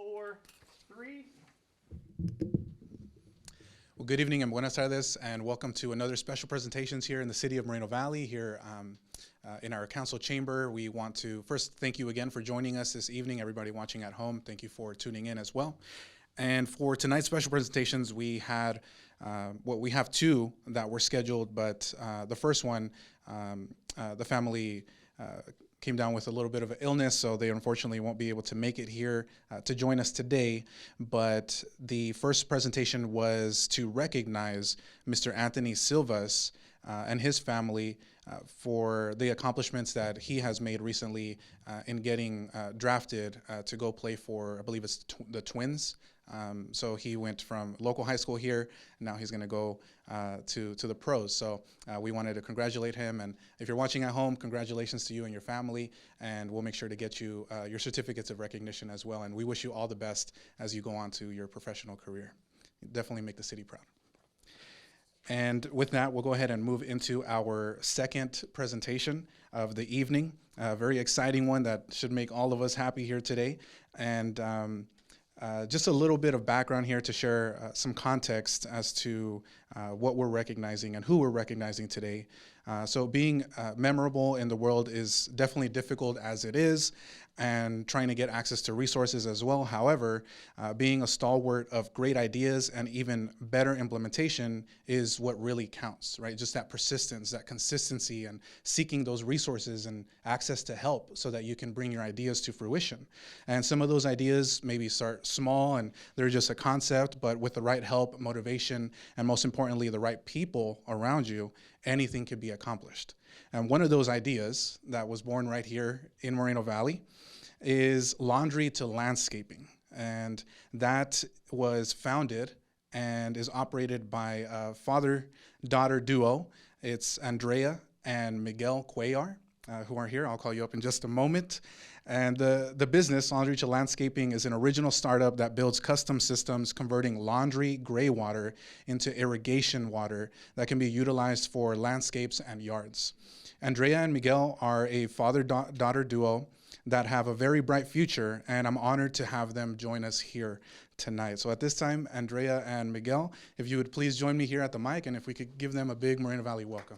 4, 3. Well, good evening and buenas tardes, and welcome to another special presentations here in the city of Moreno Valley, here in our council chamber. We want to first thank you again for joining us this evening. Everybody watching at home, thank you for tuning in as well. And for tonight's special presentations, we had, we have two that were scheduled, but the first one, the family came down with a little bit of an illness, so they unfortunately won't be able to make it here to join us today. But the first presentation was to recognize Mr. Anthony Silvas and his family for the accomplishments that he has made recently in getting drafted to go play for, I believe it's the Twins. So he went from local high school here, and now he's going to go to the pros. So we wanted to congratulate him, and if you're watching at home, congratulations to you and your family, and we'll make sure to get you your certificates of recognition as well, and we wish you all the best as you go on to your professional career. Definitely make the city proud. And with that, we'll go ahead and move into our second presentation of the evening, a very exciting one that should make all of us happy here today. And just a little bit of background here to share some context as to what we're recognizing and who we're recognizing today. So being memorable in the world is definitely difficult as it is, and trying to get access to resources as well. However, being a stalwart of great ideas and even better implementation is what really counts, right? Just that persistence, that consistency, and seeking those resources and access to help so that you can bring your ideas to fruition. And some of those ideas maybe start small and they're just a concept, but with the right help, motivation, and most importantly, the right people around you, anything can be accomplished. And one of those ideas that was born right here in Moreno Valley is Laundry to Landscaping. And that was founded and is operated by a father-daughter duo. It's Andrea and Miguel Cuellar, who are here. I'll call you up in just a moment. And the business, Laundry to Landscaping, is an original startup that builds custom systems converting laundry gray water into irrigation water that can be utilized for landscapes and yards. Andrea and Miguel are a father-daughter duo that have a very bright future, and I'm honored to have them join us here tonight. So at this time, Andrea and Miguel, if you would please join me here at the mic, and if we could give them a big Moreno Valley welcome.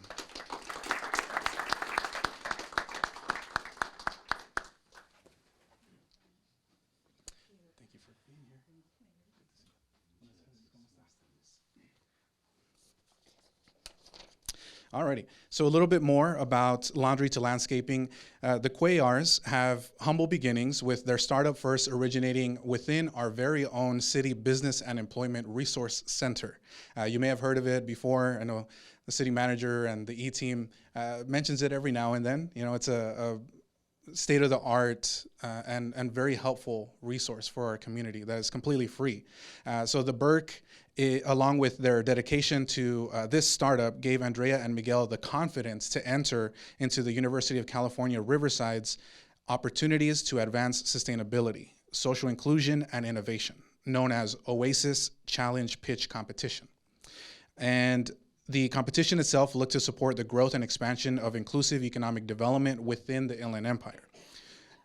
Alrighty, so a little bit more about Laundry to Landscaping. The Cuellars have humble beginnings, with their startup first originating within our very own City Business and Employment Resource Center. You may have heard of it before. I know the city manager and the E-team mentions it every now and then. You know, it's a state-of-the-art and very helpful resource for our community that is completely free. So the Burke, along with their dedication to this startup, gave Andrea and Miguel the confidence to enter into the University of California, Riverside's Opportunities to Advance Sustainability, Social Inclusion, and Innovation, known as OASIS Challenge Pitch Competition. And the competition itself looked to support the growth and expansion of inclusive economic development within the Inland Empire.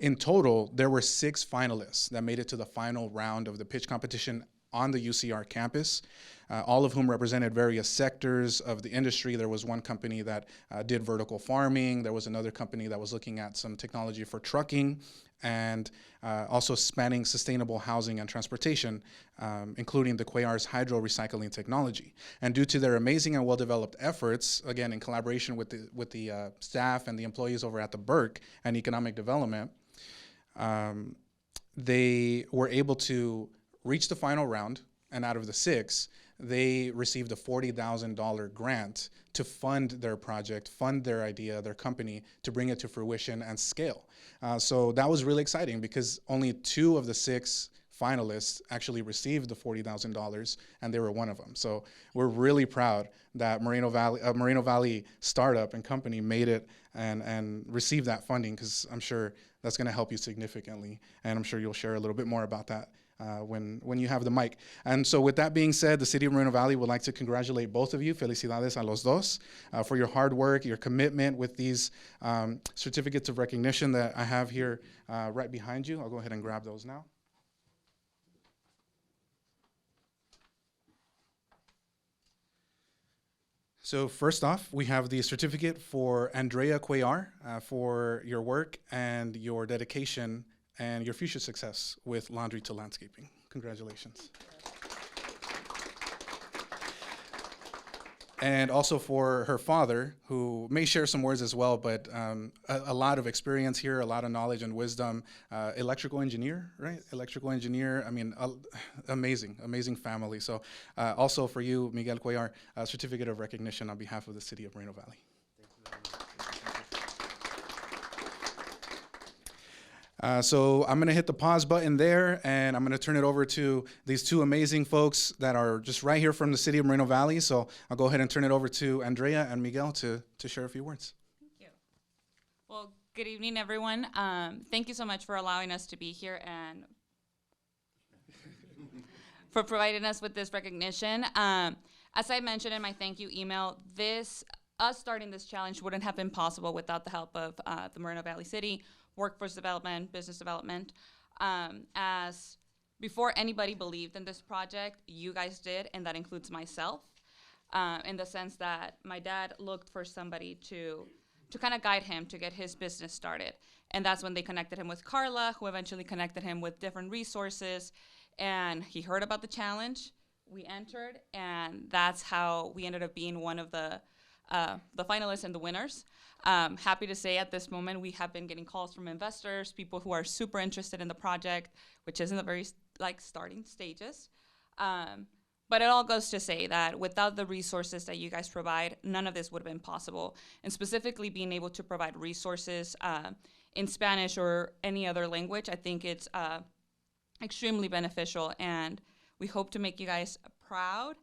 In total, there were 6 finalists that made it to the final round of the pitch competition on the UCR campus, all of whom represented various sectors of the industry. There was one company that did vertical farming. There was another company that was looking at some technology for trucking, and also spanning sustainable housing and transportation, including the Cuellar's hydro recycling technology. And due to their amazing and well-developed efforts, again, in collaboration with the staff and the employees over at the Burke and Economic Development, they were able to reach the final round, and out of the 6, they received a $40,000 grant to fund their project, fund their idea, their company, to bring it to fruition and scale. So that was really exciting, because only 2 of the 6 finalists actually received the $40,000, and they were one of them. So we're really proud that Moreno Valley startup and company made it and received that funding, because I'm sure that's going to help you significantly, and I'm sure you'll share a little bit more about that when you have the mic. And so with that being said, the City of Moreno Valley would like to congratulate both of you, felicidades a los dos, for your hard work, your commitment with these certificates of recognition that I have here right behind you. I'll go ahead and grab those now. So first off, we have the certificate for Andrea Cuellar for your work and your dedication and your future success with Laundry to Landscaping. Congratulations. And also for her father, who may share some words as well, but a lot of experience here, a lot of knowledge and wisdom. Electrical engineer, right? Electrical engineer. I mean, amazing, amazing family. So also for you, Miguel Cuellar, a certificate of recognition on behalf of the city of Moreno Valley. So I'm going to hit the pause button there, and I'm going to turn it over to these two amazing folks that are just right here from the city of Moreno Valley. So I'll go ahead and turn it over to Andrea and Miguel to share a few words. Thank you. Well, good evening, everyone. Thank you so much for allowing us to be here and for providing us with this recognition. As I mentioned in my thank you email, us starting this challenge wouldn't have been possible without the help of the Moreno Valley City, workforce development, business development. As before anybody believed in this project, you guys did, and that includes myself, in the sense that my dad looked for somebody to kind of guide him to get his business started. And that's when they connected him with Carla, who eventually connected him with different resources. And he heard about the challenge, we entered, and that's how we ended up being one of the finalists and the winners. Happy to say at this moment we have been getting calls from investors, people who are super interested in the project, which is in the very starting stages. But it all goes to say that without the resources that you guys provide, none of this would have been possible. And specifically being able to provide resources in Spanish or any other language, I think it's extremely beneficial, and we hope to make you guys proud.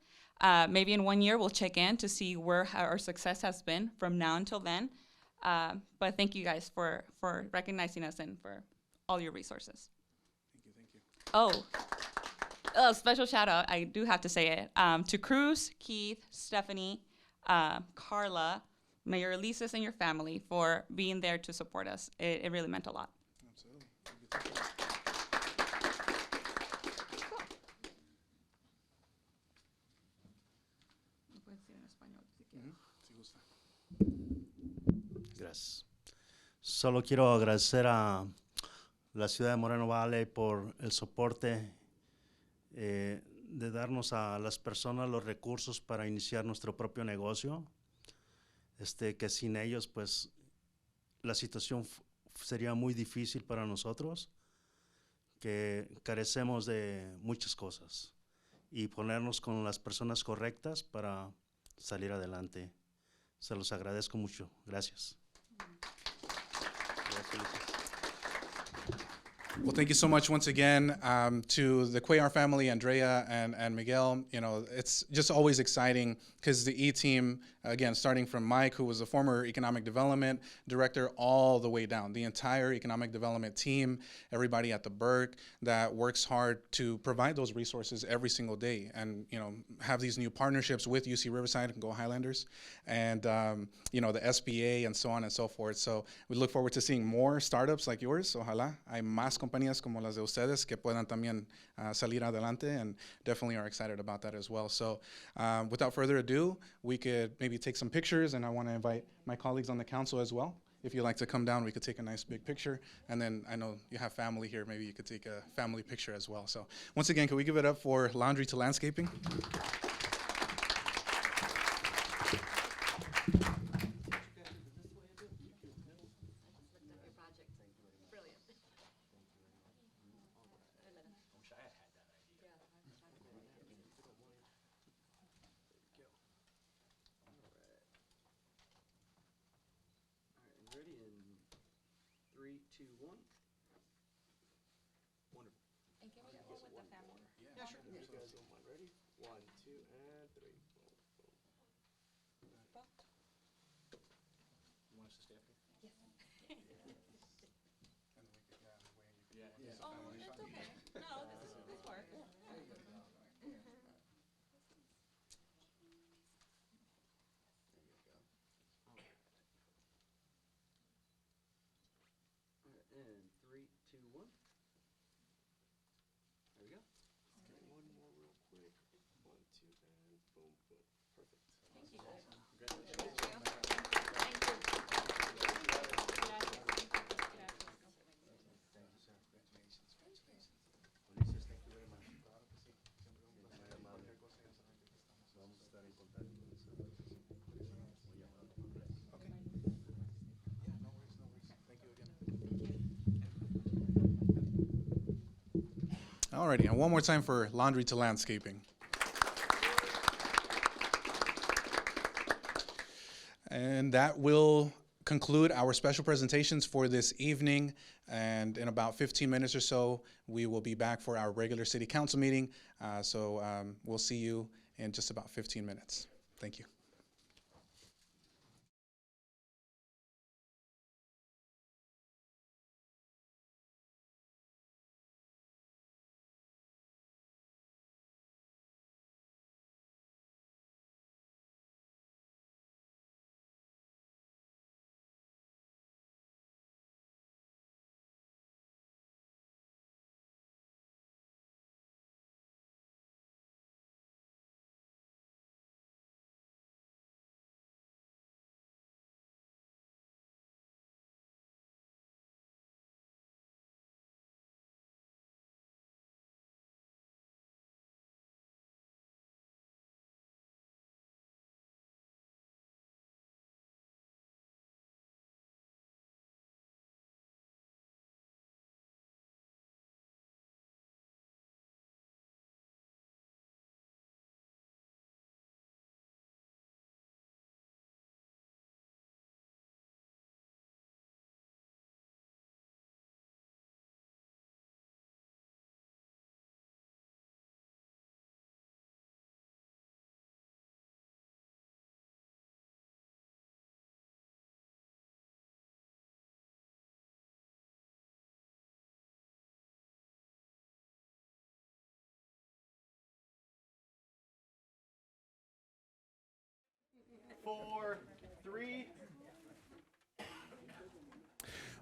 Maybe in 1 year we'll check in to see where our success has been from now until then. But thank you guys for recognizing us and for all your resources. Thank you. Oh, special shout out, I do have to say it, to Cruz, Keith, Stephanie, Carla, Mayor Elises, and your family for being there to support us. It really meant a lot. Absolutely. Gracias. Solo quiero agradecer a la ciudad de Moreno Valley por el soporte de darnos a las personas los recursos para iniciar nuestro propio negocio. Que sin ellos, pues, la situación sería muy difícil para nosotros, que carecemos de muchas cosas, y ponernos con las personas correctas para salir adelante. Se los agradezco mucho. Gracias. Well, thank you so much once again to the Cuellar family, Andrea and Miguel. You know, it's just always exciting because the E-team, again, starting from Mike, who was a former economic development director, all the way down, the entire economic development team, everybody at the Burke that works hard to provide those resources every single day, and, you know, have these new partnerships with UC Riverside and Go Highlanders, and, you know, the SBA and so on and so forth. So we look forward to seeing more startups like yours. Ojalá hay más compañías como las de ustedes que puedan también salir adelante, and definitely are excited about that as well. So without further ado, we could maybe take some pictures, and I want to invite my colleagues on the council as well. If you'd like to come down, we could take a nice big picture, and then I know you have family here, maybe you could take a family picture as well. So once again, can we give it up for Laundry to Landscaping? Ready in 3, 2, 1. Wonderful. And can we go with the family? Yeah, sure. You guys don't mind. Ready? 1, 2, and 3. Boom, boom. You want us to stay up here? Yes. And we could, yeah, the way you could Yeah. Oh, it's okay. No, this works. And 3, 2, 1. There we go. Okay, one more real quick. 1, 2, and boom, boom. Perfect. Thank you guys. Alrighty, and one more time for Laundry to Landscaping. And that will conclude our special presentations for this evening. And in about 15 minutes or so, we will be back for our regular city council meeting. So we'll see you in just about 15 minutes. Thank you. Four, three.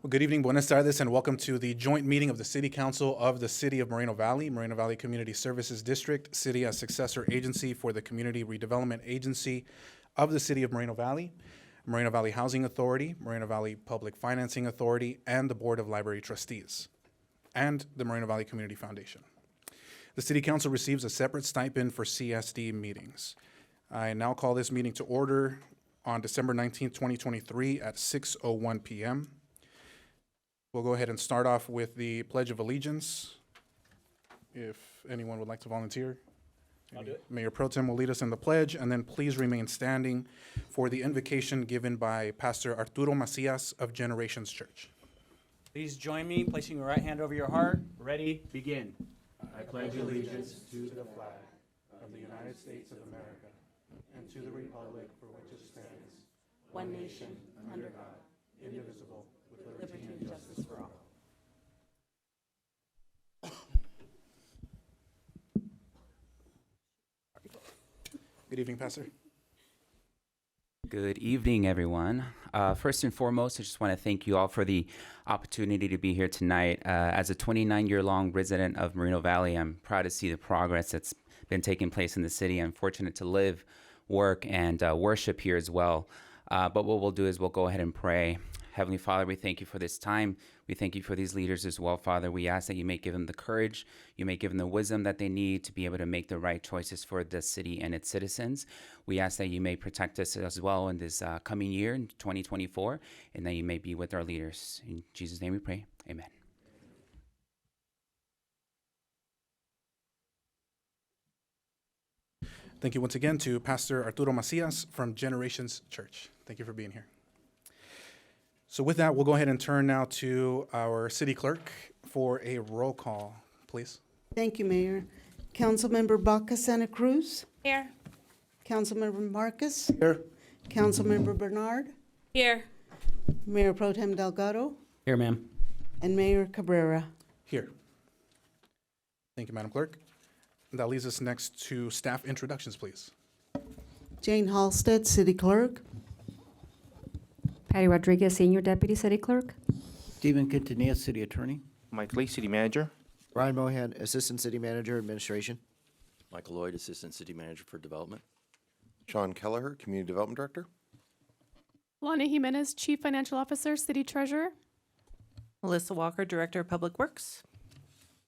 Well, good evening, buenas tardes, and welcome to the joint meeting of the City Council of the City of Moreno Valley Community Services District, City as successor agency for the Community Redevelopment Agency of the City of Moreno Valley Housing Authority, Moreno Valley Public Financing Authority, and the Board of Library Trustees, and the Moreno Valley Community Foundation. The City Council receives a separate stipend for CSD meetings. I now call this meeting to order on December 19th, 2023 at 6:01 p.m. We'll go ahead and start off with the Pledge of Allegiance. If anyone would like to volunteer. I'll do it. Mayor Pro Tem will lead us in the pledge, and then please remain standing for the invocation given by Pastor Arturo Macias of Generations Church. Please join me in placing your right hand over your heart. Ready, begin. I pledge allegiance to the flag of the United States of America and to the republic for which it stands, one nation, under God, indivisible, with liberty and justice for all. Good evening, Pastor. Good evening, everyone. First and foremost, I just want to thank you all for the opportunity to be here tonight. As a 29-year-long resident of Moreno Valley, I'm proud to see the progress that's been taking place in the city. I'm fortunate to live, work, and worship here as well. But what we'll do is we'll go ahead and pray. Heavenly Father, we thank you for this time. We thank you for these leaders as well, Father. We ask that you may give them the courage, you may give them the wisdom that they need to be able to make the right choices for the city and its citizens. We ask that you may protect us as well in this coming year, in 2024, and that you may be with our leaders. In Jesus' name we pray. Amen. Thank you once again to Pastor Arturo Macias from Generations Church. Thank you for being here. So with that, we'll go ahead and turn now to our city clerk for a roll call, please. Thank you, Mayor. Councilmember Baca Santa Cruz. Here. Councilmember Marcus. Here. Councilmember Bernard. Here. Mayor Pro Tem Delgado. Here, ma'am. And Mayor Cabrera. Here. Thank you, Madam Clerk. That leads us next to staff introductions, please. Jane Halstead, City Clerk. Patty Rodriguez, Senior Deputy City Clerk. Stephen Quintanilla, City Attorney. Mike Lee, City Manager. Ryan Mohan, Assistant City Manager, Administration. Michael Lloyd, Assistant City Manager for Development. Sean Kelleher, Community Development Director. Lana Jimenez, Chief Financial Officer, City Treasurer. Melissa Walker, Director of Public Works.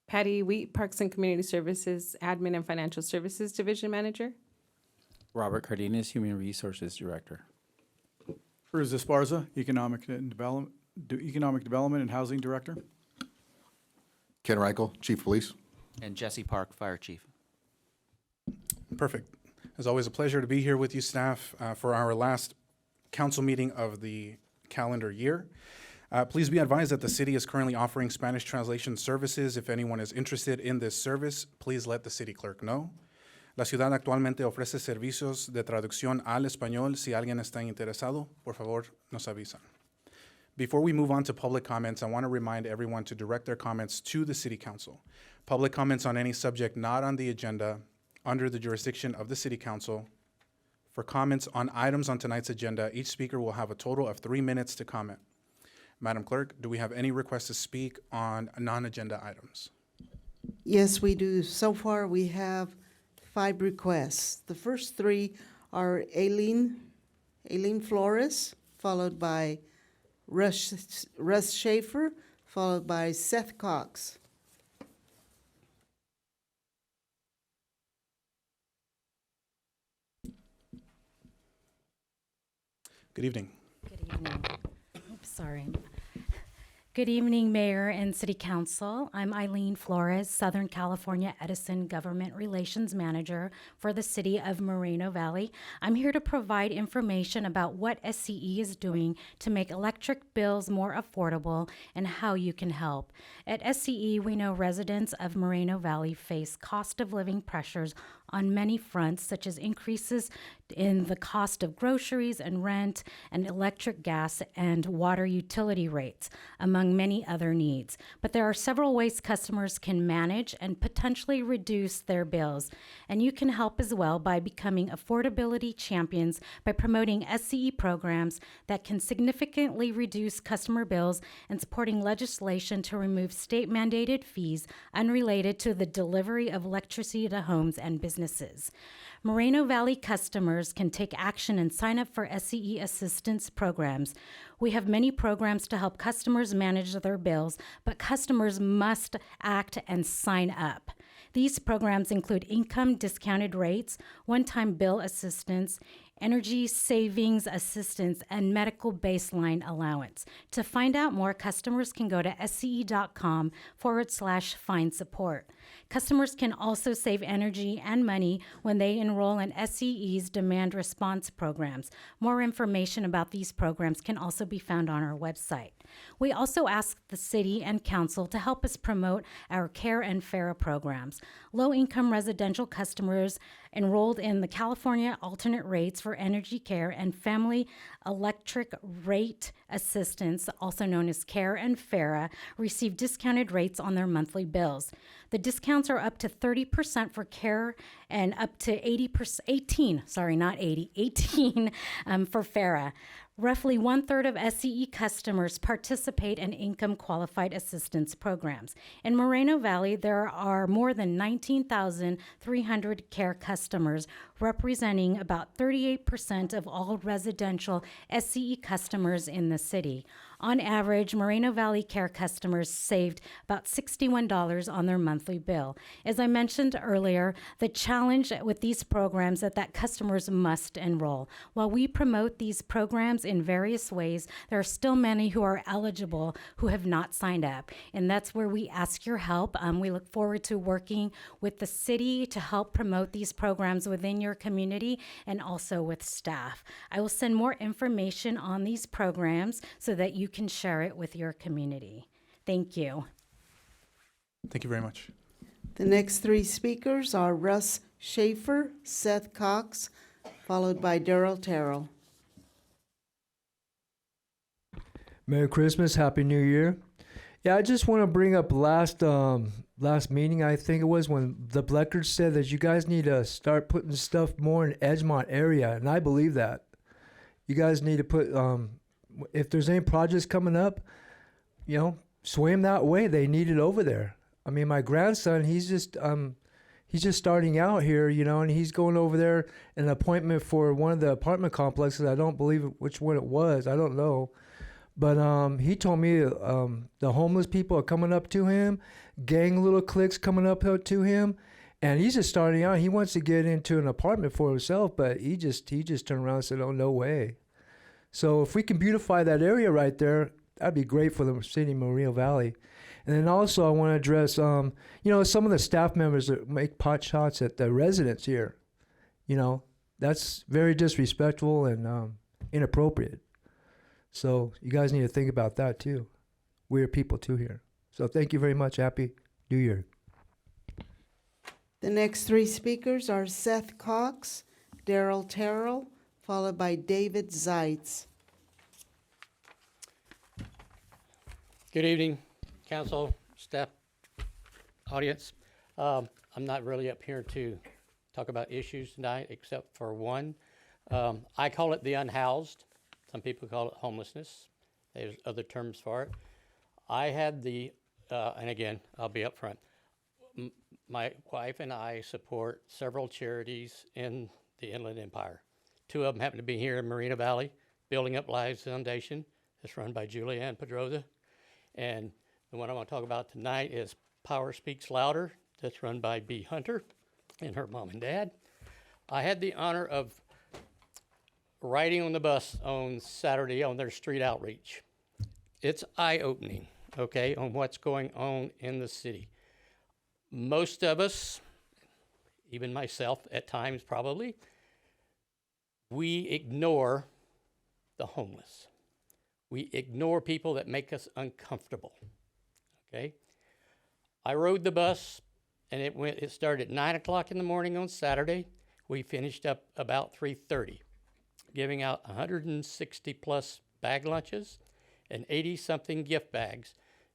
Patty Wheat, Parks and Community Services, Admin and Financial Services Division Manager. Robert Cardenas, Human Resources Director. Cruz Esparza, Economic Development and Housing Director. Ken Reichel, Chief of Police. And Jesse Park, Fire Chief. Perfect. It's always a pleasure to be here with you, staff, for our last council meeting of the calendar year. Please be advised that the city is currently offering Spanish translation services. If anyone is interested in this service, please let the city clerk know. La ciudad actualmente ofrece servicios de traducción al español. Si alguien está interesado, por favor, nos avisan. Before we move on to public comments, I want to remind everyone to direct their comments to the City Council. Public comments on any subject not on the agenda under the jurisdiction of the City Council. For comments on items on tonight's agenda, each speaker will have a total of 3 minutes to comment. Madam Clerk, do we have any requests to speak on non-agenda items? Yes, we do. So far, we have 5 requests. The first 3 are Aileen Flores, followed by Russ Schaefer, followed by Seth Cox. Good evening. Good evening. Oops, sorry. Good evening, Mayor and City Council. I'm Eileen Flores, Southern California Edison Government Relations Manager for the City of Moreno Valley. I'm here to provide information about what SCE is doing to make electric bills more affordable and how you can help. At SCE, we know residents of Moreno Valley face cost of living pressures on many fronts, such as increases in the cost of groceries and rent and electric, gas, and water utility rates, among many other needs. But there are several ways customers can manage and potentially reduce their bills. And you can help as well by becoming affordability champions by promoting SCE programs that can significantly reduce customer bills and supporting legislation to remove state-mandated fees unrelated to the delivery of electricity to homes and businesses. Moreno Valley customers can take action and sign up for SCE assistance programs. We have many programs to help customers manage their bills, but customers must act and sign up. These programs include income discounted rates, one-time bill assistance, energy savings assistance, and medical baseline allowance. To find out more, customers can go to sce.com/find support. Customers can also save energy and money when they enroll in SCE's demand response programs. More information about these programs can also be found on our website. We also ask the city and council to help us promote our CARE and FARA programs. Low-income residential customers enrolled in the California Alternate Rates for Energy Care and Family Electric Rate Assistance, also known as CARE and FARA, receive discounted rates on their monthly bills. The discounts are up to 30% for CARE and up to 18 for FARA. Roughly 1/3 of SCE customers participate in income-qualified assistance programs. In Moreno Valley, there are more than 19,300 CARE customers, representing about 38% of all residential SCE customers in the city. On average, Moreno Valley CARE customers saved about $61 on their monthly bill. As I mentioned earlier, the challenge with these programs is that customers must enroll. While we promote these programs in various ways, there are still many who are eligible who have not signed up, and that's where we ask your help. We look forward to working with the city to help promote these programs within your community and also with staff. I will send more information on these programs so that you can share it with your community. Thank you. Thank you very much. The next 3 speakers are Russ Schaefer, Seth Cox, followed by Darrell Terrell. Merry Christmas, Happy New Year. Yeah, I just want to bring up last meeting, I think it was, when the Bleckers said that you guys need to start putting stuff more in Edgemont area, and I believe that. You guys need to put, if there's any projects coming up, sway them that way. They need it over there. I mean, my grandson, he's just starting out here, and he's going over there, an appointment for one of the apartment complexes. I don't believe which one it was. I don't know. But he told me the homeless people are coming up to him, gang little cliques coming up to him, and he's just starting out. He wants to get into an apartment for himself, but he just turned around and said, "Oh, no way." So if we can beautify that area right there, that'd be great for the city of Moreno Valley. And then also I want to address, you know, some of the staff members that make pot shots at the residents here. You know, that's very disrespectful and inappropriate. So you guys need to think about that too. We're people too here. So thank you very much. Happy New Year. The next three speakers are Seth Cox, Daryl Terrell, followed by David Zeitz. Good evening, council, staff, audience. I'm not really up here to talk about issues tonight, except for one. I call it the unhoused. Some people call it homelessness. There's other terms for it. I had the, and again, I'll be upfront. My wife and I support several charities in the Inland Empire. Two of them happen to be here in Moreno Valley, Building Up Lives Foundation. It's run by Julianne Pedroza. And the one I want to talk about tonight is Power Speaks Louder. That's run by Bea Hunter and her mom and dad. I had the honor of riding on the bus on Saturday on their street outreach. It's eye-opening, okay, on what's going on in the city. Most of us, even myself at times probably, we ignore the homeless. We ignore people that make us uncomfortable, okay? I rode the bus and it started at 9 o'clock in the morning on Saturday. We finished up about 3:30, giving out 160 plus bag lunches and 80 something gift bags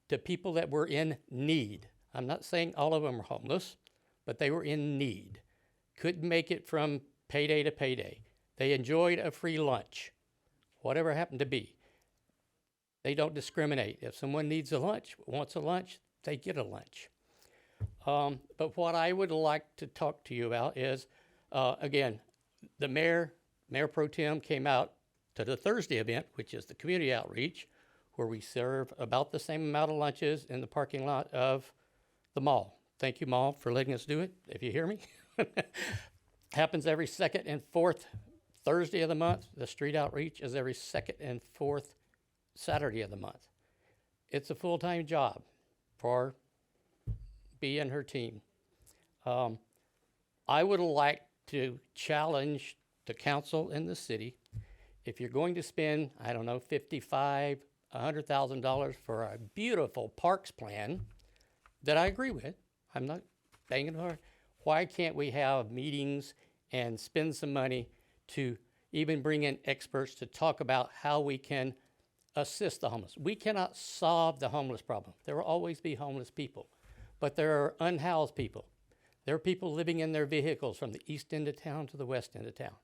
to people that were in need. I'm not saying all of them were homeless, but they were in need. Couldn't make it from payday to payday. They enjoyed a free lunch, whatever it happened to be. They don't discriminate. If someone needs a lunch, wants a lunch, they get a lunch. But what I would like to talk to you about is, again, the Mayor Pro Tem came out to the Thursday event, which is the community outreach, where we serve about the same amount of lunches in the parking lot of the mall. Thank you, mall, for letting us do it, if you hear me. Happens every second and fourth Thursday of the month. The street outreach is every second and fourth Saturday of the month. It's a full-time job for Bea and her team. I would like to challenge the council and the city, if you're going to spend, I don't know, $55,000, $100,000 for a beautiful parks plan that I agree with, I'm not banging hard, why can't we have meetings and spend some money to even bring in experts to talk about how we can assist the homeless? We cannot solve the homeless problem. There will always be homeless people, but there are unhoused people. There are people living in their vehicles from the east end of town to the west end of town.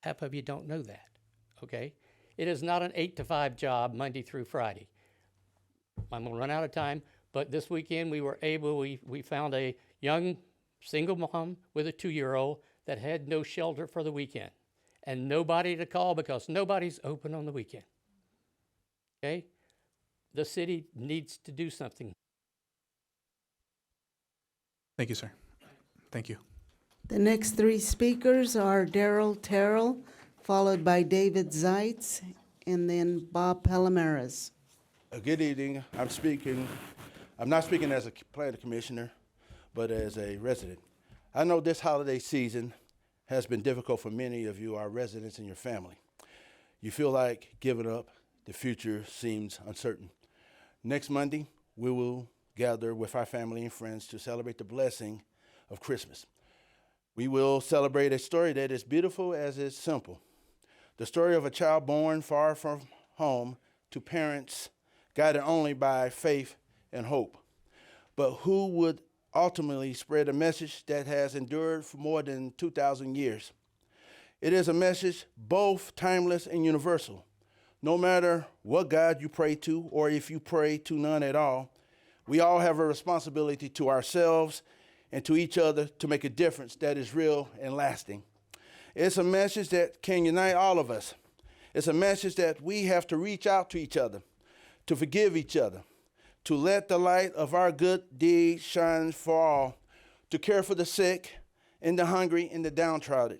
Half of you don't know that, okay? It is not an 8 to 5 job Monday through Friday. I'm gonna run out of time, but this weekend we found a young single mom with a 2-year-old that had no shelter for the weekend and nobody to call because nobody's open on the weekend, okay? The city needs to do something. Thank you, sir. Thank you. The next three speakers are Daryl Terrell, followed by David Zeitz, and then Bob Palomares. Good evening. I'm not speaking as a planning commissioner, but as a resident. I know this holiday season has been difficult for many of you, our residents and your family. You feel like giving up. The future seems uncertain. Next Monday, we will gather with our family and friends to celebrate the blessing of Christmas. We will celebrate a story that is beautiful as it's simple. The story of a child born far from home to parents guided only by faith and hope, but who would ultimately spread a message that has endured for more than 2,000 years. It is a message both timeless and universal. No matter what God you pray to, or if you pray to none at all, we all have a responsibility to ourselves and to each other to make a difference that is real and lasting. It's a message that can unite all of us. It's a message that we have to reach out to each other, to forgive each other, to let the light of our good deeds shine for all, to care for the sick and the hungry and the downtrodden,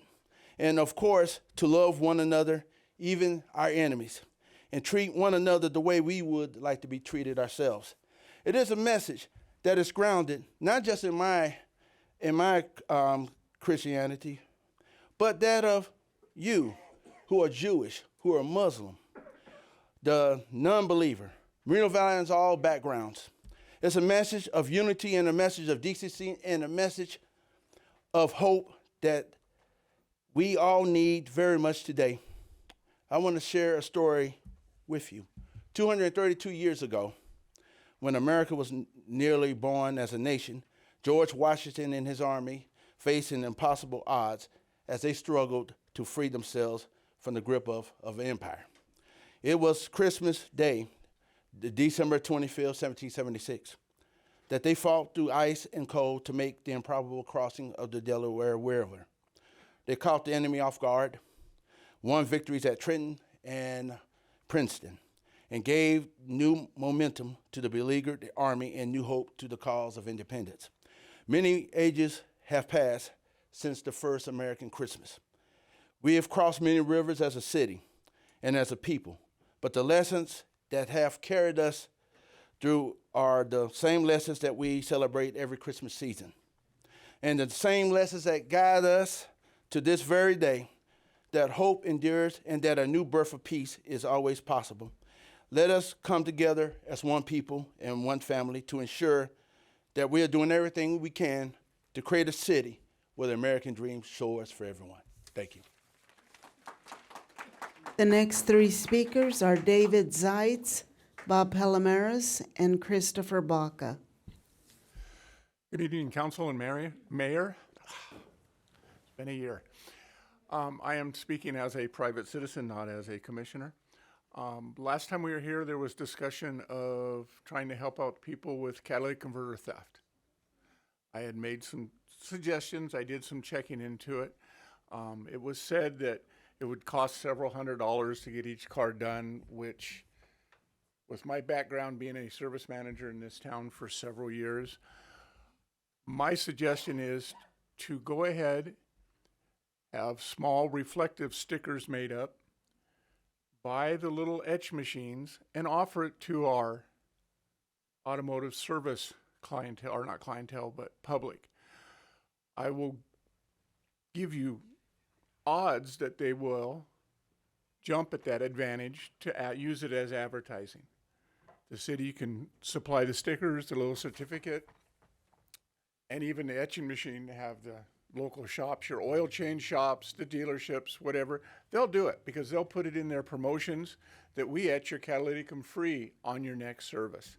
and of course, to love one another, even our enemies, and treat one another the way we would like to be treated ourselves. It is a message that is grounded not just in my Christianity, but that of you who are Jewish, who are Muslim, the non-believer, Moreno Valleyans, all backgrounds. It's a message of unity and a message of decency and a message of hope that we all need very much today. I want to share a story with you. 232 years ago, when America was nearly born as a nation, George Washington and his army facing impossible odds as they struggled to free themselves from the grip of empire. It was Christmas Day, December 25th, 1776, that they fought through ice and cold to make the improbable crossing of the Delaware River. They caught the enemy off guard, won victories at Trenton and Princeton, and gave new momentum to the beleaguered army and new hope to the cause of independence. Many ages have passed since the first American Christmas. We have crossed many rivers as a city and as a people, but the lessons that have carried us through are the same lessons that we celebrate every Christmas season. And the same lessons that guide us to this very day, that hope endures and that a new birth of peace is always possible. Let us come together as one people and one family to ensure that we are doing everything we can to create a city where the American dream soars for everyone. Thank you. The next three speakers are David Zeitz, Bob Palomares, and Christopher Baca. Good evening, Council and Mayor. It's been a year. I am speaking as a private citizen, not as a commissioner. Last time we were here, there was discussion of trying to help out people with catalytic converter theft. I had made some suggestions. I did some checking into it. It was said that it would cost several $100s to get each car done, which, with my background being a service manager in this town for several years, my suggestion is to go ahead, have small reflective stickers made up, buy the little etch machines, and offer it to our automotive service clientele, or not clientele, but public. I will give you odds that they will jump at that advantage to use it as advertising. The city can supply the stickers, the little certificate, and even the etching machine to have the local shops, your oil change shops, the dealerships, whatever. They'll do it because they'll put it in their promotions that we etch your catalytic free on your next service.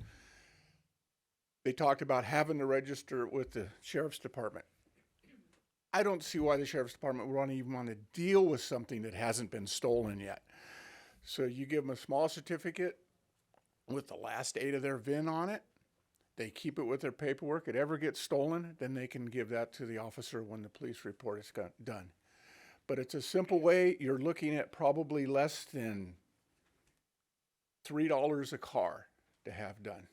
They talked about having to register with the Sheriff's Department. I don't see why the Sheriff's Department would even want to deal with something that hasn't been stolen yet. So you give them a small certificate with the last 8 of their VIN on it. They keep it with their paperwork. If it ever gets stolen, then they can give that to the officer when the police report is done. But it's a simple way. You're looking at probably less than $3 a car to have done.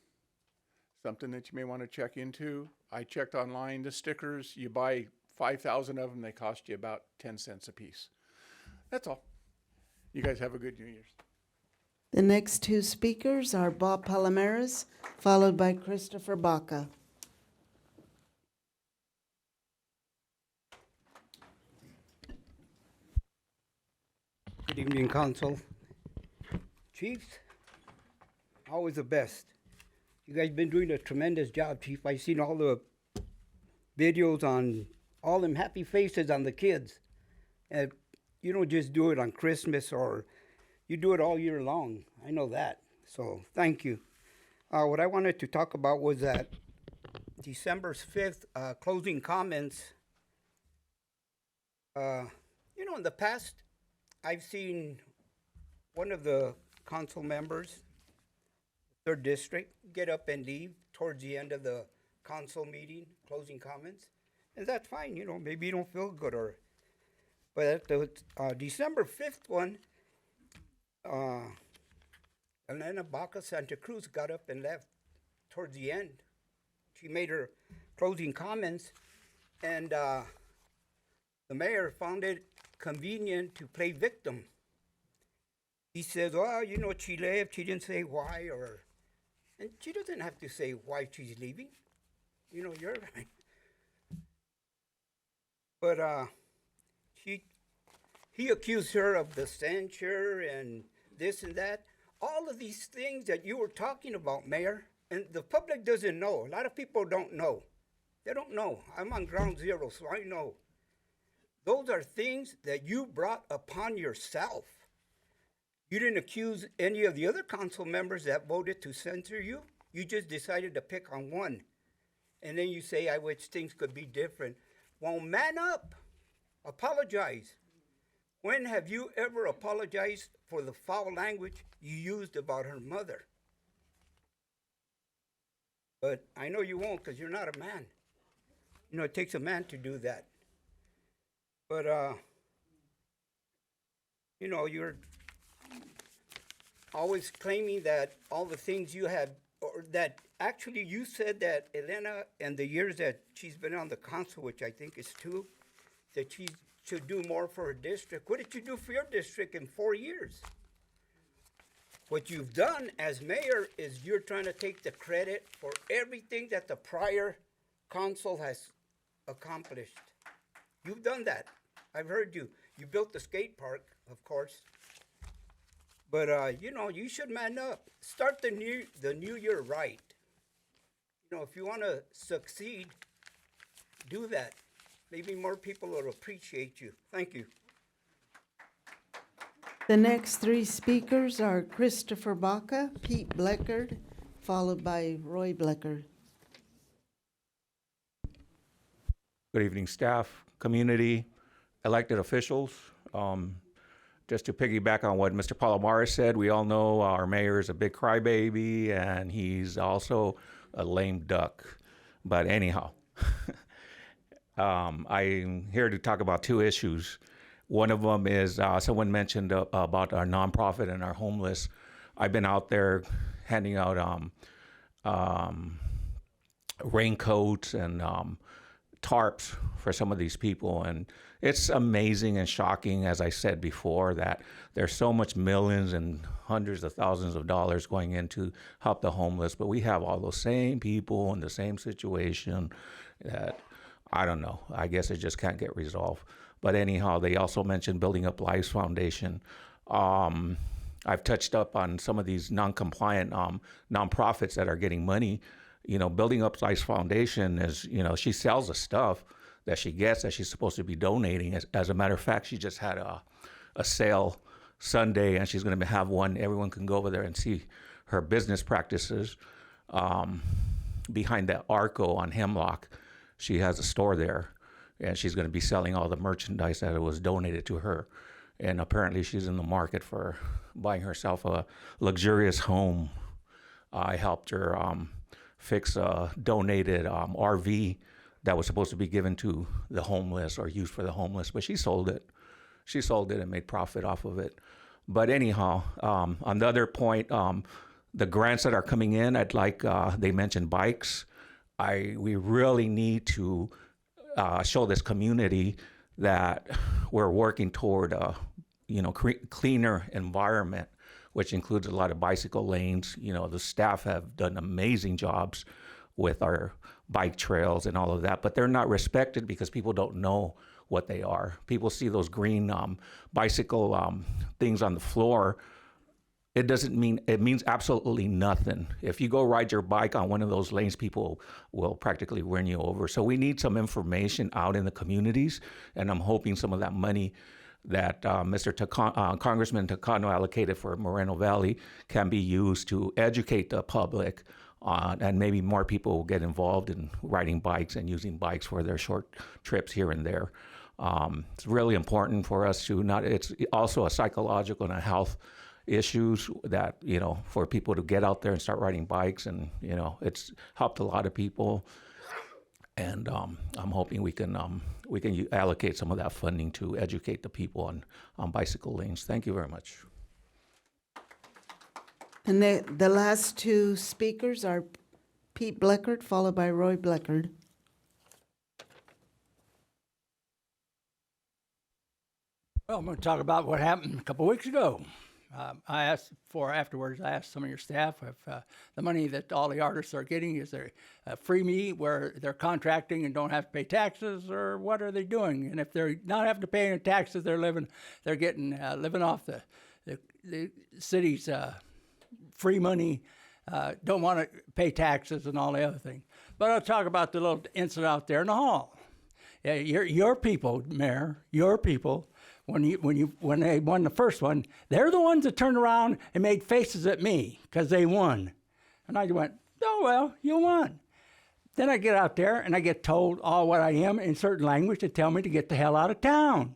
Something that you may want to check into. I checked online the stickers. You buy 5,000 of them, they cost you about 10 cents a piece. That's all. You guys have a good New Year's. The next two speakers are Bob Palomares, followed by Christopher Baca. Good evening, Council. Chiefs, always the best. You guys been doing a tremendous job, Chief. I've seen all the videos on all them happy faces on the kids. And you don't just do it on Christmas, or you do it all year long. I know that. So thank you. What I wanted to talk about was that December 5th closing comments. In the past, I've seen one of the council members, 3rd District, get up and leave towards the end of the council meeting, closing comments. And that's fine, maybe you don't feel good, but at the December 5th one, Elena Baca Santa Cruz got up and left towards the end. She made her closing comments, and the mayor found it convenient to play victim. He says, well, she left, she didn't say why, or And she doesn't have to say why she's leaving. You know, you're right. But he accused her of the censure and this and that. All of these things that you were talking about, Mayor, and the public doesn't know. A lot of people don't know. They don't know. I'm on ground zero, so I know. Those are things that you brought upon yourself. You didn't accuse any of the other council members that voted to censor you. You just decided to pick on one. And then you say, I wish things could be different. Well, man up. Apologize. When have you ever apologized for the foul language you used about her mother? But I know you won't because you're not a man. You know, it takes a man to do that. But, you know, you're always claiming that all the things you have, or that actually you said that Elena, and the years that she's been on the council, which I think is 2, that she should do more for her district. What did you do for your district in 4 years? What you've done as mayor is you're trying to take the credit for everything that the prior council has accomplished. You've done that. I've heard you. You built the skate park, of course. But, you know, you should man up. Start the new year right. You know, if you want to succeed, do that. Maybe more people will appreciate you. Thank you. The next 3 speakers are Christopher Baca, Pete Bleckard, followed by Roy Bleckard. Good evening, staff, community, elected officials. Just to piggyback on what Mr. Palomares said, we all know our mayor is a big crybaby and he's also a lame duck. But anyhow, I'm here to talk about 2 issues. One of them is someone mentioned about our nonprofit and our homeless. I've been out there handing out raincoats and tarps for some of these people, and it's amazing and shocking, as I said before, that there's so much millions and hundreds of thousands of dollars going in to help the homeless, but we have all those same people in the same situation that, I don't know, I guess it just can't get resolved. But anyhow, they also mentioned Building Up Lives Foundation. I've touched up on some of these non-compliant nonprofits that are getting money. You know, Building Up Lives Foundation is, you know, she sells the stuff that she gets that she's supposed to be donating. As a matter of fact, she just had a sale Sunday, and she's going to have one. Everyone can go over there and see her business practices. Behind that Arco on Hemlock, she has a store there, and she's going to be selling all the merchandise that was donated to her. And apparently she's in the market for buying herself a luxurious home. I helped her fix a donated RV that was supposed to be given to the homeless or used for the homeless, but she sold it. She sold it and made profit off of it. But anyhow, on the other point, the grants that are coming in, I'd like, they mentioned bikes. We really need to show this community that we're working toward a cleaner environment, which includes a lot of bicycle lanes. You know, the staff have done amazing jobs with our bike trails and all of that, but they're not respected because people don't know what they are. People see those green bicycle things on the floor. It means absolutely nothing. If you go ride your bike on one of those lanes, people will practically run you over. So we need some information out in the communities, and I'm hoping some of that money that Congressman Takano allocated for Moreno Valley can be used to educate the public and maybe more people will get involved in riding bikes and using bikes for their short trips here and there. It's really important for us to it's also a psychological and a health issues that, you know, for people to get out there and start riding bikes, and, you know, it's helped a lot of people. And I'm hoping we can allocate some of that funding to educate the people on bicycle lanes. Thank you very much. And the last 2 speakers are Pete Bleckard, followed by Roy Bleckard. Well, I'm going to talk about what happened a couple weeks ago. I asked afterwards, I asked some of your staff if the money that all the artists are getting is there free meat where they're contracting and don't have to pay taxes, or what are they doing? And if they're not having to pay any taxes, they're getting living off the city's free money, don't want to pay taxes and all the other things. But I'll talk about the little incident out there in the hall. Yeah, your people, Mayor, your people, when they won the first one, they're the ones that turned around and made faces at me because they won. And I went, oh, well, you won. Then I get out there and I get told all what I am in certain language to tell me to get the hell out of town.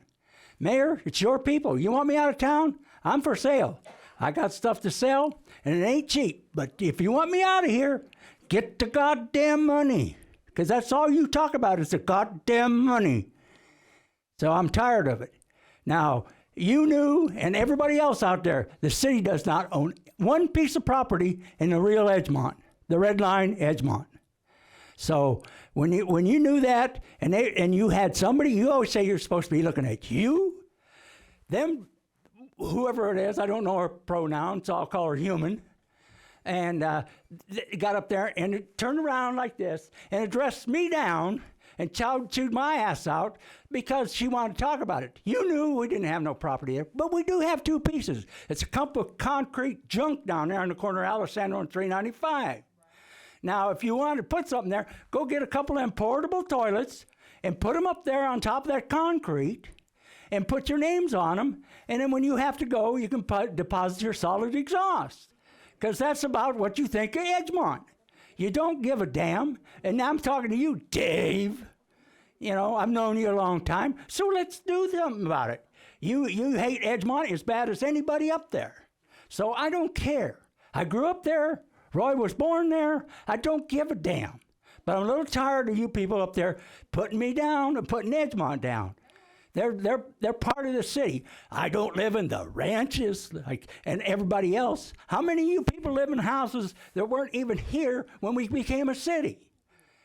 Mayor, it's your people. You want me out of town? I'm for sale. I got stuff to sell, and it ain't cheap. But if you want me out of here, get the goddamn money. Because that's all you talk about is the goddamn money. So I'm tired of it. Now, you knew, and everybody else out there, the city does not own one piece of property in the real Edgemont, the Red Line Edgemont. So when you knew that, and you had somebody, you always say you're supposed to be looking at you, them, whoever it is, I don't know her pronoun, so I'll call her human, and got up there and turned around like this and addressed me down and chewed my ass out because she wanted to talk about it. You knew we didn't have no property there, but we do have two pieces. It's a clump of concrete junk down there in the corner of Alessandro and 395. Now, if you want to put something there, go get a couple of them portable toilets and put them up there on top of that concrete and put your names on them. And then when you have to go, you can deposit your solid exhaust. Because that's about what you think of Edgemont. You don't give a damn. And now I'm talking to you, Dave. You know, I've known you a long time. So let's do something about it. You hate Edgemont as bad as anybody up there. So I don't care. I grew up there. Roy was born there. I don't give a damn. But I'm a little tired of you people up there putting me down and putting Edgemont down. They're part of the city. I don't live in the ranches and everybody else. How many of you people live in houses that weren't even here when we became a city?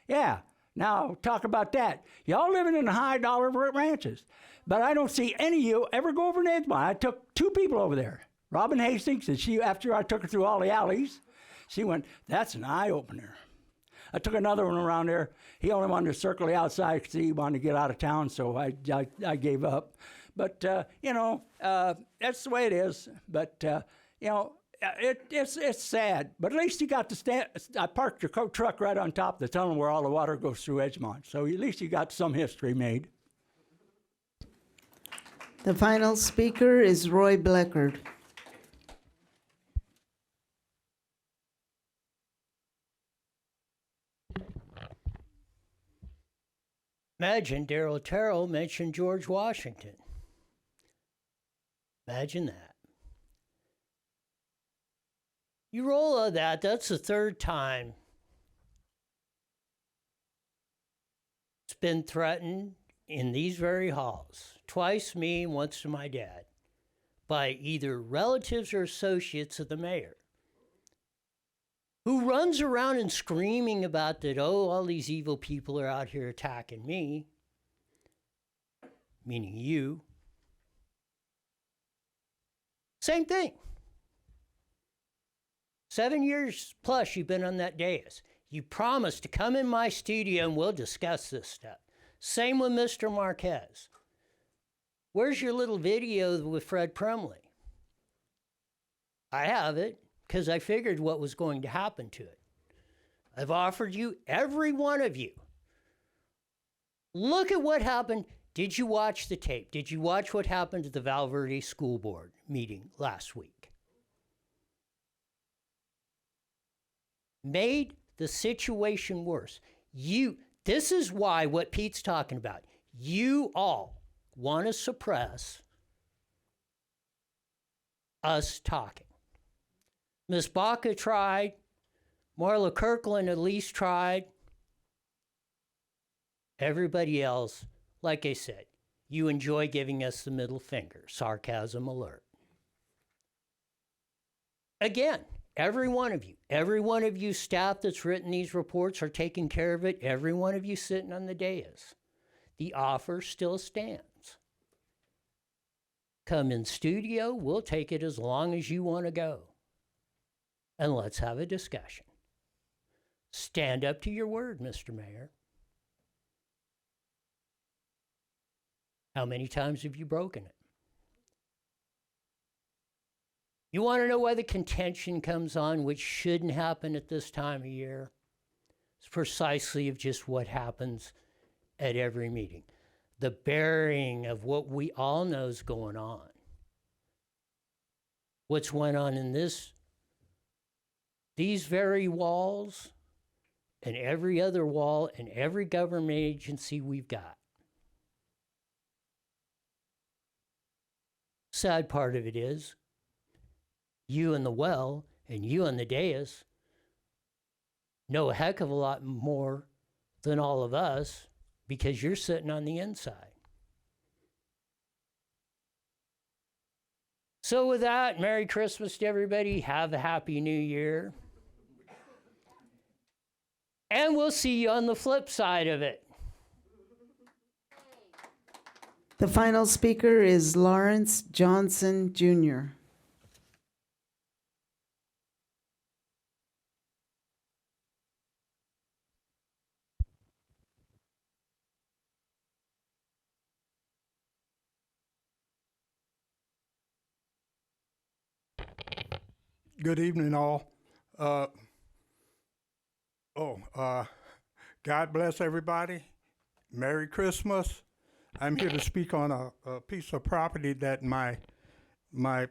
Yeah. Now talk about that. Y'all living in high dollar ranches, but I don't see any of you ever go over to Edgemont. I took two people over there. Robin Hastings, and she, after I took her through all the alleys, she went, "That's an eye opener." I took another one around there. He only wanted to circle the outside because he wanted to get out of town, so I gave up. But, you know, that's the way it is. But, you know, it's sad. But at least you got to stand. I parked your truck right on top of the tunnel where all the water goes through Edgemont. So at least you got some history made. The final speaker is Roy Bleckert. Imagine Darrell Terrell mentioned George Washington. Imagine that. You roll on that, that's the third time it's been threatened in these very halls. Twice me, once to my dad, by either relatives or associates of the mayor, who runs around and screaming about that, oh, all these evil people are out here attacking me, meaning you. Same thing. 7 years plus you've been on that dais. You promised to come in my studio and we'll discuss this stuff. Same with Mr. Marquez. Where's your little video with Fred Prumley? I have it, because I figured what was going to happen to it. I've offered you, every one of you, look at what happened. Did you watch the tape? Did you watch what happened at the Val Verde School Board meeting last week? Made the situation worse. This is why what Pete's talking about. You all want to suppress us talking. Ms. Baca tried. Marla Kirkland at least tried. Everybody else, like I said, you enjoy giving us the middle finger. Sarcasm alert. Again, every one of you staff that's written these reports are taking care of it. Every one of you sitting on the dais. The offer still stands. Come in studio, we'll take it as long as you want to go. And let's have a discussion. Stand up to your word, Mr. Mayor. How many times have you broken it? You want to know why the contention comes on, which shouldn't happen at this time of year? It's precisely of just what happens at every meeting. The bearing of what we all know is going on. What's went on in these very walls and every other wall and every government agency we've got. Sad part of it is, you in the well and you on the dais know a heck of a lot more than all of us because you're sitting on the inside. So with that, Merry Christmas to everybody. Have a Happy New Year. And we'll see you on the flip side of it. The final speaker is Lawrence Johnson, Jr. Good evening, all. God bless everybody. Merry Christmas. I'm here to speak on a piece of property that my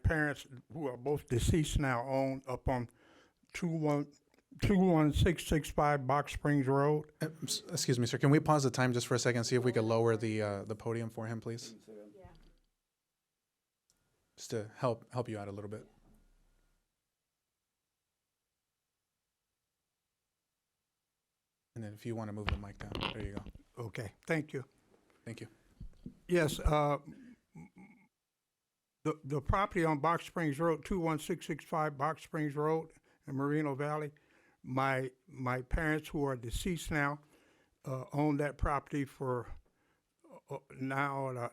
parents, who are both deceased now, own up on 21665 Box Springs Road. Excuse me, sir. Can we pause the time just for a second, see if we could lower the podium for him, please? Yeah. Just to help you out a little bit. And then if you want to move the mic down, there you go. Okay, thank you. Thank you. Yes, the property on Box Springs Road, 21665 Box Springs Road in Moreno Valley, my parents, who are deceased now, own that property for now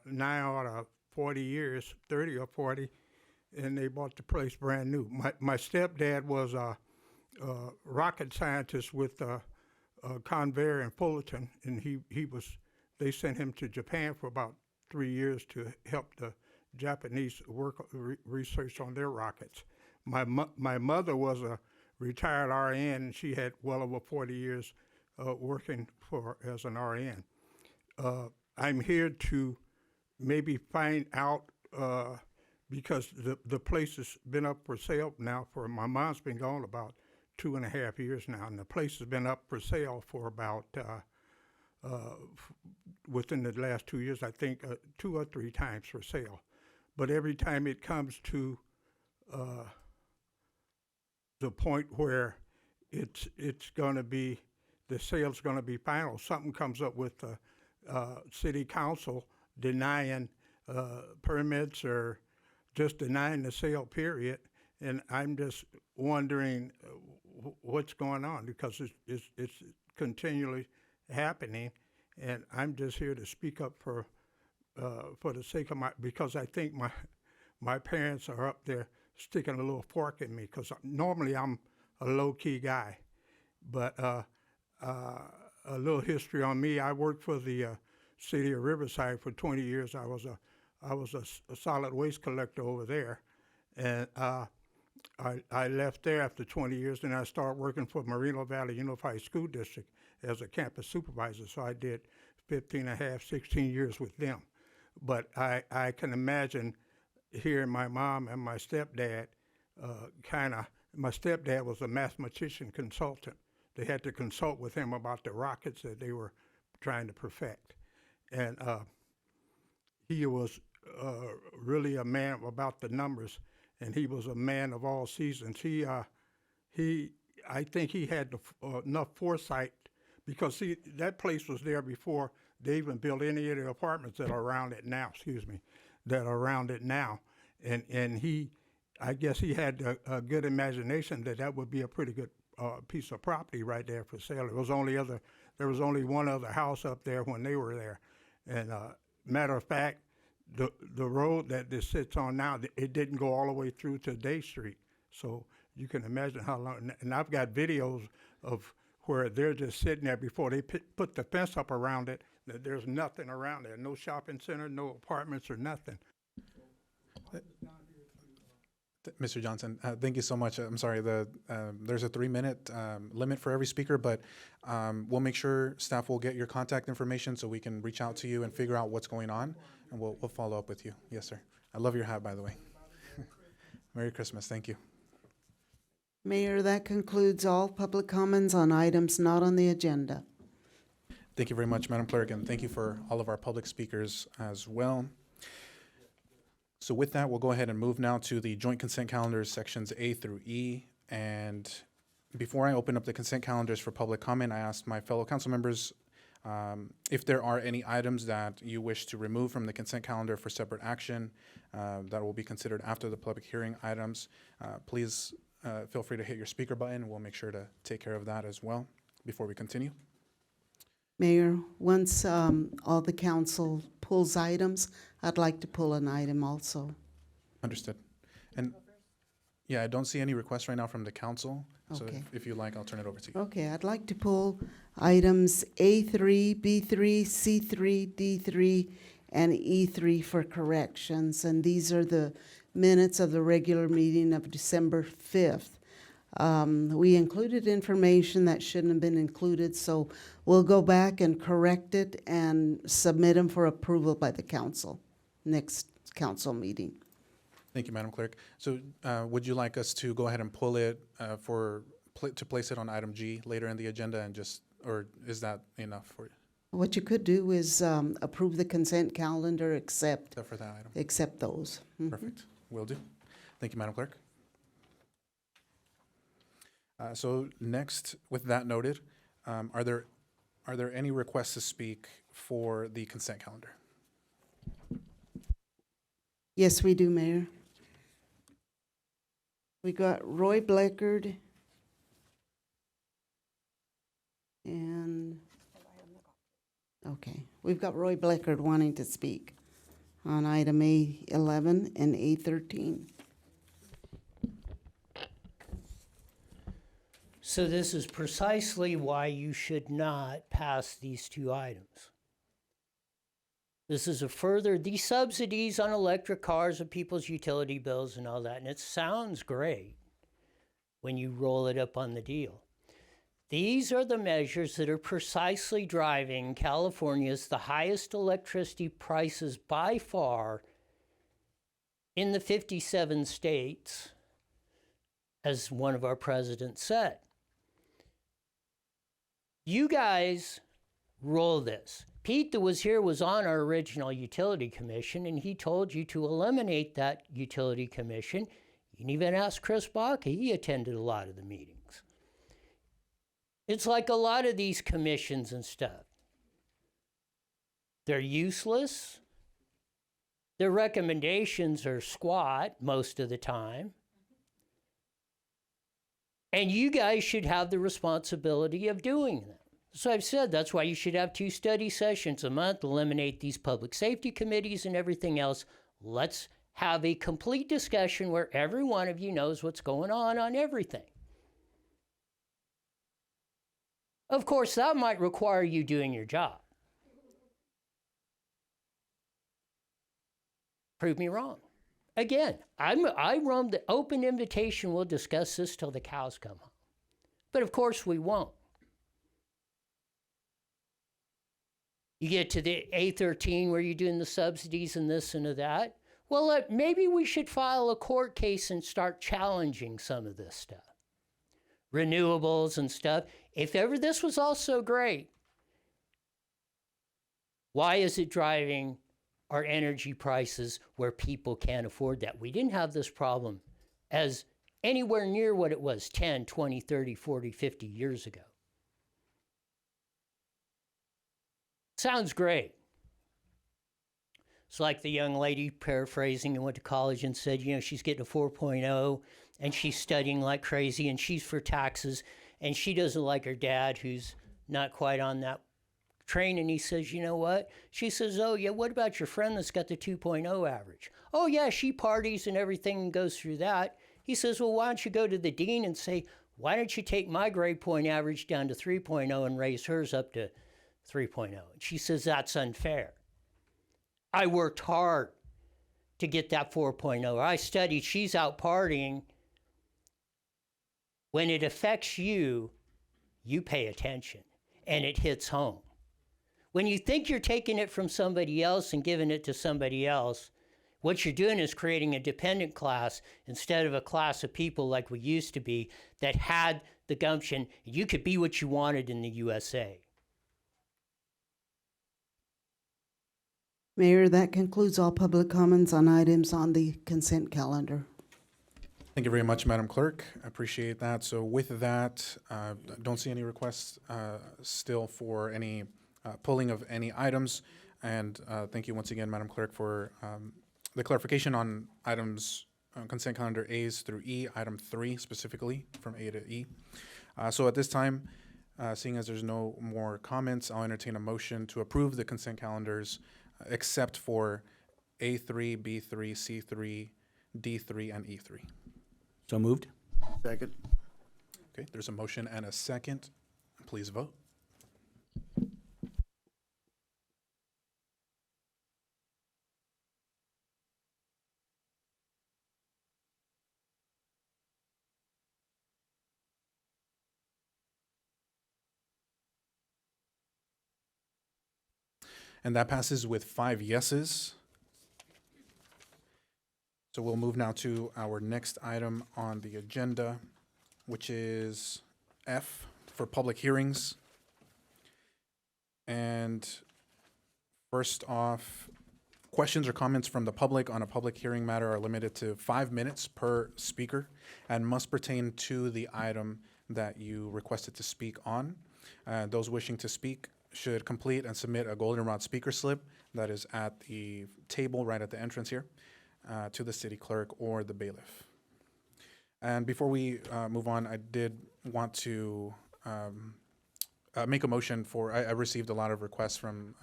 40 years, 30 or 40, and they bought the place brand new. My stepdad was a rocket scientist with Convair in Fullerton, and they sent him to Japan for about 3 years to help the Japanese work research on their rockets. My mother was a retired RN, and she had well over 40 years working as an RN. I'm here to maybe find out, because the place has been up for sale now my mom's been gone about 2.5 years now, and the place has been up for sale for about within the last 2 years, I think 2 or 3 times for sale. But every time it comes to the point where it's going to be, the sale's going to be final, something comes up with the city council denying permits or just denying the sale, period. And I'm just wondering what's going on, because it's continually happening. And I'm just here to speak up for the sake of because I think my parents are up there sticking a little fork in me, because normally I'm a low-key guy. But a little history on me: I worked for the city of Riverside for 20 years. I was a solid waste collector over there, and I left there after 20 years, and I started working for Moreno Valley Unified School District as a campus supervisor. So I did 16 years with them. But I can imagine hearing my mom and my stepdad my stepdad was a mathematician consultant. They had to consult with him about the rockets that they were trying to perfect. And he was really a man about the numbers, and he was a man of all seasons. I think he had enough foresight, because that place was there before they even built any of the apartments that are around it now, And I guess he had a good imagination that would be a pretty good piece of property right there for sale. There was only one other house up there when they were there. And matter of fact, the road that this sits on now, it didn't go all the way through to Day Street. So you can imagine how long, and I've got videos of where they're just sitting there before they put the fence up around it, that there's nothing around there, no shopping center, no apartments or nothing. Mr. Johnson, thank you so much. I'm sorry, there's a 3-minute limit for every speaker, but we'll make sure staff will get your contact information so we can reach out to you and figure out what's going on, and we'll follow up with you. Yes, sir. I love your hat, by the way. Merry Christmas. Thank you. Mayor, that concludes all public comments on items not on the agenda. Thank you very much, Madam Clerk, and thank you for all of our public speakers as well. So with that, we'll go ahead and move now to the joint consent calendars, sections A through E. And before I open up the consent calendars for public comment, I asked my fellow council members if there are any items that you wish to remove from the consent calendar for separate action that will be considered after the public hearing items. Please feel free to hit your speaker button. We'll make sure to take care of that as well before we continue. Mayor, once all the council pulls items, I'd like to pull an item also. Understood. And yeah, I don't see any requests right now from the council. So Okay. if you like, I'll turn it over to you. Okay, I'd like to pull items A3, B3, C3, D3, and E3 for corrections. And these are the minutes of the regular meeting of December 5th. We included information that shouldn't have been included, so we'll go back and correct it and submit them for approval by the council, next council meeting. Thank you, Madam Clerk. So would you like us to go ahead and pull it to place it on item G later in the agenda and or is that enough for you? What you could do is approve the consent calendar, except For that item? except those. Mhm. Perfect. Will do. Thank you, Madam Clerk. So next, with that noted, are there any requests to speak for the consent calendar? Yes, we do, Mayor. We got Roy Bleckard and, okay, we've got Roy Bleckard wanting to speak on item A11 and A13. So this is precisely why you should not pass these two items. This is these subsidies on electric cars and people's utility bills and all that, and it sounds great when you roll it up on the deal. These are the measures that are precisely driving California's the highest electricity prices by far in the 57 states, as one of our presidents said. You guys roll this. Pete that was here was on our original utility commission, and he told you to eliminate that utility commission. You can even ask Chris Baca. He attended a lot of the meetings. It's like a lot of these commissions and stuff. They're useless. Their recommendations are squat most of the time. And you guys should have the responsibility of doing them. So I've said that's why you should have 2 study sessions a month, eliminate these public safety committees and everything else. Let's have a complete discussion where every one of you knows what's going on everything. Of course, that might require you doing your job. Prove me wrong. Again, I run the open invitation. We'll discuss this till the cows come home. But of course we won't. You get to the A13 where you're doing the subsidies and this and that. Well, maybe we should file a court case and start challenging some of this stuff. Renewables and stuff. If ever this was all so great, why is it driving our energy prices where people can't afford that? We didn't have this problem as anywhere near what it was 10, 20, 30, 40, 50 years ago. Sounds great. It's like the young lady paraphrasing and went to college and said, you know, she's getting a 4.0 and she's studying like crazy and she's for taxes and she doesn't like her dad who's not quite on that training. He says, you know what? She says, oh, yeah, what about your friend that's got the 2.0 average? Oh, yeah, she parties and everything and goes through that. He says, well, why don't you go to the dean and say, why don't you take my grade point average down to 3.0 and raise hers up to 3.0? And she says, that's unfair. I worked hard to get that 4.0. I studied. She's out partying. When it affects you, you pay attention, and it hits home. When you think you're taking it from somebody else and giving it to somebody else, what you're doing is creating a dependent class instead of a class of people like we used to be that had the gumption. You could be what you wanted in the USA. Mayor, that concludes all public comments on items on the consent calendar. Thank you very much, Madam Clerk. I appreciate that. So with that, don't see any requests still for any pulling of any items. And thank you once again, Madam Clerk, for the clarification on items consent calendar A's through E, item 3 specifically from A to E. So at this time, seeing as there's no more comments, I'll entertain a motion to approve the consent calendars except for A3, B3, C3, D3, and E3. So moved. Second. Okay, there's a motion and a second. Please vote. And that passes with 5 yeses. So we'll move now to our next item on the agenda, which is F for public hearings. And first off, questions or comments from the public on a public hearing matter are limited to 5 minutes per speaker and must pertain to the item that you requested to speak on. Those wishing to speak should complete and submit a goldenrod speaker slip that is at the table right at the entrance here to the city clerk or the bailiff. And before we move on, I did want to make a motion for, I received a lot of requests from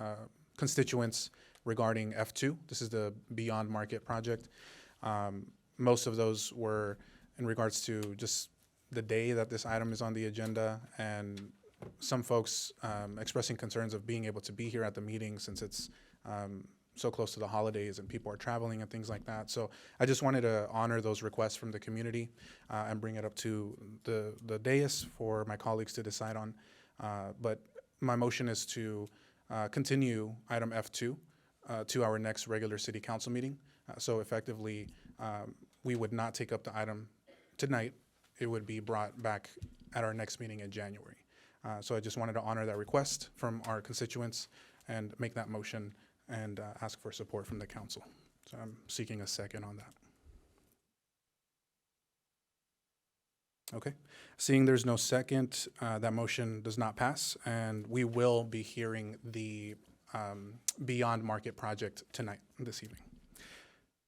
constituents regarding F2. This is the Beyond Market project. Most of those were in regards to just the day that this item is on the agenda, and some folks expressing concerns of being able to be here at the meeting since it's so close to the holidays and people are traveling and things like that. So I just wanted to honor those requests from the community and bring it up to the dais for my colleagues to decide on. But my motion is to continue item F2 to our next regular city council meeting. So effectively, we would not take up the item tonight. It would be brought back at our next meeting in January. So I just wanted to honor that request from our constituents and make that motion and ask for support from the council. So I'm seeking a second on that. Okay, seeing there's no second, that motion does not pass, and we will be hearing the Beyond Market project tonight, this evening.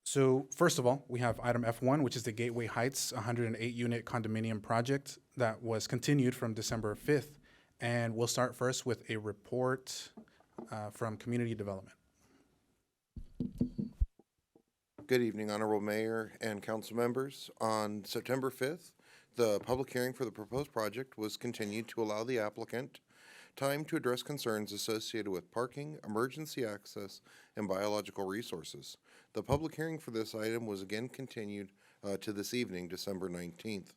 So first of all, we have item F1, which is the Gateway Heights 108 unit condominium project that was continued from December 5th. And we'll start first with a report from Community Development. Good evening, Honorable Mayor and council members. On September 5th, the public hearing for the proposed project was continued to allow the applicant time to address concerns associated with parking, emergency access, and biological resources. The public hearing for this item was again continued to this evening, December 19th.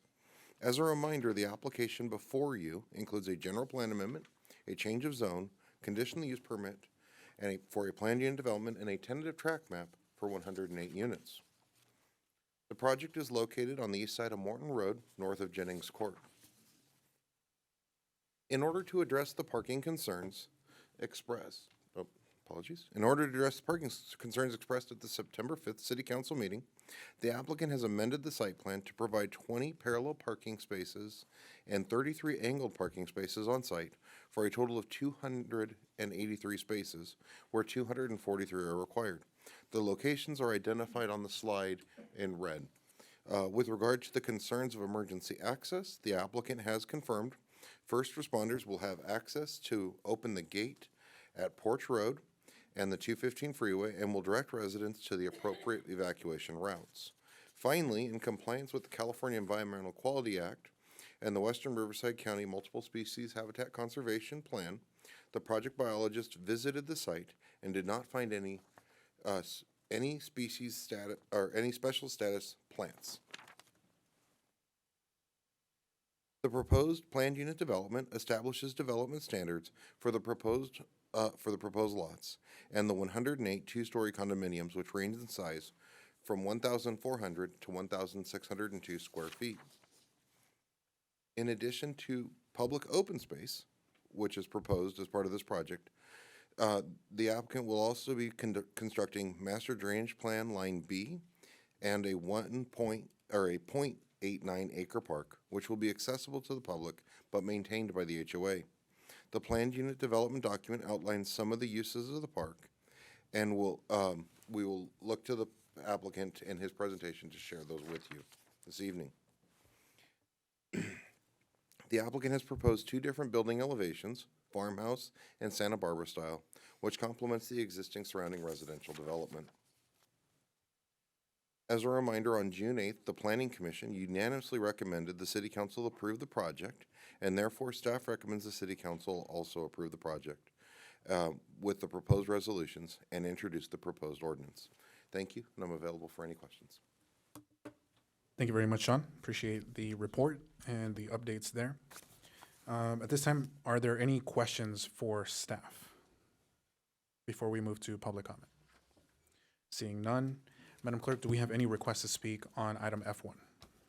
As a reminder, the application before you includes a general plan amendment, a change of zone, conditional use permit, and for a planned unit development, and a tentative track map for 108 units. The project is located on the east side of Morton Road, north of Jennings Court. In order to address the parking concerns expressed, in order to address the parking concerns expressed at the September 5th City Council meeting, the applicant has amended the site plan to provide 20 parallel parking spaces and 33 angled parking spaces on site for a total of 283 spaces, where 243 are required. The locations are identified on the slide in red. With regard to the concerns of emergency access, the applicant has confirmed first responders will have access to open the gate at Porch Road and the 215 freeway and will direct residents to the appropriate evacuation routes. Finally, in compliance with the California Environmental Quality Act and the Western Riverside County Multiple Species Habitat Conservation Plan, the project biologist visited the site and did not find any species status or any special status plants. The proposed planned unit development establishes development standards for the proposed lots and the 108 two-story condominiums, which range in size from 1,400 to 1,602 square feet. In addition to public open space, which is proposed as part of this project, the applicant will also be constructing master drainage plan line B and a 0.89 acre park, which will be accessible to the public but maintained by the HOA. The planned unit development document outlines some of the uses of the park, and we will look to the applicant in his presentation to share those with you this evening. The applicant has proposed two different building elevations, farmhouse and Santa Barbara style, which complements the existing surrounding residential development. As a reminder, on June 8th, the Planning Commission unanimously recommended the City Council approve the project, and therefore staff recommends the City Council also approve the project with the proposed resolutions and introduce the proposed ordinance. Thank you, and I'm available for any questions. Thank you very much, Sean. Appreciate the report and the updates there. At this time, are there any questions for staff before we move to public comment? Seeing none, Madam Clerk, do we have any requests to speak on item F1?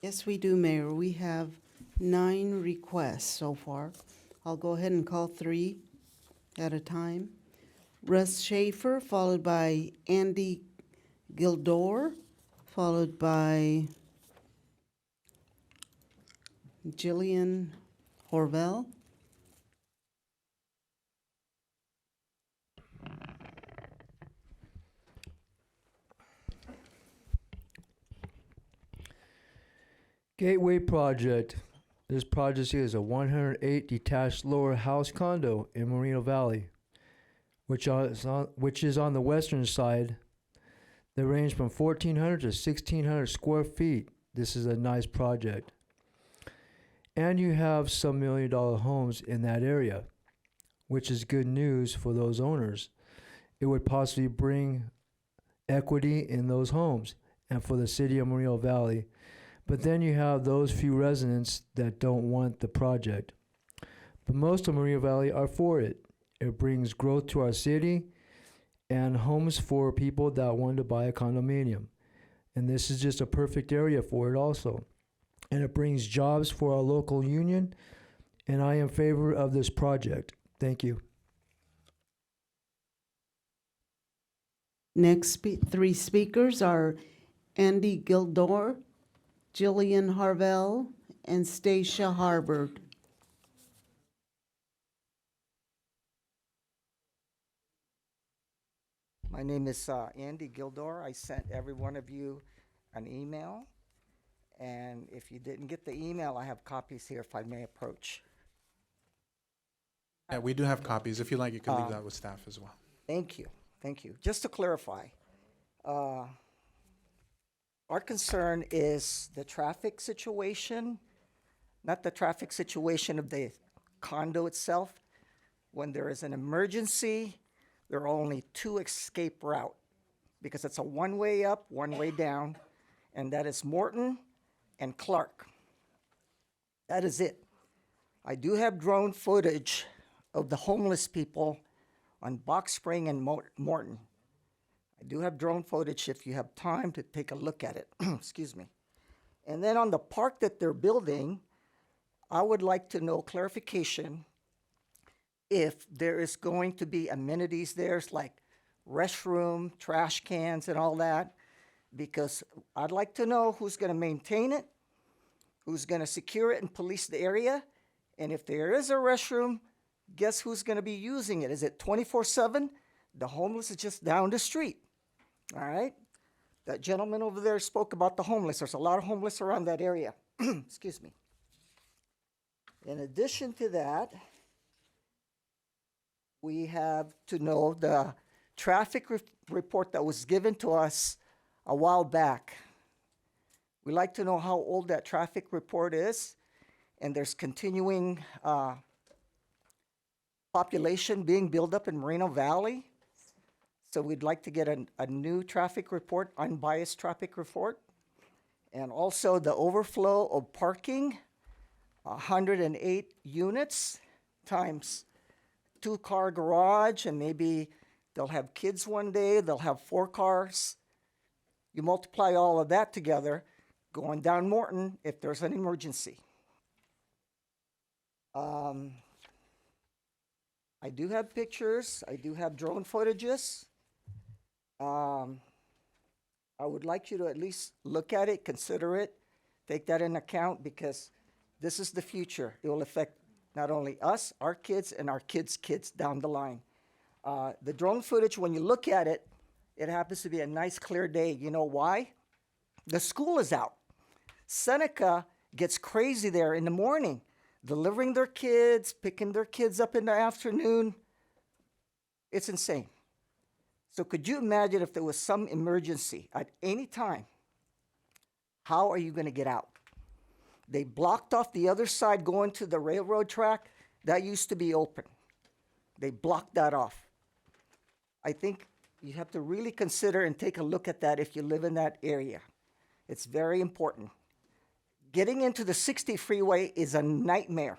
Yes, we do, Mayor. We have 9 requests so far. I'll go ahead and call 3 at a time. Russ Schaefer, followed by Andy Gildor, followed by Jillian Horvel. Gateway Project. This project is a 108 detached lower house condo in Moreno Valley, which is on the western side. They range from 1,400 to 1,600 square feet. This is a nice project. And you have some $1 million homes in that area, which is good news for those owners. It would possibly bring equity in those homes and for the city of Moreno Valley. But then you have those few residents that don't want the project. But most of Moreno Valley are for it. It brings growth to our city and homes for people that want to buy a condominium. And this is just a perfect area for it also. And it brings jobs for our local union, and I am in favor of this project. Thank you. Next 3 speakers are Andy Gildor, Jillian Harvell, and Stacia Harbert. My name is Andy Gildor. I sent every one of you an email. And if you didn't get the email, I have copies here if I may approach. Yeah, we do have copies. If you like, you can leave that with staff as well. Thank you. Thank you. Just to clarify, our concern is the traffic situation, not the traffic situation of the condo itself. When there is an emergency, there are only 2 escape routes because it's a one-way up, one-way down, and that is Morton and Clark. That is it. I do have drone footage of the homeless people on Box Spring and Morton. I do have drone footage if you have time to take a look at it. Excuse me. And then on the park that they're building, I would like to know clarification if there is going to be amenities there, like restroom, trash cans, and all that, because I'd like to know who's going to maintain it, who's going to secure it and police the area, and if there is a restroom, guess who's going to be using it? Is it 24/7? The homeless is just down the street. All right? That gentleman over there spoke about the homeless. There's a lot of homeless around that area. Excuse me. In addition to that, we have to know the traffic report that was given to us a while back. We like to know how old that traffic report is, and there's continuing population being built up in Moreno Valley. So we'd like to get a new traffic report, unbiased traffic report. And also the overflow of parking, 108 units times 2-car garage, and maybe they'll have kids one day, they'll have 4 cars. You multiply all of that together, going down Morton if there's an emergency. I do have pictures, I do have drone footages. I would like you to at least look at it, consider it, take that in account, because this is the future. It will affect not only us, our kids, and our kids' kids down the line. The drone footage, when you look at it, it happens to be a nice clear day. You know why? The school is out. Seneca gets crazy there in the morning, delivering their kids, picking their kids up in the afternoon. It's insane. So could you imagine if there was some emergency at any time? How are you going to get out? They blocked off the other side going to the railroad track. That used to be open. They blocked that off. I think you have to really consider and take a look at that if you live in that area. It's very important. Getting into the 60 freeway is a nightmare.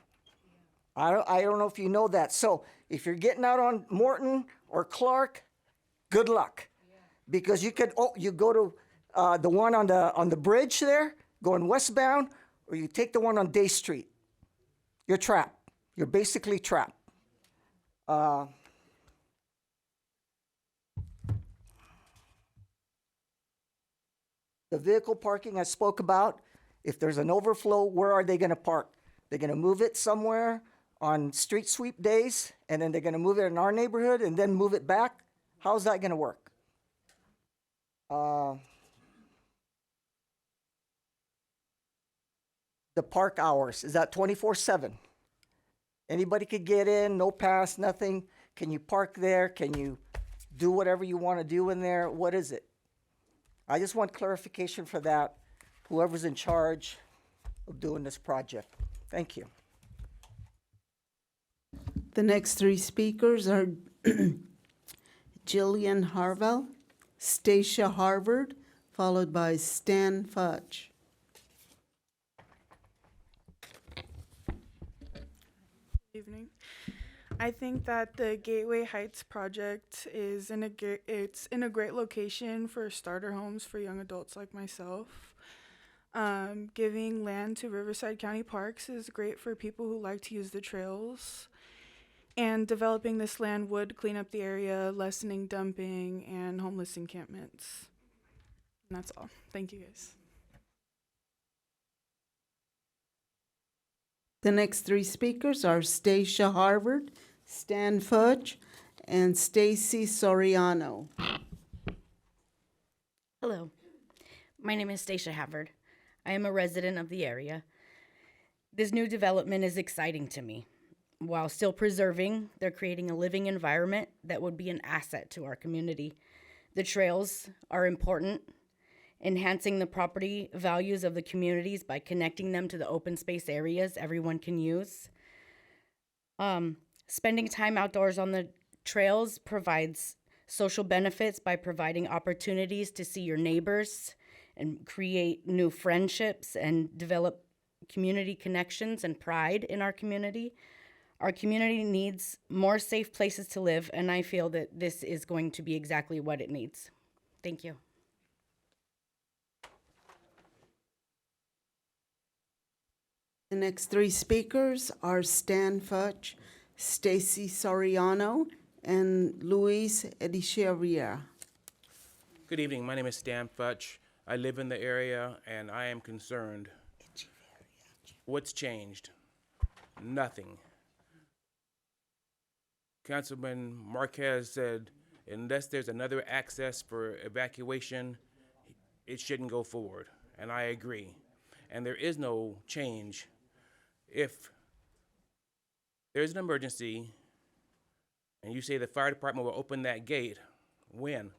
I don't know if you know that. So if you're getting out on Morton or Clark, good luck. Because you could, you go to the one on the bridge there, going westbound, or you take the one on Day Street. You're trapped. You're basically trapped. The vehicle parking I spoke about, if there's an overflow, where are they going to park? They're going to move it somewhere on street sweep days, and then they're going to move it in our neighborhood and then move it back. How's that going to work? The park hours, is that 24/7? Anybody could get in, no pass, nothing. Can you park there? Can you do whatever you want to do in there? What is it? I just want clarification for that, whoever's in charge of doing this project. Thank you. The next 3 speakers are Jillian Harvell, Stacia Harvard, followed by Stan Fudge. Evening. I think that the Gateway Heights project is in a great location for starter homes for young adults like myself. Giving land to Riverside County Parks is great for people who like to use the trails. And developing this land would clean up the area, lessening dumping and homeless encampments. And that's all. Thank you, guys. The next 3 speakers are Stacia Harvard, Stan Fudge, and Stacy Soriano. Hello, my name is Stacia Harvard. I am a resident of the area. This new development is exciting to me. While still preserving, they're creating a living environment that would be an asset to our community. The trails are important, enhancing the property values of the communities by connecting them to the open space areas everyone can use. Spending time outdoors on the trails provides social benefits by providing opportunities to see your neighbors and create new friendships and develop community connections and pride in our community. Our community needs more safe places to live, and I feel that this is going to be exactly what it needs. Thank you. The next 3 speakers are Stan Fudge, Stacy Soriano, and Luis Echeverria. Good evening. My name is Stan Fudge. I live in the area, and I am concerned. What's changed? Nothing. Councilman Marquez said, unless there's another access for evacuation, it shouldn't go forward, and I agree. And there is no change. If there's an emergency And you say the fire department will open that gate when?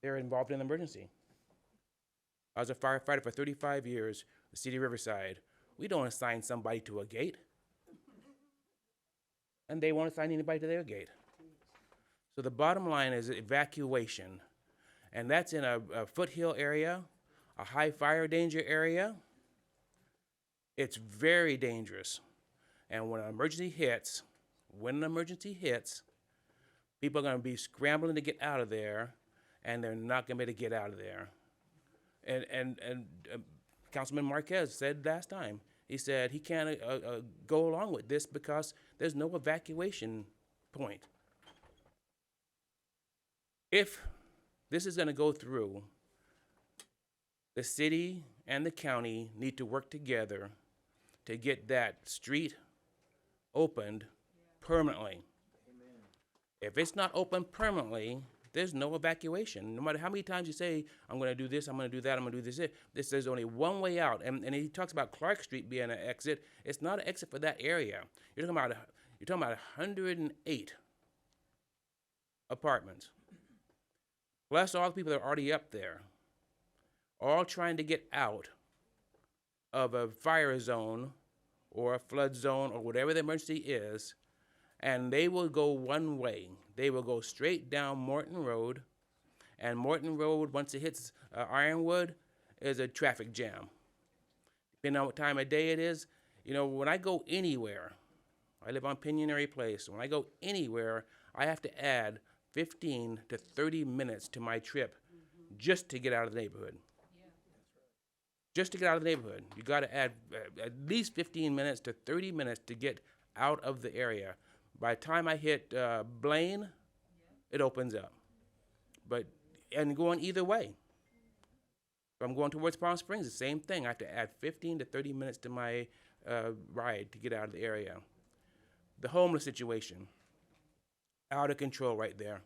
They're involved in an emergency. I was a firefighter for 35 years, the city of Riverside. We don't assign somebody to a gate. And they won't assign anybody to their gate. So the bottom line is evacuation. And that's in a foothill area, a high fire danger area. It's very dangerous. And when an emergency hits, people are going to be scrambling to get out of there, and they're not going to be able to get out of there. And Councilman Marquez said last time, he said he can't go along with this because there's no evacuation point. If this is going to go through, the city and the county need to work together to get that street opened permanently. If it's not open permanently, there's no evacuation. No matter how many times you say, I'm going to do this, I'm going to do that, I'm going to do this, there's only one way out. And he talks about Clark Street being an exit. It's not an exit for that area. You're talking about 108 apartments, plus all the people that are already up there, all trying to get out of a fire zone or a flood zone or whatever the emergency is, and they will go one way. They will go straight down Morton Road, and Morton Road, once it hits Ironwood, is a traffic jam. Depending on what time of day it is, when I go anywhere, I live on Pinionary Place. When I go anywhere, I have to add 15 to 30 minutes to my trip just to get out of the neighborhood. Just to get out of the neighborhood. You got to add at least 15 minutes to 30 minutes to get out of the area. By the time I hit Blaine, it opens up. And going either way. If I'm going towards Palm Springs, the same thing. I have to add 15 to 30 minutes to my ride to get out of the area. The homeless situation, out of control right there.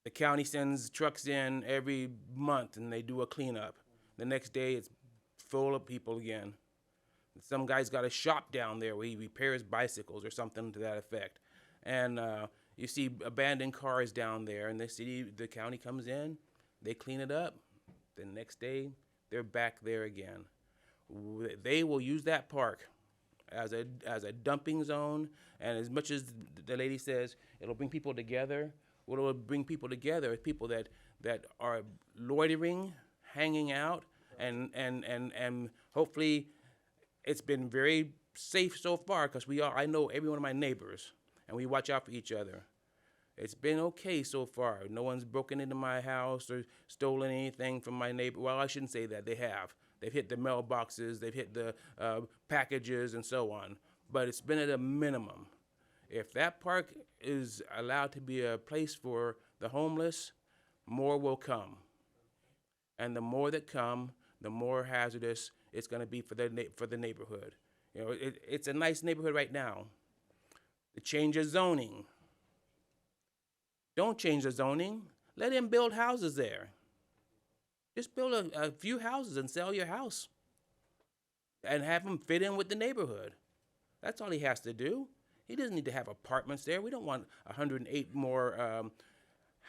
The county sends trucks in every month and they do a cleanup. The next day it's full of people again. Some guy's got a shop down there where he repairs bicycles or something to that effect. And you see abandoned cars down there, and the county comes in, they clean it up. The next day, they're back there again. They will use that park as a dumping zone, and as much as the lady says, it'll bring people together. What will bring people together is people that are loitering, hanging out, and hopefully it's been very safe so far because I know every one of my neighbors, and we watch out for each other. It's been okay so far. No one's broken into my house or stolen anything from my neighbor. Well, I shouldn't say that. They have. They've hit the mailboxes. They've hit the packages and so on. But it's been at a minimum. If that park is allowed to be a place for the homeless, more will come. And the more that come, the more hazardous it's going to be for the neighborhood. It's a nice neighborhood right now. The change of zoning. Don't change the zoning. Let him build houses there. Just build a few houses and sell your house. And have them fit in with the neighborhood. That's all he has to do. He doesn't need to have apartments there. We don't want 108 more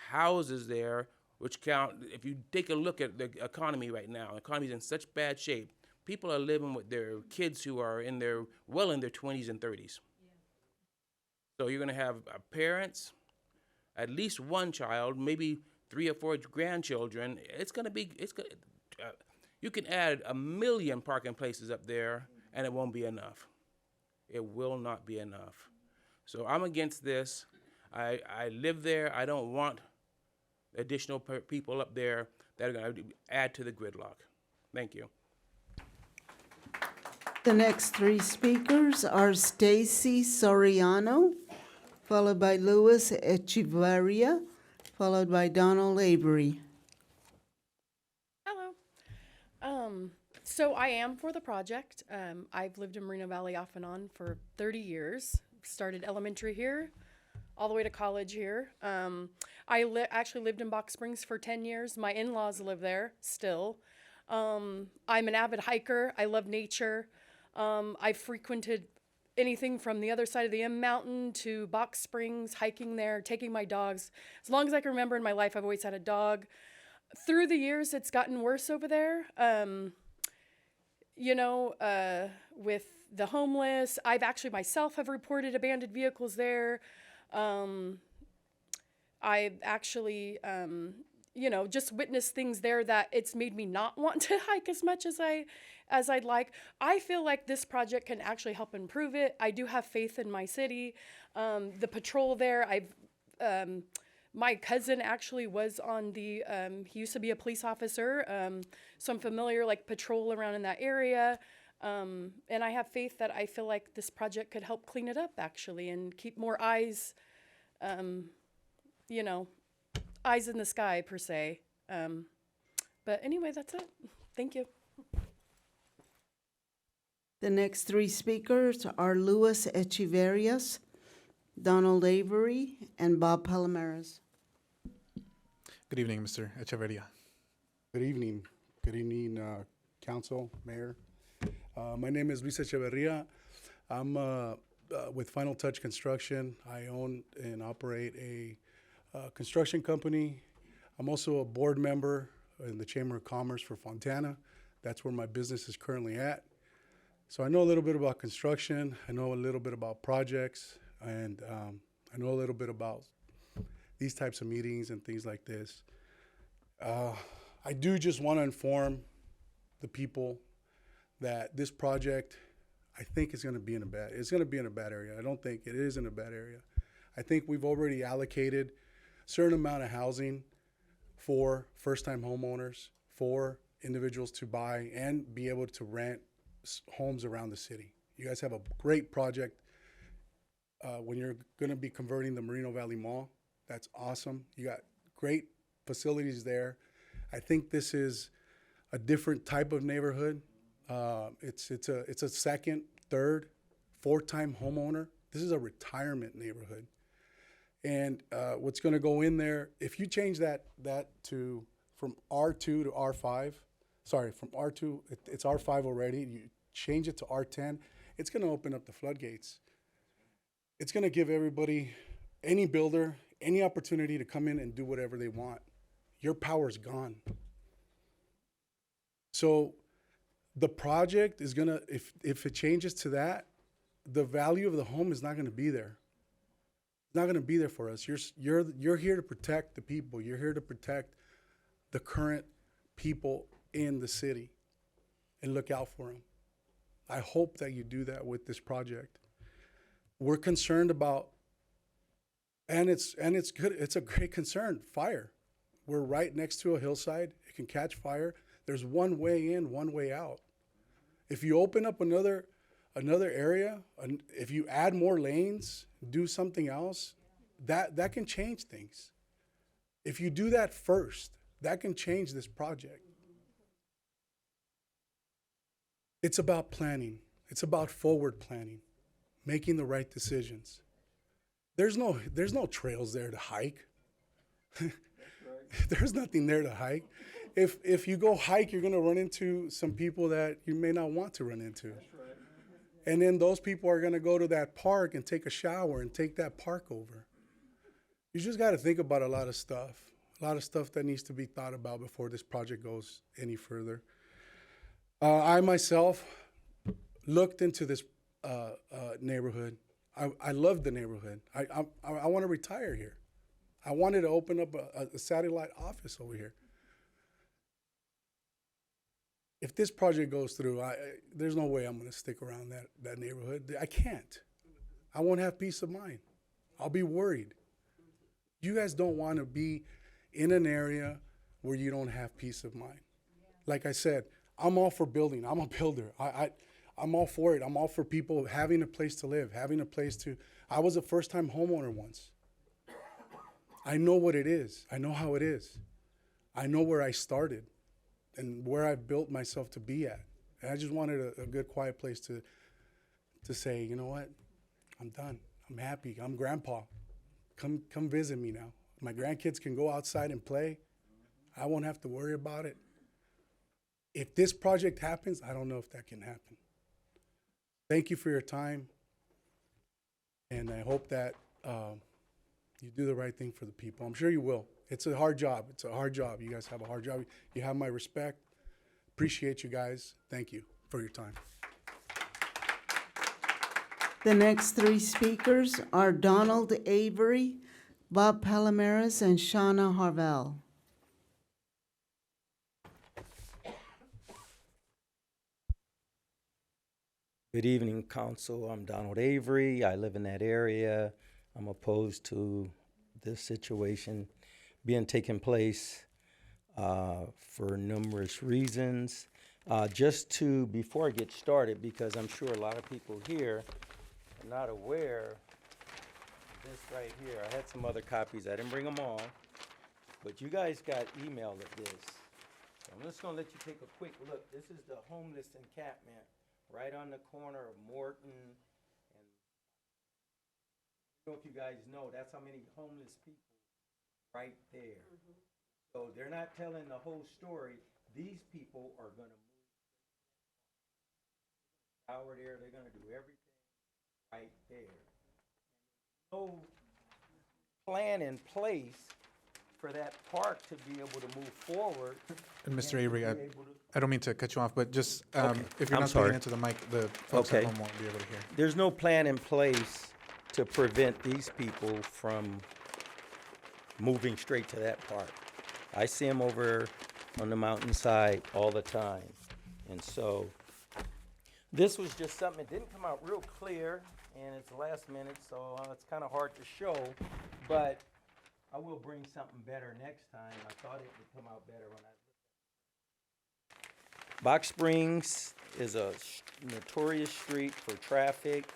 houses there, which count. If you take a look at the economy right now, the economy's in such bad shape. People are living with their kids who are in their 20s and 30s. So you're going to have parents, at least one child, maybe 3 or 4 grandchildren. You can add 1 million parking places up there, and it won't be enough. It will not be enough. So I'm against this. I live there. I don't want additional people up there that are going to add to the gridlock. Thank you. The next 3 speakers are Stacy Soriano, followed by Louis Echevarria, followed by Donald Avery. Hello. So I am for the project. I've lived in Moreno Valley off and on for 30 years. Started elementary here, all the way to college here. I actually lived in Box Springs for 10 years. My in-laws live there still. I'm an avid hiker. I love nature. I frequented anything from the other side of the M Mountain to Box Springs, hiking there, taking my dogs. As long as I can remember in my life, I've always had a dog. Through the years, it's gotten worse over there. With the homeless, I've actually myself have reported abandoned vehicles there. I've actually, just witnessed things there that it's made me not want to hike as much as I'd like. I feel like this project can actually help improve it. I do have faith in my city. The patrol there, my cousin actually was on the, he used to be a police officer, so I'm familiar, like, patrol around in that area. And I have faith that I feel like this project could help clean it up, actually, and keep more eyes, eyes in the sky, per se. But anyway, that's it. Thank you. The next three speakers are Louis Echeverrias, Donald Avery, and Bob Palomares. Good evening, Mr. Echeverria. Good evening. Good evening, Council, Mayor. My name is Luis Echeverria. I'm with Final Touch Construction. I own and operate a construction company. I'm also a board member in the Chamber of Commerce for Fontana. That's where my business is currently at. So I know a little bit about construction. I know a little bit about projects, and I know a little bit about these types of meetings and things like this. I do just want to inform the people that this project, I think, is going to be in a bad area. I don't think it is in a bad area. I think we've already allocated a certain amount of housing for first-time homeowners, for individuals to buy and be able to rent homes around the city. You guys have a great project when you're going to be converting the Moreno Valley Mall. That's awesome. You got great facilities there. I think this is a different type of neighborhood. It's a second, third, fourth-time homeowner. This is a retirement neighborhood. And what's going to go in there, if you change that to from R2 to R5, sorry, from R2, it's R5 already. You change it to R10, it's going to open up the floodgates. It's going to give everybody, any builder, any opportunity to come in and do whatever they want. Your power's gone. So the project is going to, if it changes to that, the value of the home is not going to be there. It's not going to be there for us. You're here to protect the people. You're here to protect the current people in the city and look out for them. I hope that you do that with this project. We're concerned about, and it's good. It's a great concern. Fire. We're right next to a hillside. It can catch fire. There's one way in, one way out. If you open up another area, if you add more lanes, do something else, that can change things. If you do that first, that can change this project. It's about planning. It's about forward planning, making the right decisions. There's no trails there to hike. There's nothing there to hike. If you go hike, you're going to run into some people that you may not want to run into. That's right. And then those people are going to go to that park and take a shower and take that park over. You just got to think about a lot of stuff that needs to be thought about before this project goes any further. I myself looked into this neighborhood. I love the neighborhood. I want to retire here. I wanted to open up a satellite office over here. If this project goes through, there's no way I'm going to stick around that neighborhood. I can't. I won't have peace of mind. I'll be worried. You guys don't want to be in an area where you don't have peace of mind. Like I said, I'm all for building. I'm a builder. I'm all for it. I'm all for people having a place to live, having a place to. I was a first-time homeowner once. I know what it is. I know how it is. I know where I started and where I built myself to be at. And I just wanted a good, quiet place to say, you know what? I'm done. I'm happy. I'm grandpa. Come visit me now. My grandkids can go outside and play. I won't have to worry about it. If this project happens, I don't know if that can happen. Thank you for your time. And I hope that you do the right thing for the people. I'm sure you will. It's a hard job. It's a hard job. You guys have a hard job. You have my respect. Appreciate you guys. Thank you for your time. The next three speakers are Donald Avery, Bob Palomares, and Shauna Harvell. Good evening, Council. I'm Donald Avery. I live in that area. I'm opposed to this situation being taken place for numerous reasons. Before I get started, because I'm sure a lot of people here are not aware, this right here, I had some other copies. I didn't bring them all, but you guys got email of this. So I'm just gonna let you take a quick look. This is the homeless encampment right on the corner of Morton and I don't know if you guys know, that's how many homeless people right there. So they're not telling the whole story. These people are gonna move out there, they're gonna do everything right there. No plan in place for that park to be able to move forward. And Mr. and to Avery, be I able to- don't mean to cut you off, but just Okay. if you're I'm not sorry. speaking into the mic, the folks at Okay. home won't be able to hear. There's no plan in place to prevent these people from moving straight to that park. I see them over on the mountainside all the time. And so this was just something that didn't come out real clear, and it's last minute, so it's kind of hard to show, but I will bring something better next time. I thought it would come out better when I Box Springs is a notorious street for traffic.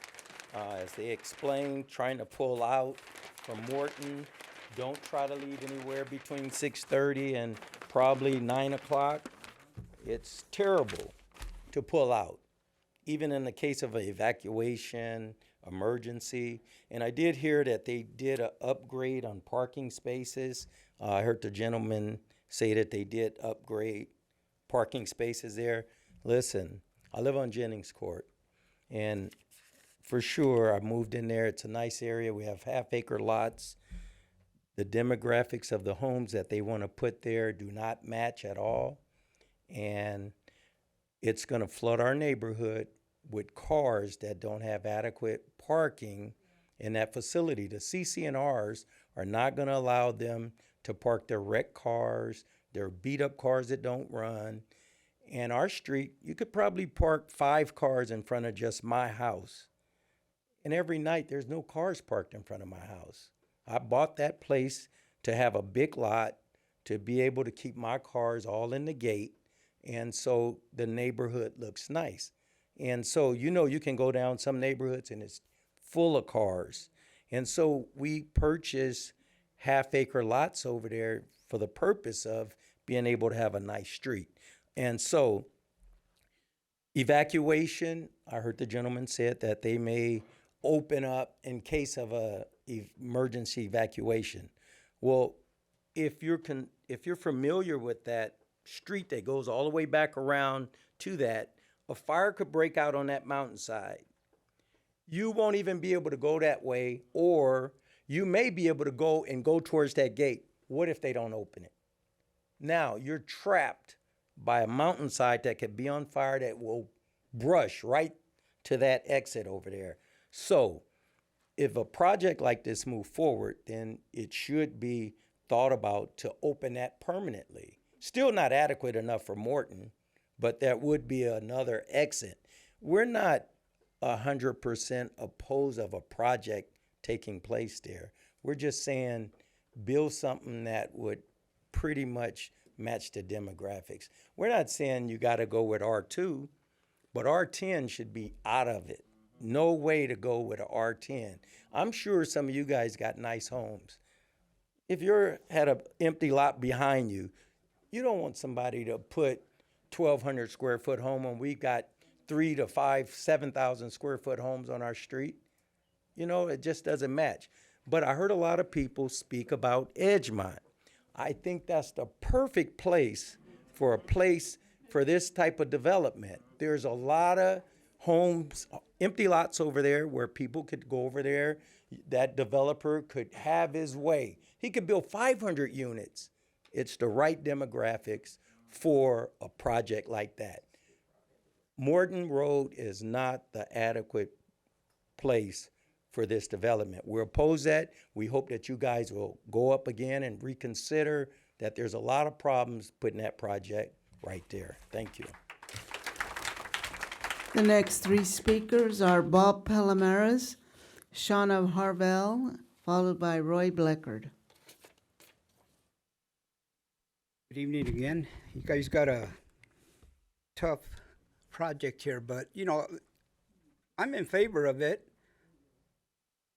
As they explained, trying to pull out from Morton, don't try to leave anywhere between 6:30 and probably 9 o'clock. It's terrible to pull out, even in the case of an evacuation, emergency. And I did hear that they did an upgrade on parking spaces. I heard the gentleman say that they did upgrade parking spaces there. Listen, I live on Jennings Court, and for sure, I moved in there. It's a nice area. We have half-acre lots. The demographics of the homes that they want to put there do not match at all, and it's going to flood our neighborhood with cars that don't have adequate parking in that facility. The CC&Rs are not going to allow them to park their wrecked cars, their beat-up cars that don't run. And our street, you could probably park 5 cars in front of just my house. And every night, there's no cars parked in front of my house. I bought that place to have a big lot, to be able to keep my cars all in the gate, and so the neighborhood looks nice. And so, you can go down some neighborhoods and it's full of cars. And so we purchased half-acre lots over there for the purpose of being able to have a nice street. And so evacuation, I heard the gentleman said that they may open up in case of a emergency evacuation. Well, if you're familiar with that street that goes all the way back around to that, a fire could break out on that mountainside. You won't even be able to go that way, or you may be able to go towards that gate. What if they don't open it? Now you're trapped by a mountainside that could be on fire that will brush right to that exit over there. So if a project like this move forward, then it should be thought about to open that permanently. Still not adequate enough for Morton, but that would be another exit. We're not 100% opposed of a project taking place there. We're just saying build something that would pretty much match the demographics. We're not saying you got to go with R2, but R10 should be out of it. No way to go with an R10. I'm sure some of you guys got nice homes. If you had an empty lot behind you, you don't want somebody to put 1,200 square foot home on. We've got 3 to 5, 7,000 square foot homes on our street. It just doesn't match. But I heard a lot of people speak about Edgemont. I think that's the perfect place for this type of development. There's a lot of homes empty lots over there where people could go over there. That developer could have his way. He could build 500 units. It's the right demographics for a project like that. Morton Road is not the adequate place for this development. We're opposed to that. We hope that you guys will go up again and reconsider that there's a lot of problems putting that project right there. Thank you. The next three speakers are Bob Palomares, Shauna Harvell, followed by Roy Bleckard. Good evening again. You guys got a tough project here, but you know, I'm in favor of it.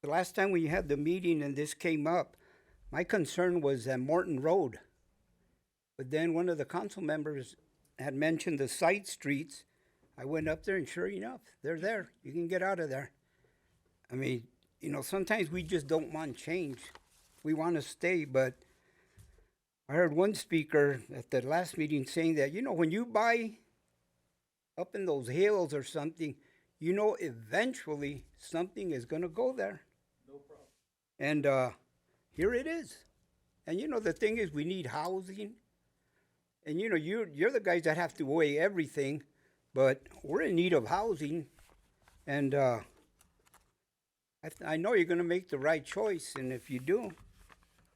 The last time we had the meeting and this came up, my concern was that Morton Road. But then one of the council members had mentioned the side streets. I went up there and sure enough, they're there. You can get out of there. I mean, you know, sometimes we just don't want change. We want to stay, but I heard one speaker at the last meeting saying that, you know, when you buy up in those hills or something, you know, eventually something is going to go there. No problem. And here it is. And, you know, the thing is we need housing. And, you know, you're the guys that have to weigh everything, but we're in need of housing. And I know you're going to make the right choice. And if you do,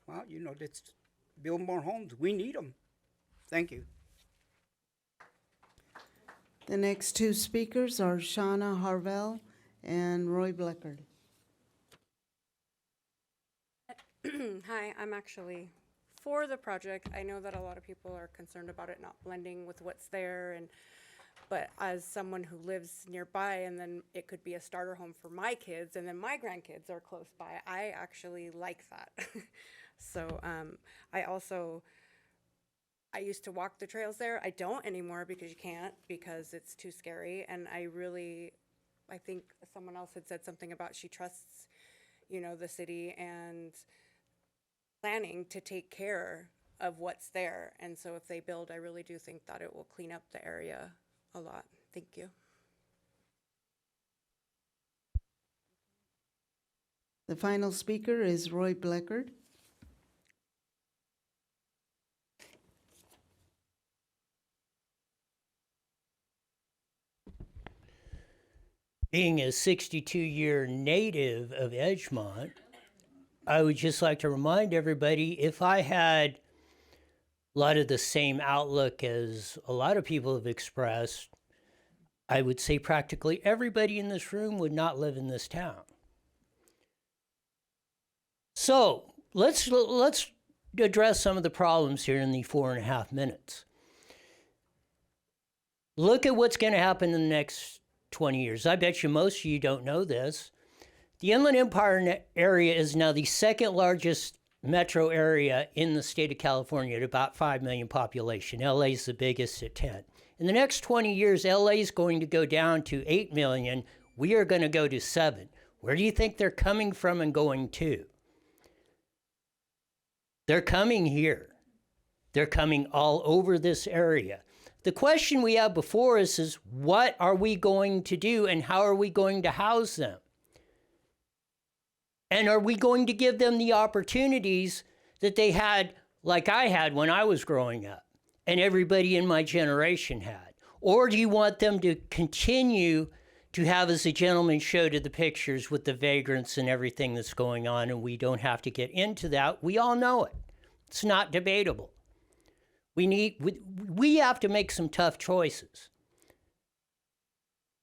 well, you know, let's build more homes. We need them. Thank you. The next two speakers are Shauna Harvell and Roy Bleckard. Hi, I'm actually for the project. I know that a lot of people are concerned about it not blending with what's there, but as someone who lives nearby, and then it could be a starter home for my kids, and then my grandkids are close by, I actually like that. So I used to walk the trails there. I don't anymore because you can't, because it's too scary. And I think someone else had said something about she trusts, you know, the city and planning to take care of what's there. And so if they build, I really do think that it will clean up the area a lot. Thank you. The final speaker is Roy Bleckard. Being a 62-year native of Edgemont, I would just like to remind everybody, if I had a lot of the same outlook as a lot of people have expressed, I would say practically everybody in this room would not live in this town. So let's address some of the problems here in the 4.5 minutes. Look at what's going to happen in the next 20 years. I bet you most of you don't know this. The Inland Empire area is now the second largest metro area in the state of California at about 5 million population. LA is the biggest at 10. In the next 20 years, LA is going to go down to 8 million. We are going to go to 7. Where do you think they're coming from and going to? They're coming here. They're coming all over this area. The question we have before us is, what are we going to do and how are we going to house them? And are we going to give them the opportunities that they had, like I had when I was growing up, and everybody in my generation had? Or do you want them to continue to have, as the gentleman showed in the pictures, with the vagrants and everything that's going on, and we don't have to get into that? We all know it. It's not debatable. We have to make some tough choices.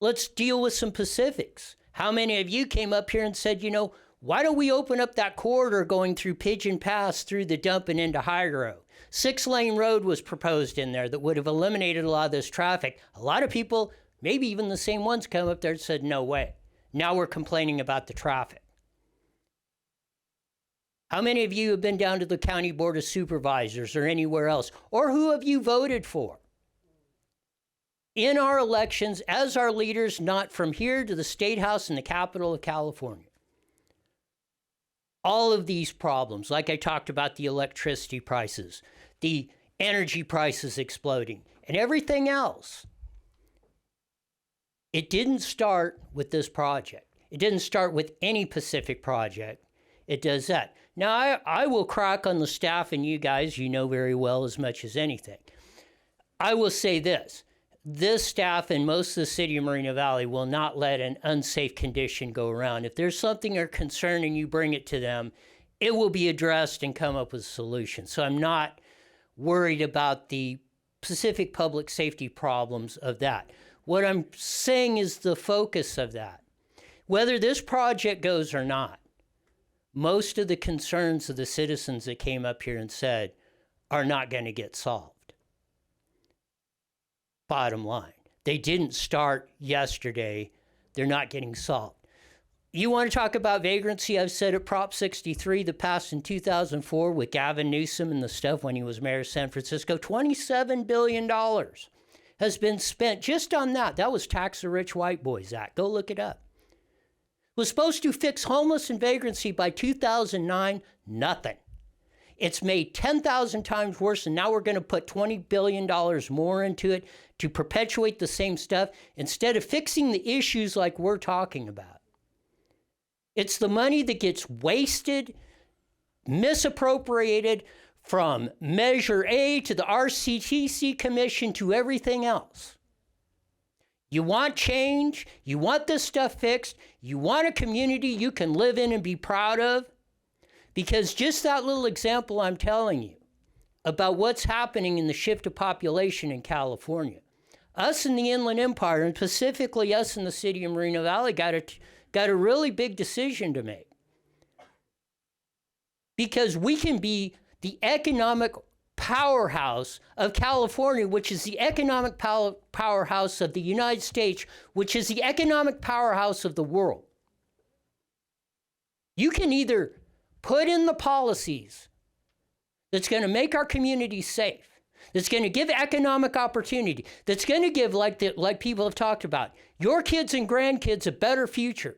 Let's deal with some specifics. How many of you came up here and said, you know, why don't we open up that corridor going through Pigeon Pass, through the dump and into High-Road? 6-lane road was proposed in there that would have eliminated a lot of this traffic. A lot of people, maybe even the same ones, come up there and said, no way. Now we're complaining about the traffic. How many of you have been down to the County Board of Supervisors or anywhere else? Or who have you voted for? In our elections, as our leaders, not from here to the State House and the capital of California. All of these problems, like I talked about the electricity prices, the energy prices exploding, and everything else. It didn't start with this project. It didn't start with any Pacific project. It does that. Now, I will crack on the staff and you guys, you know very well as much as anything. I will say this. This staff and most of the city of Moreno Valley will not let an unsafe condition go around. If there's something or concern and you bring it to them, it will be addressed and come up with a solution. So I'm not worried about the specific public safety problems of that. What I'm saying is the focus of that. Whether this project goes or not, most of the concerns of the citizens that came up here and said are not going to get solved. Bottom line, they didn't start yesterday. They're not getting solved. You want to talk about vagrancy? I've said it, Prop 63 that passed in 2004 with Gavin Newsom and the stuff when he was mayor of San Francisco. $27 billion has been spent just on that. That was Tax the Rich White Boys Act. Go look it up. Was supposed to fix homeless and vagrancy by 2009. Nothing. It's made 10,000 times worse, and now we're going to put $20 billion more into it to perpetuate the same stuff instead of fixing the issues like we're talking about. It's the money that gets wasted, misappropriated from Measure A to the RCTC Commission to everything else. You want change, you want this stuff fixed, you want a community you can live in and be proud of, because just that little example I'm telling you about what's happening in the shift of population in California, us in the Inland Empire, and specifically us in the city of Moreno Valley, got a really big decision to make. Because we can be the economic powerhouse of California, which is the economic powerhouse of the United States, which is the economic powerhouse of the world. You can either put in the policies that's going to make our communities safe, that's going to give economic opportunity, that's going to give, like people have talked about, your kids and grandkids a better future.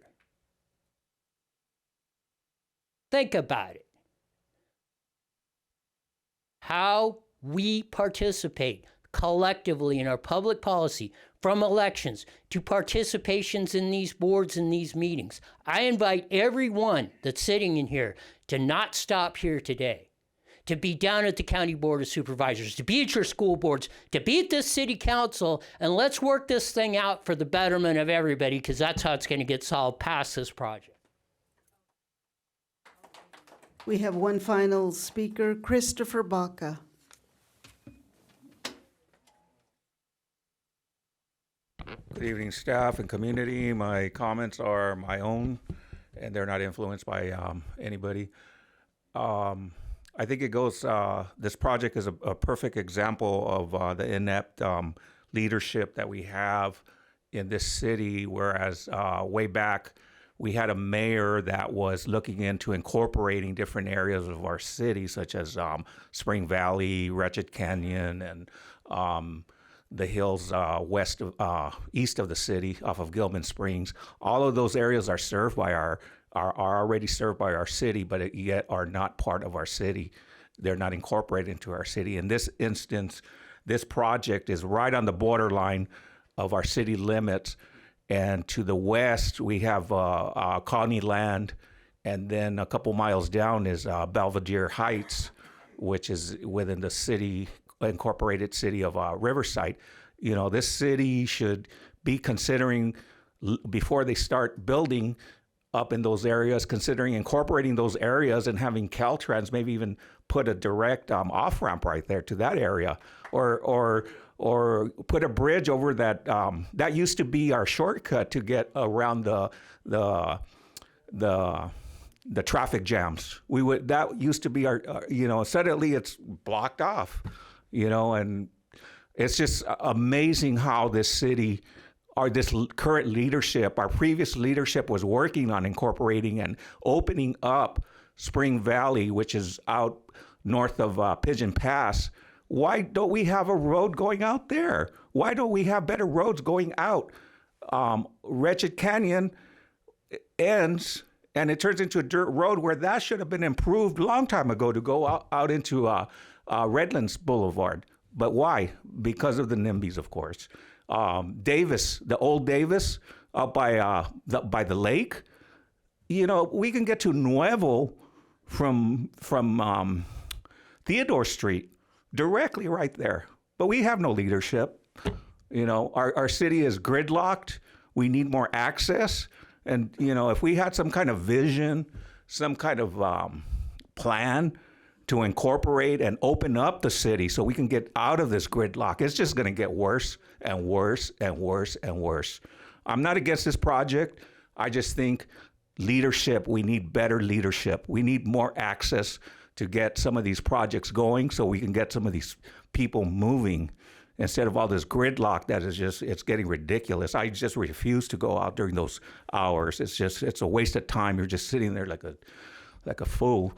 Think about it. How we participate collectively in our public policy, from elections to participations in these boards and these meetings. I invite everyone that's sitting in here to not stop here today, to be down at the County Board of Supervisors, to be at your school boards, to be at this city council, and let's work this thing out for the betterment of everybody, because that's how it's going to get solved past this project. We have one final speaker, Christopher Baca. Good evening, staff and community. My comments are my own, and they're not influenced by anybody. I think it goes, this project is a perfect example of the inept leadership that we have in this city, whereas way back, we had a mayor that was looking into incorporating different areas of our city, such as Spring Valley, Wretched Canyon, and the hills east of the city off of Gilman Springs. All of those areas are served by are already served by our city, but yet are not part of our city. They're not incorporated into our city. In this instance, this project is right on the borderline of our city limits. And to the west, we have Coney Land, and then a couple miles down is Belvedere Heights, which is within the city, incorporated city of Riverside. You know, this city should be considering, before they start building up in those areas, considering incorporating those areas and having Caltrans maybe even put a direct off-ramp right there to that area, or put a bridge over that. That used to be our shortcut to get around the traffic jams. That used to be our, suddenly it's blocked off, and it's just amazing how this city, or this current leadership, our previous leadership was working on incorporating and opening up Spring Valley, which is out north of Pigeon Pass. Why don't we have a road going out there? Why don't we have better roads going out? Wretched Canyon ends, and it turns into a dirt road where that should have been improved a long time ago to go out into Redlands Boulevard. But why? Because of the NIMBYs, of course. Davis, the old Davis, up by the lake. You know, we can get to Nuevo from Theodore Street directly right there. But we have no leadership. You know, our city is gridlocked. We need more access. And, you know, if we had some kind of vision, some kind of plan to incorporate and open up the city so we can get out of this gridlock, it's just going to get worse and worse and worse and worse. I'm not against this project. I just think leadership, we need better leadership. We need more access to get some of these projects going so we can get some of these people moving instead of all this gridlock that is just, it's getting ridiculous. I just refuse to go out during those hours. It's a waste of time. You're just sitting there like a fool,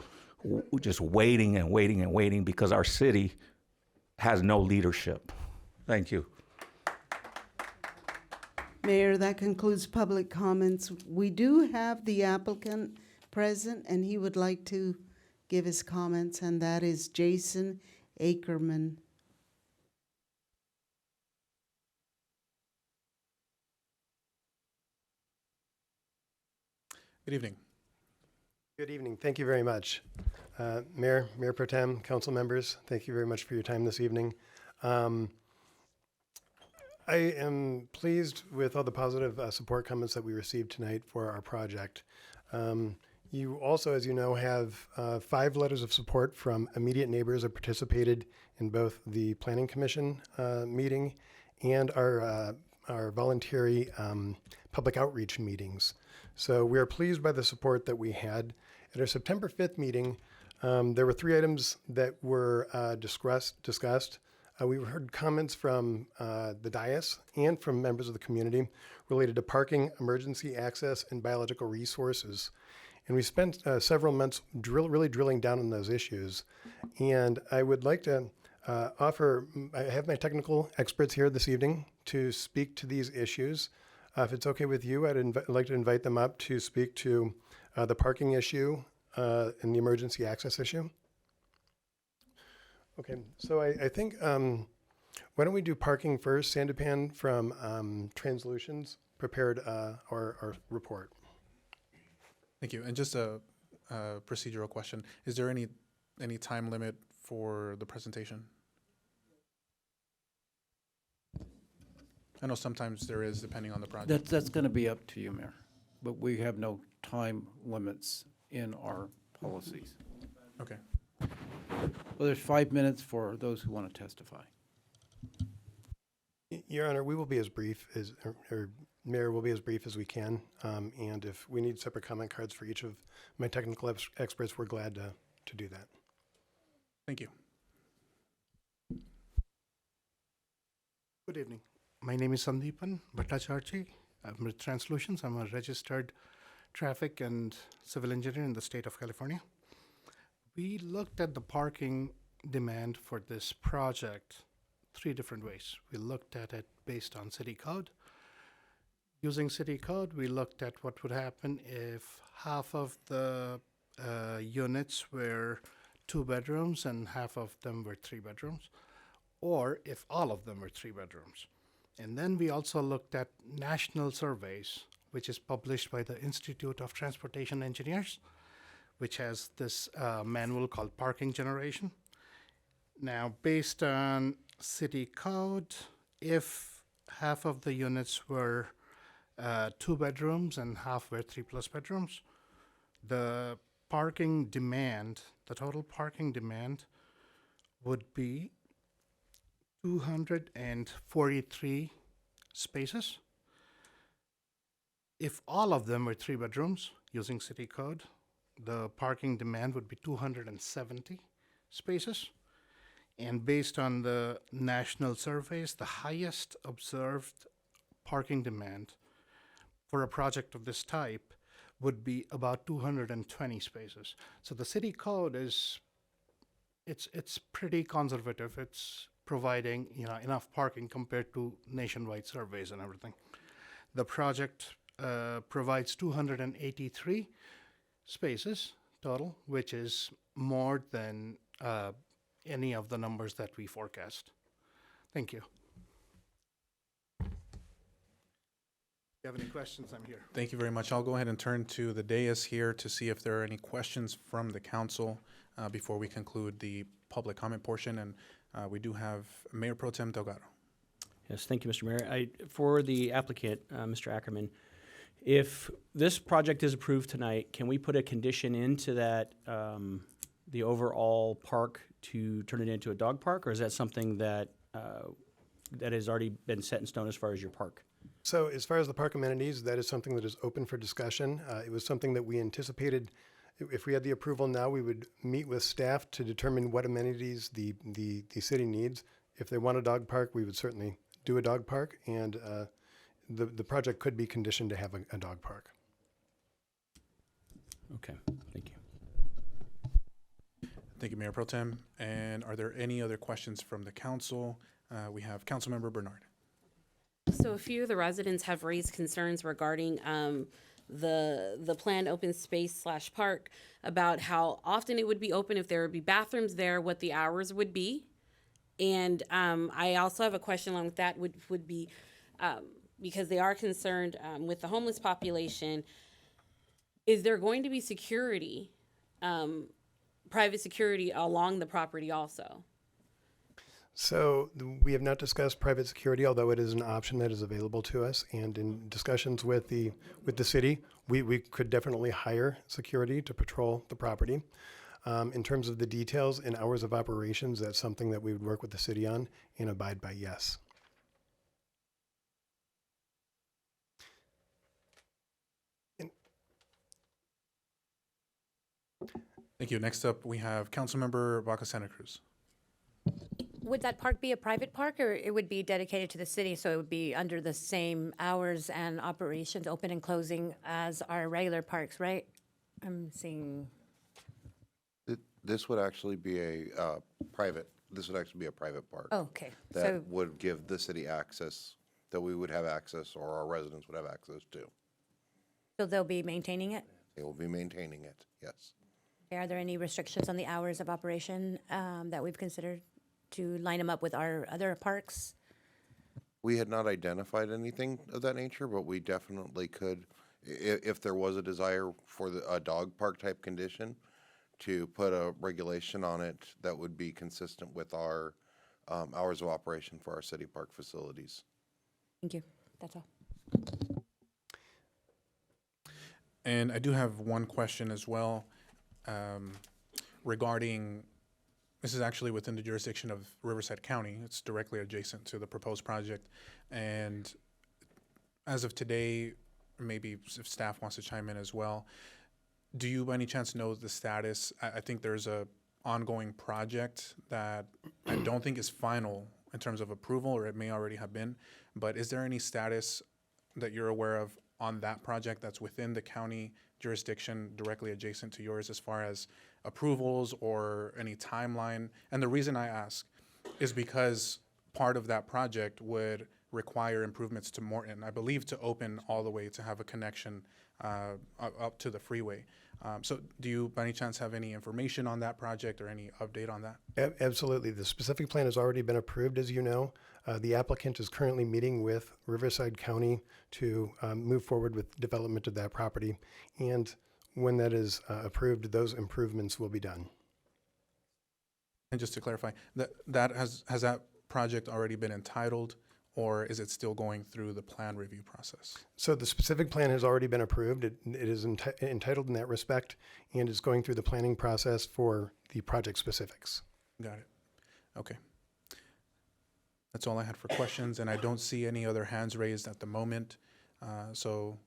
just waiting and waiting and waiting because our city has no leadership. Thank you. Mayor, that concludes public comments. We do have the applicant present, and he would like to give his comments, and that is Jason Ackerman. Good evening. Good evening. Thank you very much. Mayor Pro Tem, council members, thank you very much for your time this evening. I am pleased with all the positive support comments that we received tonight for our project. You also, as you know, have 5 letters of support from immediate neighbors that participated in both the Planning Commission meeting and our voluntary public outreach meetings. So we are pleased by the support that we had. At our September 5th meeting, there were 3 items that were discussed. We heard comments from the dais and from members of the community related to parking, emergency access, and biological resources. And we spent several months really drilling down on those issues. And I would like to I have my technical experts here this evening to speak to these issues. If it's okay with you, I'd like to invite them up to speak to the parking issue and the emergency access issue. Okay, so I think, why don't we do parking first? Sandipan from Translutions prepared our report. Thank you. And just a procedural question. Is there any time limit for the presentation? I know sometimes there is, depending on the project. That's going to be up to you, Mayor. But we have no time limits in our policies. Okay. Well, there's 5 minutes for those who want to testify. Your Honor, we will be as brief as, or Mayor will be as brief as we can. And if we need separate comment cards for each of my technical experts, we're glad to do that. Thank you. Good evening. My name is Sandeepan Bhattacharjee. I'm with Translutions. I'm a registered traffic and civil engineer in the state of California. We looked at the parking demand for this project 3 different ways. We looked at it based on city code. Using city code, we looked at what would happen if half of the units were 2 bedrooms and half of them were 3 bedrooms, or if all of them were 3 bedrooms. And then we also looked at national surveys, which is published by the Institute of Transportation Engineers, which has this manual called Parking Generation. Now, based on city code, if half of the units were 2 bedrooms and half were 3+ bedrooms, the parking demand, the total parking demand would be 243 spaces. If all of them were 3 bedrooms using city code, the parking demand would be 270 spaces. And based on the national surveys, the highest observed parking demand for a project of this type would be about 220 spaces. So the city code is, it's pretty conservative. It's providing enough parking compared to nationwide surveys and everything. The project provides 283 spaces total, which is more than any of the numbers that we forecast. Thank you. you have any questions, I'm here. Thank you very much. I'll go ahead and turn to the dais here to see if there are any questions from the council before we conclude the public comment portion. And we do have Mayor Pro Tem Delgado. Yes, thank you, Mr. Mayor. For the applicant, Mr. Ackerman, if this project is approved tonight, can we put a condition into that, the overall park to turn it into a dog park, or is that something that that has already been set in stone as far as your park? So as far as the park amenities, that is something that is open for discussion. It was something that we anticipated. If we had the approval now, we would meet with staff to determine what amenities the city needs. If they want a dog park, we would certainly do a dog park, and the project could be conditioned to have a dog park. Okay, thank you. Thank you, Mayor Pro Tem. And are there any other questions from the council? We have Councilmember Bernard. So a few of the residents have raised concerns regarding the planned open space / park, about how often it would be open, if there would be bathrooms there, what the hours would be. And I also have a question along with that would be, because they are concerned with the homeless population, is there going to be security, private security along the property also? So we have not discussed private security, although it is an option that is available to us. And in discussions with the city, we could definitely hire security to patrol the property. In terms of the details and hours of operations, that's something that we would work with the city on and abide by, yes. Thank you. Next up, we have Councilmember Baca Santa Cruz. Would that park be a private park, or it would be dedicated to the city, so it would be under the same hours and operations, open and closing, as our regular parks, right? I'm seeing. This would actually be a private park. Oh, okay. That So- would give the city access, that we would have access, or our residents would have access to. So they'll be maintaining it? They will be maintaining it, yes. Are there any restrictions on the hours of operation that we've considered to line them up with our other parks? We had not identified anything of that nature, but we definitely could, if there was a desire for a dog park type condition, to put a regulation on it that would be consistent with our hours of operation for our city park facilities. Thank you. That's all. And I do have one question as well regarding, this is actually within the jurisdiction of Riverside County. It's directly adjacent to the proposed project. And as of today, maybe if staff wants to chime in as well, do you by any chance know the status? I think there's a ongoing project that I don't think is final in terms of approval, or it may already have been, but is there any status that you're aware of on that project that's within the county jurisdiction directly adjacent to yours, as far as approvals or any timeline? And the reason I ask is because part of that project would require improvements to Morton, I believe, to open all the way to have a connection up to the freeway. So do you by any chance have any information on that project or any update on that? Absolutely. The specific plan has already been approved, as you know. The applicant is currently meeting with Riverside County to move forward with development of that property. And when that is approved, those improvements will be done. And just to clarify, has that project already been entitled, or is it still going through the plan review process? So the specific plan has already been approved. It is entitled in that respect, and is going through the planning process for the project specifics. Got it. Okay. That's all I had for questions, and I don't see any other hands raised at the moment. So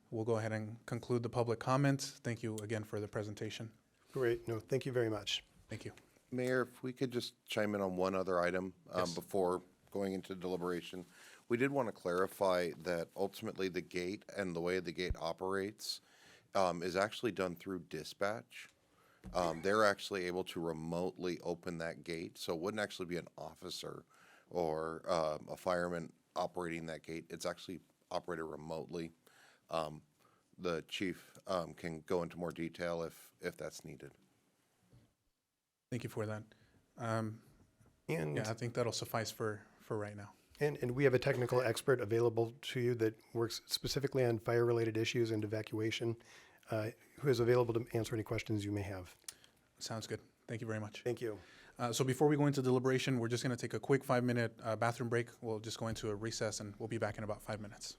we'll go ahead and conclude the public comment. Thank you again for the presentation. Great. No, thank you very much. Thank you. Mayor, if we could just chime in on one other item before going into deliberation. We did want to clarify that ultimately the gate and the way the gate operates is actually done through dispatch. They're actually able to remotely open that gate, so it wouldn't actually be an officer or a fireman operating that gate. It's actually operated remotely. The chief can go into more detail if that's needed. Thank you for that. Yeah, I think that'll suffice for right now. And we have a technical expert available to you that works specifically on fire-related issues and evacuation, who is available to answer any questions you may have. Sounds good. Thank you very much. Thank you. So before we go into deliberation, we're just going to take a quick 5-minute bathroom break. We'll just go into a recess and we'll be back in about 5 minutes.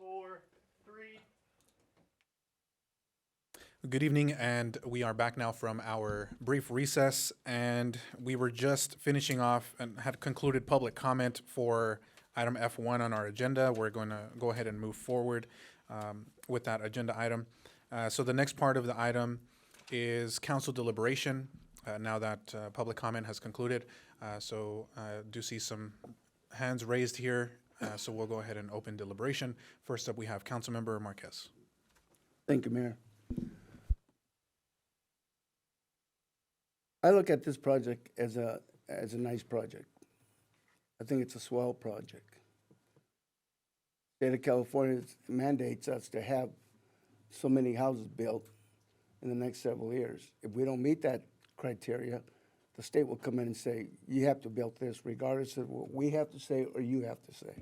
4, 3. Good evening, and we are back now from our brief recess, and we were just finishing off and had concluded public comment for item F1 on our agenda. We're going to go ahead and move forward with that agenda item. So the next part of the item is council deliberation, now that public comment has concluded. So I do see some hands raised here, so we'll go ahead and open deliberation. First up, we have Councilmember Marquez. Thank you, Mayor. I look at this project as a nice project. I think it's a swell project. State of California mandates us to have so many houses built in the next several years. If we don't meet that criteria, the state will come in and say, you have to build this regardless of what we have to say or you have to say.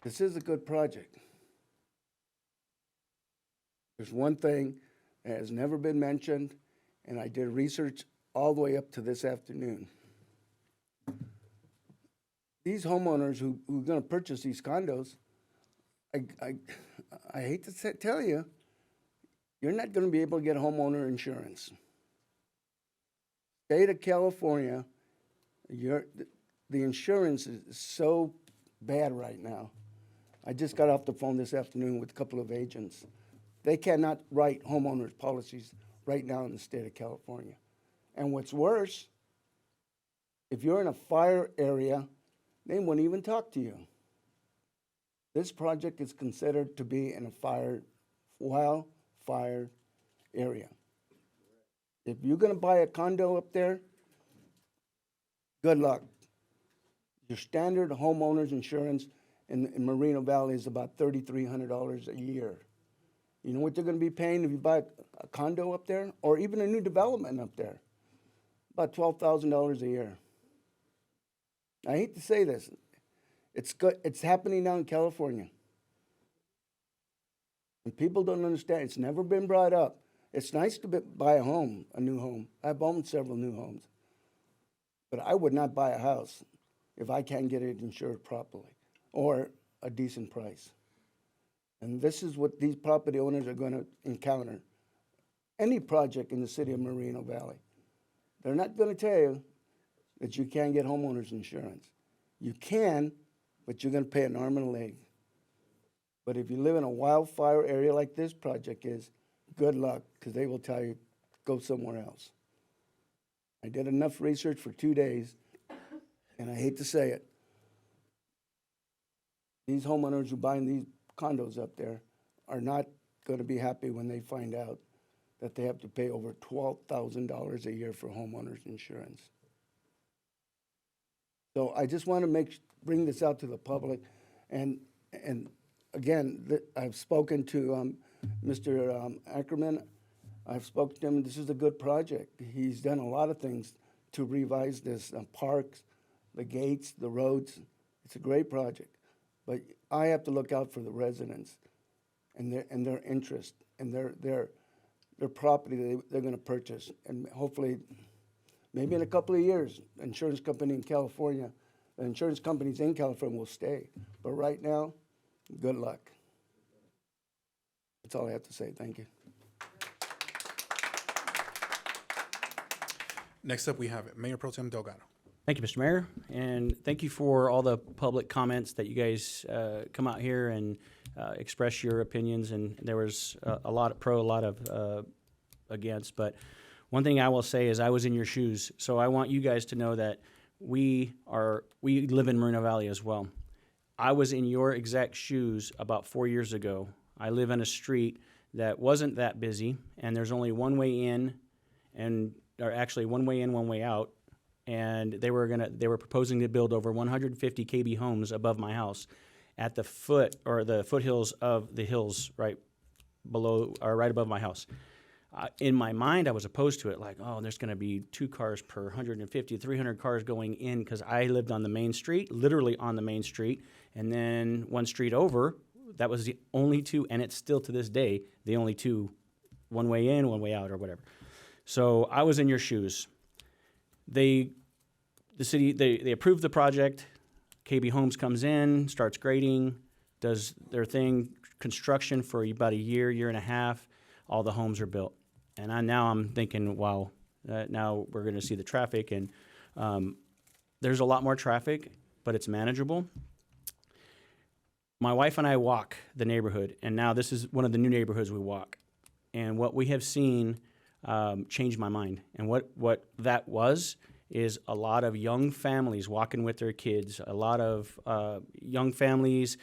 This is a good project. There's one thing that has never been mentioned, and I did research all the way up to this afternoon. These homeowners who are going to purchase these condos, I hate to tell you, you're not going to be able to get homeowner insurance. State of California, the insurance is so bad right now. I just got off the phone this afternoon with a couple of agents. They cannot write homeowners policies right now in the state of California. And what's worse, if you're in a fire area, they won't even talk to you. This project is considered to be in a wildfire area. If you're going to buy a condo up there, good luck. Your standard homeowner's insurance in Moreno Valley is about $3,300 a year. You know what they're going to be paying if you buy a condo up there, or even a new development up there? About $12,000 a year. I hate to say this. It's happening now in California. And people don't understand. It's never been brought up. It's nice to buy a home, a new home. I've owned several new homes. But I would not buy a house if I can't get it insured properly or a decent price. And this is what these property owners are going to encounter. Any project in the city of Moreno Valley. They're not going to tell you that you can't get homeowners insurance. You can, but you're going to pay an arm and a leg. But if you live in a wildfire area like this project is, good luck, because they will tell you, go somewhere else. I did enough research for 2 days, and I hate to say it. These homeowners who buy these condos up there are not going to be happy when they find out that they have to pay over $12,000 a year for homeowners insurance. So I just want to bring this out to the public, and again, I've spoken to Mr. Ackerman. I've spoken to him. This is a good project. He's done a lot of things to revise this parks, the gates, the roads. It's a great project, but I have to look out for the residents and their interest and their property they're going to purchase, and hopefully, maybe in a couple of years, the insurance companies in California will stay. But right now, good luck. That's all I have to say. Thank you. Next up, we have Mayor Pro Tem Delgado. Thank you, Mr. Mayor, and thank you for all the public comments that you guys come out here and express your opinions. And there was a lot of pro, a lot of against. But one thing I will say is I was in your shoes, so I want you guys to know that we live in Moreno Valley as well. I was in your exact shoes about 4 years ago. I live in a street that wasn't that busy, and there's only one way in, or actually one way in, one way out. And they were proposing to build over 150 KB homes above my house, at the foothills of the hills right below or right above my house. In my mind, I was opposed to it, like, oh, there's going to be 2 cars per 150, 300 cars going in, because I lived on the main street, literally on the main street, and then one street over, that was the only two, and it's still to this day the only two, one way in, one way out, or whatever. So I was in your shoes. The city, they approved the project. KB Homes comes in, starts grading. does their thing, construction for about a year, year and a half, all the homes are built. And now I'm thinking, wow, now we're going to see the traffic, and there's a lot more traffic, but it's manageable. My wife and I walk the neighborhood, and now this is one of the new neighborhoods we walk. And what we have seen changed my mind. And what that was is a lot of young families walking with their kids, a lot of young families,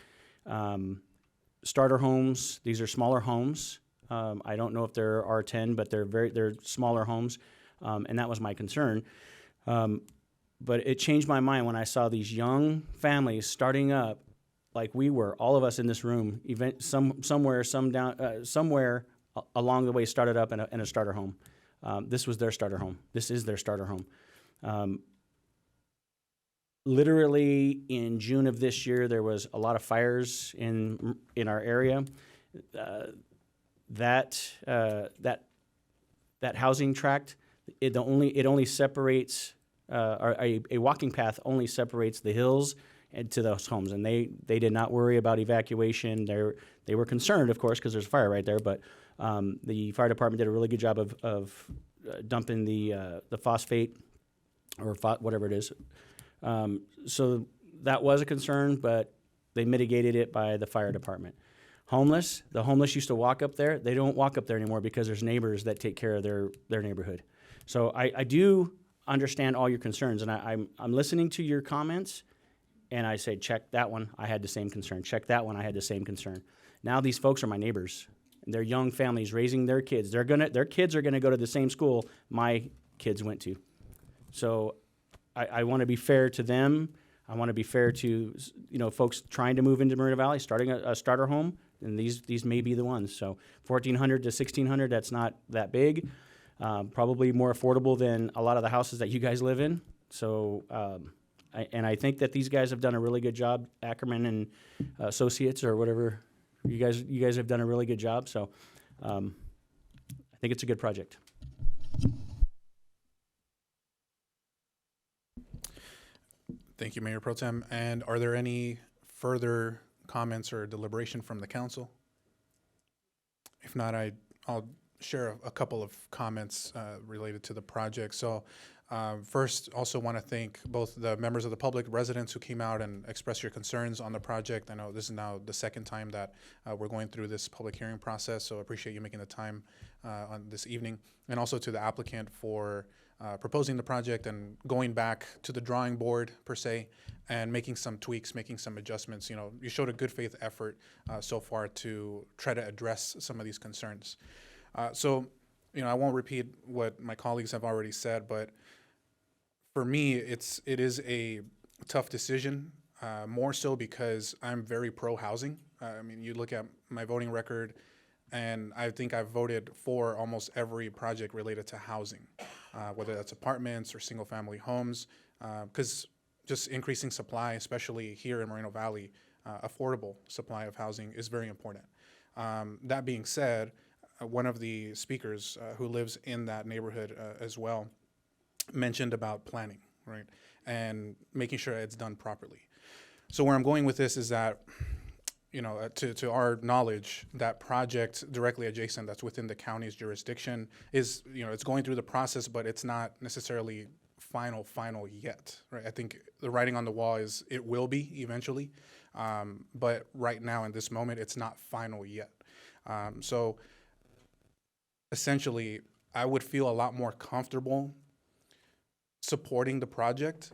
starter homes. These are smaller homes. I don't know if they're R10, but they're smaller homes, and that was my concern. But it changed my mind when I saw these young families starting up, like we were, all of us in this room. Somewhere along the way started up in a starter home. This was their starter home. This is their starter home. Literally in June of this year, there was a lot of fires in our area. That housing tract, it only separates, a walking path only separates the hills and to those homes, and they did not worry about evacuation. They were concerned, of course, because there's a fire right there, but the fire department did a really good job of dumping the phosphate or whatever it is. So that was a concern, but they mitigated it by the fire department. The homeless used to walk up there. They don't walk up there anymore because there's neighbors that take care of their neighborhood. So I do understand all your concerns, and I'm listening to your comments, and I say, check that one, I had the same concern. Check that one, I had the same concern. Now these folks are my neighbors, and they're young families raising their kids. Their kids are gonna go to the same school my kids went to. So I wanna be fair to them. I wanna be fair to folks trying to move into Moreno Valley, starting a starter home, and these may be the ones. So 1,400 to 1,600, that's not that big. Probably more affordable than a lot of the houses that you guys live in. So, I think that these guys have done a really good job, Ackerman and Associates or whatever. You guys have done a really good job. So, I think it's a good project. Thank you, Mayor Pro Tem. And are there any further comments or deliberation from the council? If not, I'll share a couple of comments related to the project. So first, also want to thank both the members of the public, residents who came out and expressed your concerns on the project. I know this is now the second time that we're going through this public hearing process, so I appreciate you making the time on this evening. And also to the applicant for proposing the project and going back to the drawing board, per se, and making some tweaks, making some adjustments. You showed a good faith effort so far to try to address some of these concerns. So, I won't repeat what my colleagues have already said, but for me, it is a tough decision, more so because I'm very pro-housing. You look at my voting record, and I think I've voted for almost every project related to housing, whether that's apartments or single-family homes, because just increasing supply, especially here in Moreno Valley, affordable supply of housing is very important. That being said, one of the speakers who lives in that neighborhood as well mentioned about planning, right, and making sure it's done properly. So where I'm going with this is that, to our knowledge, that project directly adjacent that's within the county's jurisdiction is, it's going through the process, but it's not necessarily final yet, right? I think the writing on the wall is it will be eventually, but right now in this moment, it's not final yet. So essentially, I would feel a lot more comfortable supporting the project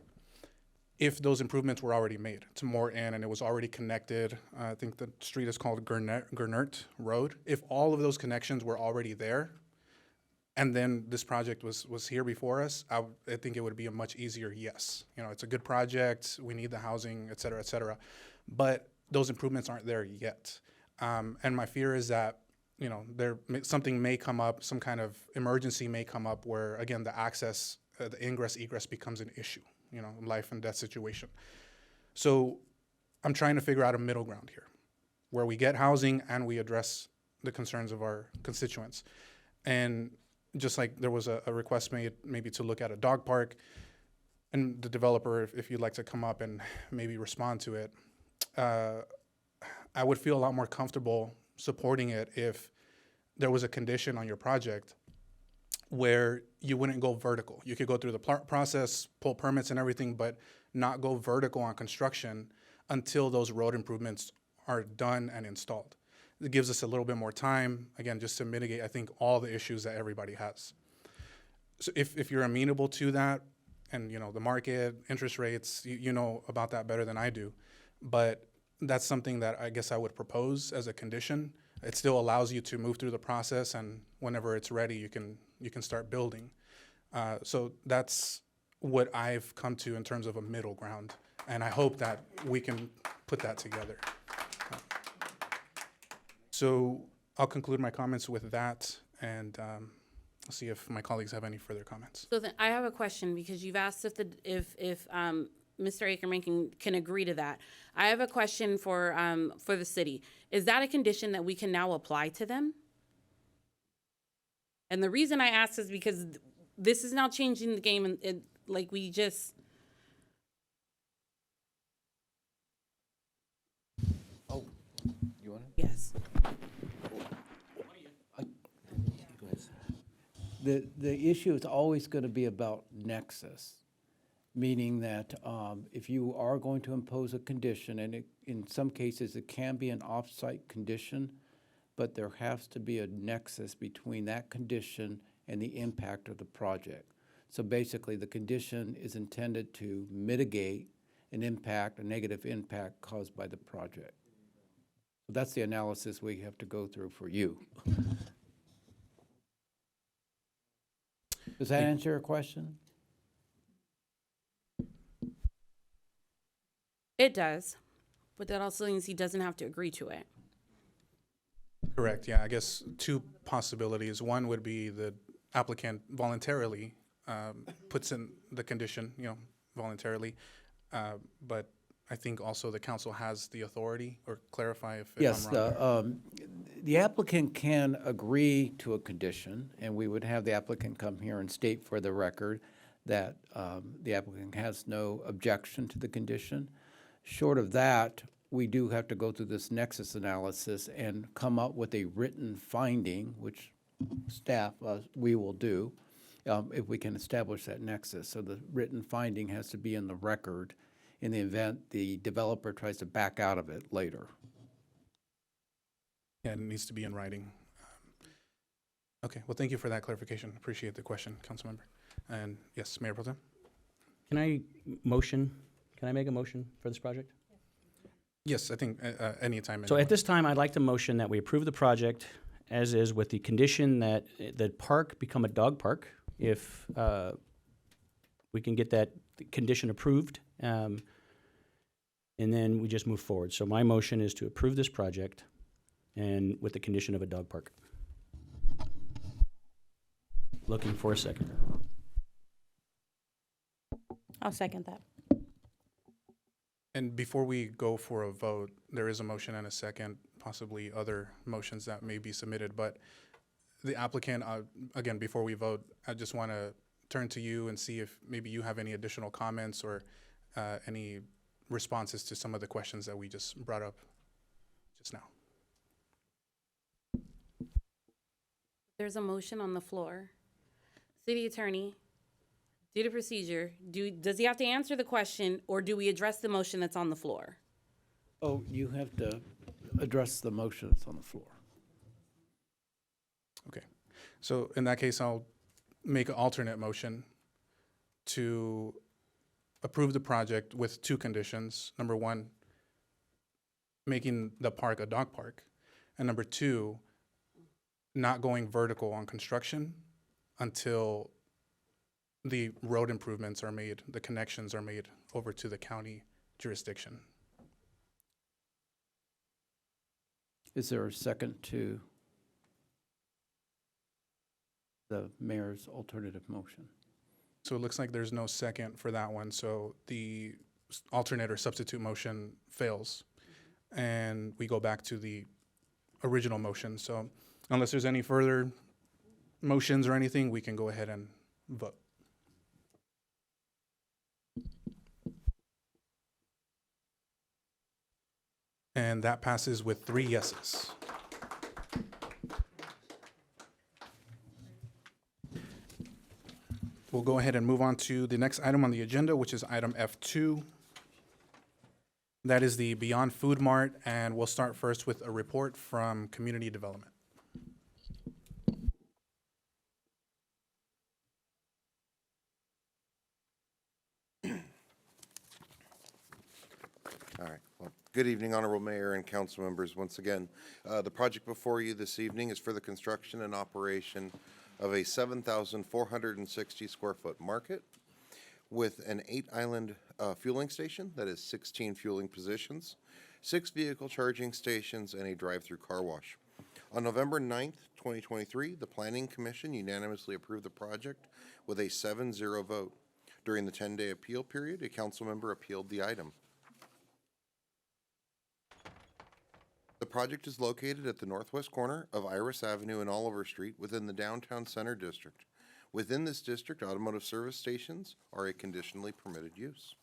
if those improvements were already made to Morton and it was already connected. I think the street is called Gernert Road. If all of those connections were already there, and then this project was here before us, I think it would be a much easier yes. It's a good project, we need the housing, et cetera, but those improvements aren't there yet. And my fear is that something may come up, some kind of emergency may come up where, again, the access, the ingress, egress becomes an issue, life and death situation. So I'm trying to figure out a middle ground here where we get housing and we address the concerns of our constituents. And just like there was a request made maybe to look at a dog park, and the developer, if you'd like to come up and maybe respond to it, I would feel a lot more comfortable supporting it if there was a condition on your project where you wouldn't go vertical. You could go through the process, pull permits and everything, but not go vertical on construction until those road improvements are done and installed. It gives us a little bit more time, again, just to mitigate, I think, all the issues that everybody has. So if you're amenable to that, and you know, the market, interest rates, you know about that better than I do, but that's something that I guess I would propose as a condition. It still allows you to move through the process, and whenever it's ready, you can start building. So that's what I've come to in terms of a middle ground, and I hope that we can put that together. So I'll conclude my comments with that, and I'll see if my colleagues have any further comments. So then I have a question, because you've asked if Mr. Ackerman can agree to that. I have a question for the city. Is that a condition that we can now apply to them? And the reason I ask is because this is now changing the game, and like we just. Oh, you want to? Yes. The issue is always going to be about nexus, meaning that if you are going to impose a condition, and in some cases it can be an off-site condition, but there has to be a nexus between that condition and the impact of the project. So basically, the condition is intended to mitigate an impact, a negative impact caused by the project. So that's the analysis we have to go through for you. Does that answer your question? It does, but that also means he doesn't have to agree to it. Correct, yeah, I guess two possibilities. One would be the applicant voluntarily puts in the condition, you know, voluntarily. But I think also the council has the authority, or clarify if Yes, I'm wrong. the applicant can agree to a condition, and we would have the applicant come here and state for the record that the applicant has no objection to the condition. Short of that, we do have to go through this nexus analysis and come up with a written finding, which staff, we will do, if we can establish that nexus. So the written finding has to be in the record in the event the developer tries to back out of it later. Yeah, it needs to be in writing. Okay, well, thank you for that clarification. Appreciate the question, Councilmember. And yes, Mayor Pro Tem? Can I make a motion for this project? Yes, I think anytime. So at this time, I'd like to motion that we approve the project as is, with the condition that the park become a dog park if we can get that condition approved, and then we just move forward. So my motion is to approve this project and with the condition of a dog park. Looking for a second. I'll second that. And before we go for a vote, there is a motion and a second, possibly other motions that may be submitted. But the applicant, again, before we vote, I just want to turn to you and see if maybe you have any additional comments or any responses to some of the questions that we just brought up just now. There's a motion on the floor. City Attorney, due to procedure, does he have to answer the question, or do we address the motion that's on the floor? Oh, you have to address the motion that's on the floor. Okay, so in that case, I'll make an alternate motion to approve the project with two conditions. Number one, making the park a dog park. And number two, not going vertical on construction until the road improvements are made, the connections are made over to the county jurisdiction. Is there a second to the mayor's alternative motion? So it looks like there's no second for that one, so the alternate or substitute motion fails. And we go back to the original motion. So unless there's any further motions or anything, we can go ahead and vote. And that passes with 3 yeses. We'll go ahead and move on to the next item on the agenda, which is item F2. That is the Beyond Food Mart, and we'll start first with a report from Community Development. All right. Well, good evening, Honorable Mayor and council members. Once again, the project before you this evening is for the construction and operation of a 7,460 square foot market with an 8-island fueling station, that is 16 fueling positions, 6 vehicle charging stations, and a drive-through car wash. On November 9th, 2023, the Planning Commission unanimously approved the project with a 7-0 vote. During the 10-day appeal period, a council member appealed the item. The project is located at the northwest corner of Iris Avenue and Oliver Street within the downtown center district. Within this district, automotive service stations are a conditionally permitted use.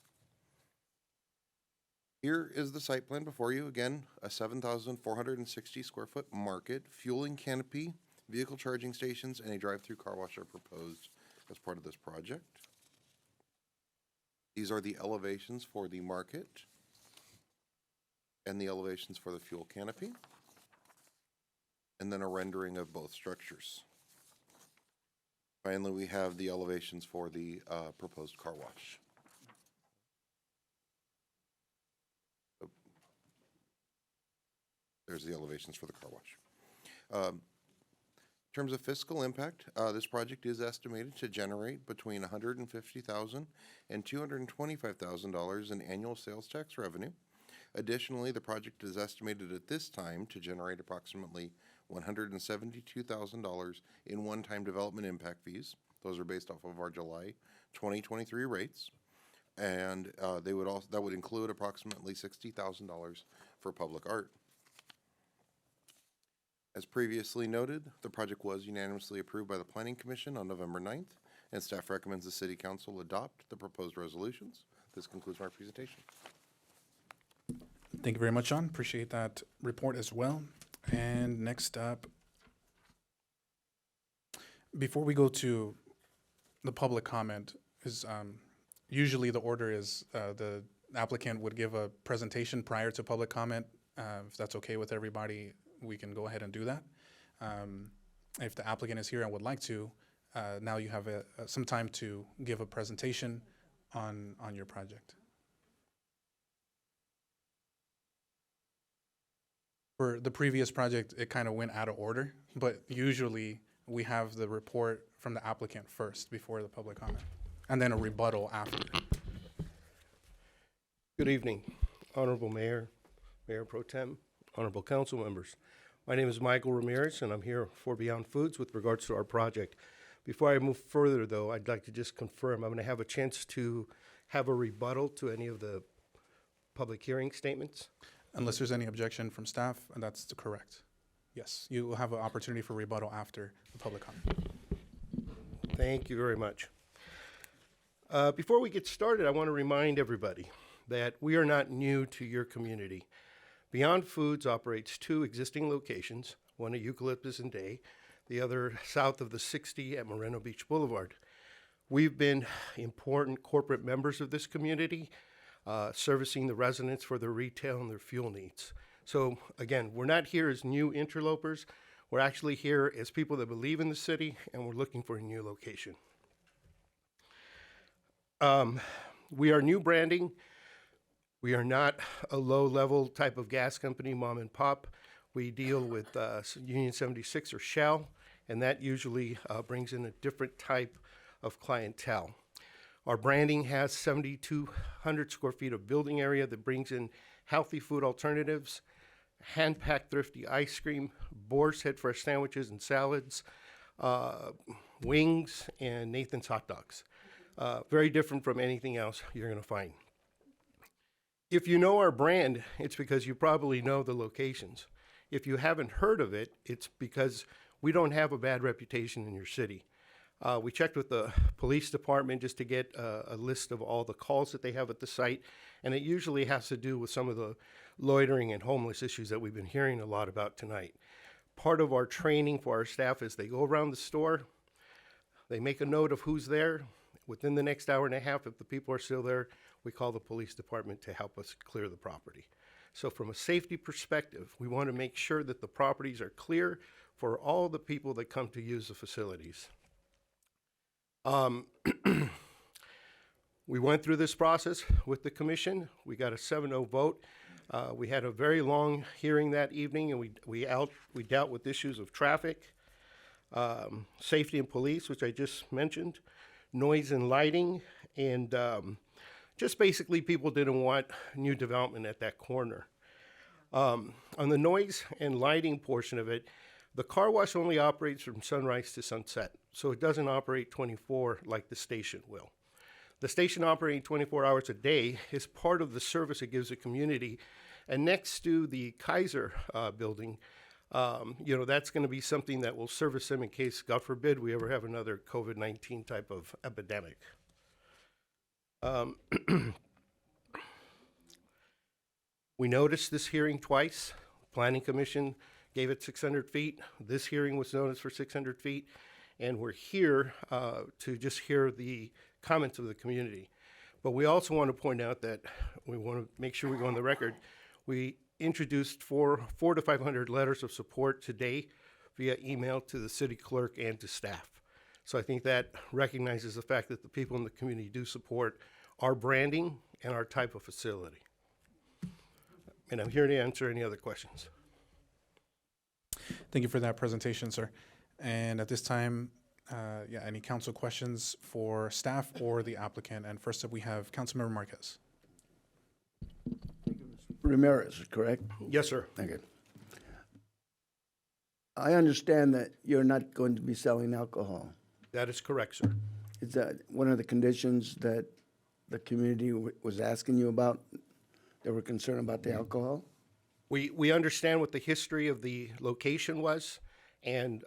Here is the site plan before you. Again, a 7,460 square foot market, fueling canopy, vehicle charging stations, and a drive-through car wash are proposed as part of this project. These are the elevations for the market and the elevations for the fuel canopy, and then a rendering of both structures. Finally, we have the elevations for the proposed car wash. So, there's the elevations for the car wash. In terms of fiscal impact, this project is estimated to generate between $150,000 and $225,000 in annual sales tax revenue. Additionally, the project is estimated at this time to generate approximately $172,000 in one-time development impact fees. Those are based off of our July 2023 rates. And that would include approximately $60,000 for public art. As previously noted, the project was unanimously approved by the Planning Commission on November 9th, and staff recommends the City Council adopt the proposed resolutions. This concludes my presentation. Thank you very much, John. Appreciate that report as well. And next up, before we go to the public comment, is usually the order is the applicant would give a presentation prior to public comment. If that's okay with everybody, we can go ahead and do that. If the applicant is here and would like to, now you have some time to give a presentation on your project. For the previous project, it kind of went out of order, but usually we have the report from the applicant first before the public comment, and then a rebuttal after. Good evening, Honorable Mayor, Mayor Pro Tem, Honorable Council members. My name is Michael Ramirez, and I'm here for Beyond Foods with regards to our project. Before I move further, though, I'd like to just confirm I'm going to have a chance to have a rebuttal to any of the public hearing statements. Unless there's any objection from staff, and that's correct. Yes, you will have an opportunity for rebuttal after the public comment. Thank you very much. Before we get started, I want to remind everybody that we are not new to your community. Beyond Foods operates 2 existing locations, one at Eucalyptus and Day, the other south of the 60 at Moreno Beach Boulevard. We've been important corporate members of this community, servicing the residents for their retail and their fuel needs. So again, we're not here as new interlopers. We're actually here as people that believe in the city, and we're looking for a new location. We are new branding. We are not a low-level type of gas company, mom and pop. We deal with Union 76 or Shell, and that usually brings in a different type of clientele. Our branding has 7,200 square feet of building area that brings in healthy food alternatives, hand-packed thrifty ice cream, Boar's Head fresh sandwiches and salads, wings, and Nathan's hot dogs. Very different from anything else you're going to find. If you know our brand, it's because you probably know the locations. If you haven't heard of it, it's because we don't have a bad reputation in your city. We checked with the police department just to get a list of all the calls that they have at the site, and it usually has to do with some of the loitering and homeless issues that we've been hearing a lot about tonight. Part of our training for our staff is they go around the store, they make a note of who's there. Within the next hour and a half, if the people are still there, we call the police department to help us clear the property. So from a safety perspective, we want to make sure that the properties are clear for all the people that come to use the facilities. We went through this process with the commission. We got a 7-0 vote. We had a very long hearing that evening, and we dealt with issues of traffic, safety and police, which I just mentioned, noise and lighting, and just basically people didn't want new development at that corner. On the noise and lighting portion of it, the car wash only operates from sunrise to sunset, so it doesn't operate 24 like the station will. The station operating 24 hours a day is part of the service it gives the community. And next to the Kaiser building, that's going to be something that will service them in case, God forbid, we ever have another COVID-19 type of epidemic. We noticed this hearing twice. Planning Commission gave it 600 feet. This hearing was noticed for 600 feet. And we're here to just hear the comments of the community. But we also want to point out that we want to make sure we go on the record. We introduced 400 to 500 letters of support today via email to the city clerk and to staff. So I think that recognizes the fact that the people in the community do support our branding and our type of facility. And I'm here to answer any other questions. Thank you for that presentation, sir. And at this time, any council questions for staff or the applicant? And first up, we have Councilmember Marquez. Ramirez, correct? Yes, sir. Thank you. I understand that you're not going to be selling alcohol. That is correct, sir. Is that one of the conditions that the community was asking you about? They were concerned about the alcohol? We understand what the history of the location was, and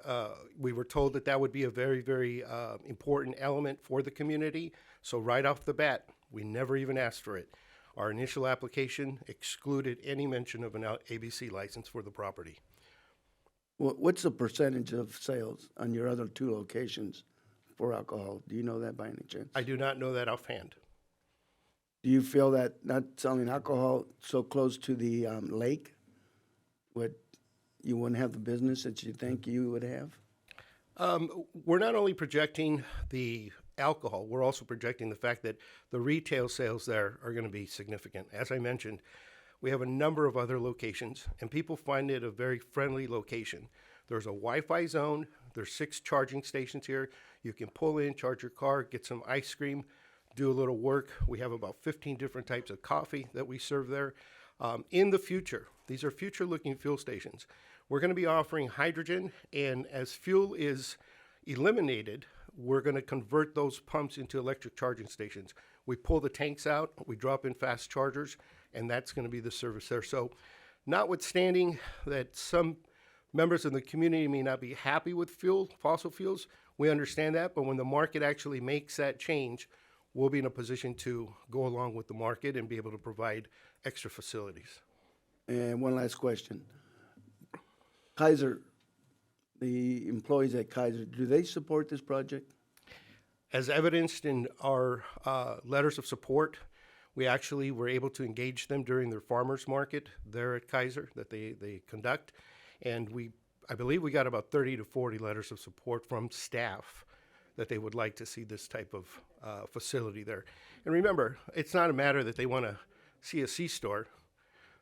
we were told that that would be a very, very important element for the community. So right off the bat, we never even asked for it. Our initial application excluded any mention of an ABC license for the property. What's the percentage of sales on your other two locations for alcohol? Do you know that by any chance? I do not know that offhand. Do you feel that not selling alcohol so close to the lake, you wouldn't have the business that you think you would have? We're not only projecting the alcohol, we're also projecting the fact that the retail sales there are going to be significant. As I mentioned, we have a number of other locations, and people find it a very friendly location. There's a Wi-Fi zone. There's 6 charging stations here. You can pull in, charge your car, get some ice cream, do a little work. We have about 15 different types of coffee that we serve there. In the future, these are future-looking fuel stations. We're going to be offering hydrogen, and as fuel is eliminated, we're going to convert those pumps into electric charging stations. We pull the tanks out, we drop in fast chargers, and that's going to be the service there. So notwithstanding that some members of the community may not be happy with fossil fuels, we understand that, but when the market actually makes that change, we'll be in a position to go along with the market and be able to provide extra facilities. And one last question. Kaiser, the employees at Kaiser, do they support this project? As evidenced in our letters of support, we actually were able to engage them during their farmers market there at Kaiser that they conduct. And I believe we got about 30 to 40 letters of support from staff that they would like to see this type of facility there. And remember, it's not a matter that they want to see a C-store.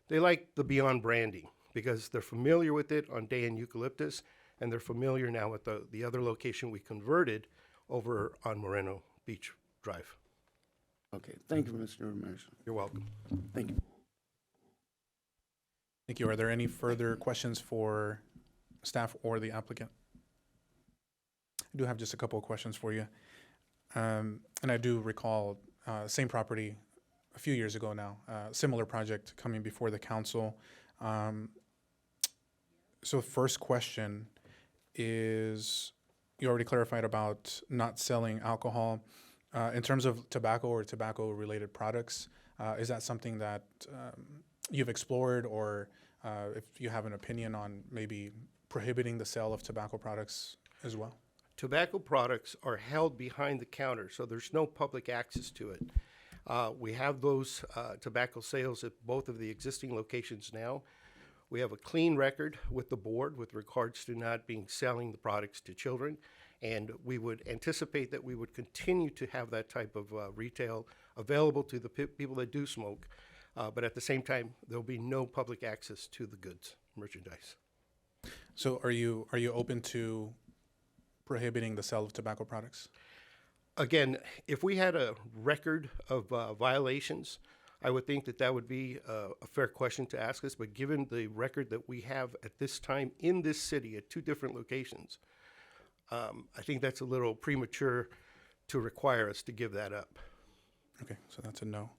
They like the Beyond branding because they're familiar with it on Day and Eucalyptus, and they're familiar now with the other location we converted over on Moreno Beach Drive. Okay, thank you, Mr. Ramirez. You're welcome. Thank you. Thank you. Are there any further questions for staff or the applicant? I do have just a couple of questions for you. And I do recall same property a few years ago now, similar project coming before the council. So first question is, you already clarified about not selling alcohol. In terms of tobacco or tobacco-related products, is that something that you've explored, or if you have an opinion on maybe prohibiting the sale of tobacco products as well? Tobacco products are held behind the counter, so there's no public access to it. We have those tobacco sales at both of the existing locations now. We have a clean record with the board with regards to not being selling the products to children, and we would anticipate that we would continue to have that type of retail available to the people that do smoke, but at the same time, there'll be no public access to the goods, merchandise. So are you open to prohibiting the sale of tobacco products? Again, if we had a record of violations, I would think that that would be a fair question to ask us, but given the record that we have at this time in this city at 2 different locations, I think that's a little premature to require us to give that up. Okay, so that's a no.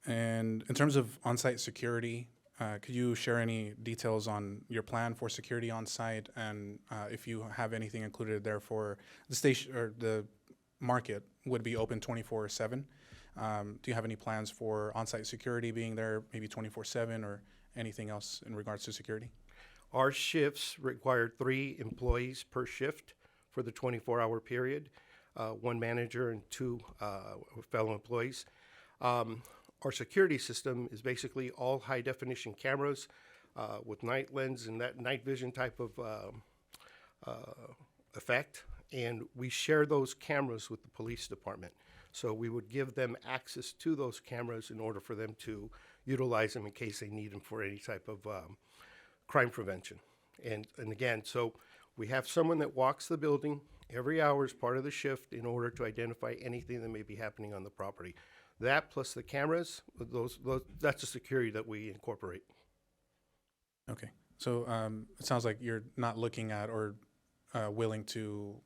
And in terms of on-site security, could you share any details on your plan for security on-site, and if you have anything included there for the station or the market would be open 24/7? Do you have any plans for on-site security being there maybe 24/7 or anything else in regards to security? Our shifts require 3 employees per shift for the 24-hour period, 1 manager and 2 fellow employees. Our security system is basically all high-definition cameras with night lens and that night vision type of effect, and we share those cameras with the police department. So we would give them access to those cameras in order for them to utilize them in case they need them for any type of crime prevention. And again, so we have someone that walks the building every hour as part of the shift in order to identify anything that may be happening on the property. That plus the cameras, that's the security that we incorporate. Okay, so it sounds like you're not looking at or willing to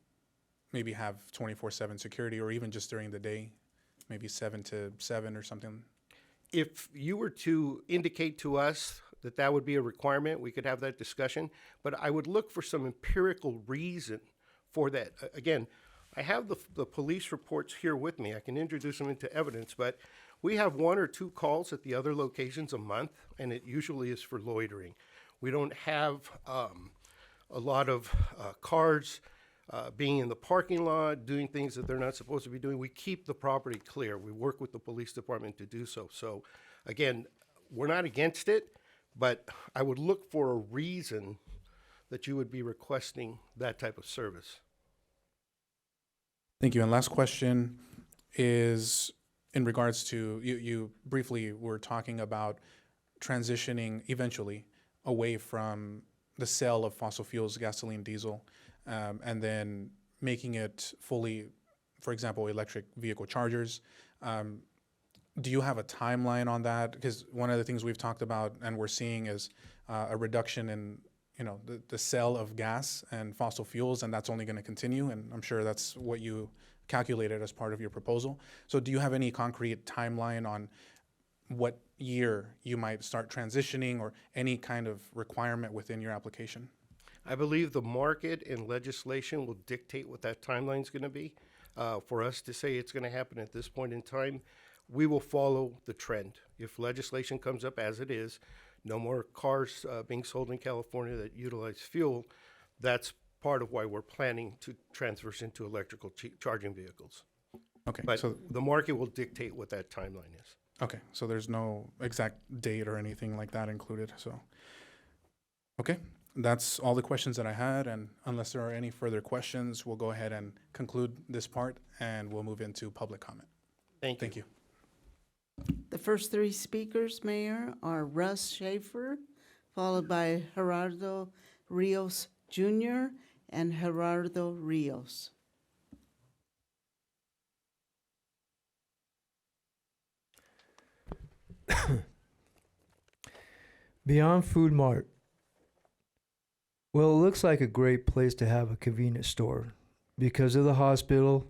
maybe have 24/7 security, or even just during the day, maybe 7 to 7 or something. If you were to indicate to us that that would be a requirement, we could have that discussion, but I would look for some empirical reason for that. Again, I have the police reports here with me. I can introduce them into evidence, but we have 1 or 2 calls at the other locations a month, and it usually is for loitering. We don't have a lot of cars being in the parking lot, doing things that they're not supposed to be doing. We keep the property clear. We work with the police department to do so. So again, we're not against it, but I would look for a reason that you would be requesting that type of service. Thank you. And last question is in regards to, you briefly were talking about transitioning eventually away from the sale of fossil fuels, gasoline, diesel, and then making it fully, for example, electric vehicle chargers. Do you have a timeline on that? Because one of the things we've talked about and we're seeing is a reduction in the sale of gas and fossil fuels, and that's only going to continue, and I'm sure that's what you calculated as part of your proposal. So do you have any concrete timeline on what year you might start transitioning, or any kind of requirement within your application? I believe the market and legislation will dictate what that timeline is going to be. For us to say it's going to happen at this point in time, we will follow the trend. If legislation comes up as it is, no more cars being sold in California that utilize fuel, that's part of why we're planning to transverse into electrical charging vehicles. Okay. But so the market will dictate what that timeline is. Okay, so there's no exact date or anything like that included, so. Okay, that's all the questions that I had, and unless there are any further questions, we'll go ahead and conclude this part, and we'll move into public comment. Thank you. The first 3 speakers, Mayor, are Russ Schaefer, followed by Gerardo Rios Jr. and Gerardo Rios. Beyond Food Mart. Well, it looks like a great place to have a convenience store because of the hospital,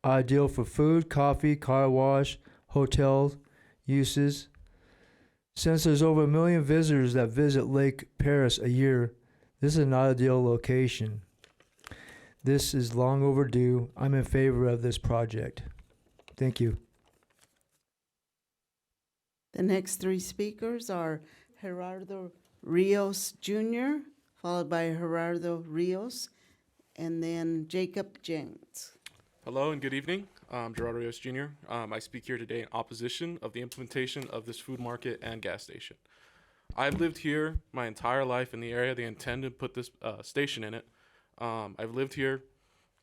ideal for food, coffee, car wash, hotel uses. Since there's over 1 million visitors that visit Lake Paris a year, this is an ideal location. This is long overdue. I'm in favor of this project. Thank you. The next three speakers are Gerardo Rios Jr., followed by Gerardo Rios, and then Jacob Jenks. Hello and good evening. I'm Gerardo Rios Jr. I speak here today in opposition of the implementation of this food market and gas station. I've lived here my entire life in the area. They intend to put this station in it. I've lived here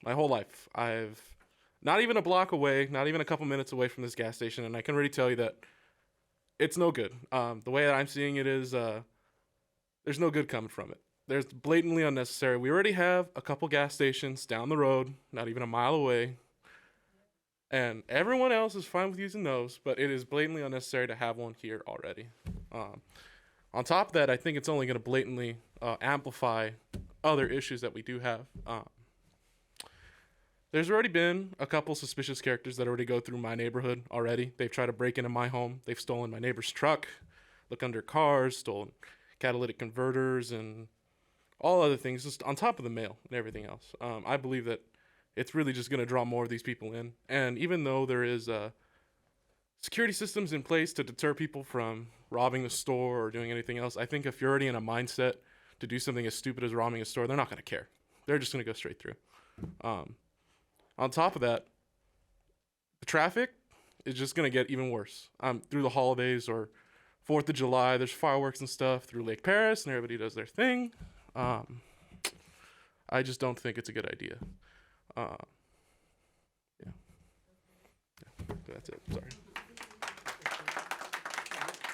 my whole life. I've not even a block away, not even a couple minutes away from this gas station, and I can already tell you that it's no good. The way that I'm seeing it is there's no good coming from it. There's blatantly unnecessary. We already have a couple gas stations down the road, not even a mile away, and everyone else is fine with using those, but it is blatantly unnecessary to have one here already. On top of that, I think it's only going to blatantly amplify other issues that we do have. There's already been a couple suspicious characters that already go through my neighborhood already. They've tried to break into my home. They've stolen my neighbor's truck, looked under cars, stolen catalytic converters, and all other things, just on top of the mail and everything else. I believe that it's really just going to draw more of these people in. And even though there is security systems in place to deter people from robbing the store or doing anything else, I think if you're already in a mindset to do something as stupid as robbing a store, they're not going to care. They're just going to go straight through. On top of that, the traffic is just going to get even worse. Through the holidays or 4th of July, there's fireworks and stuff through Lake Paris, and everybody does their thing. I just don't think it's a good idea. Yeah, that's it. Sorry.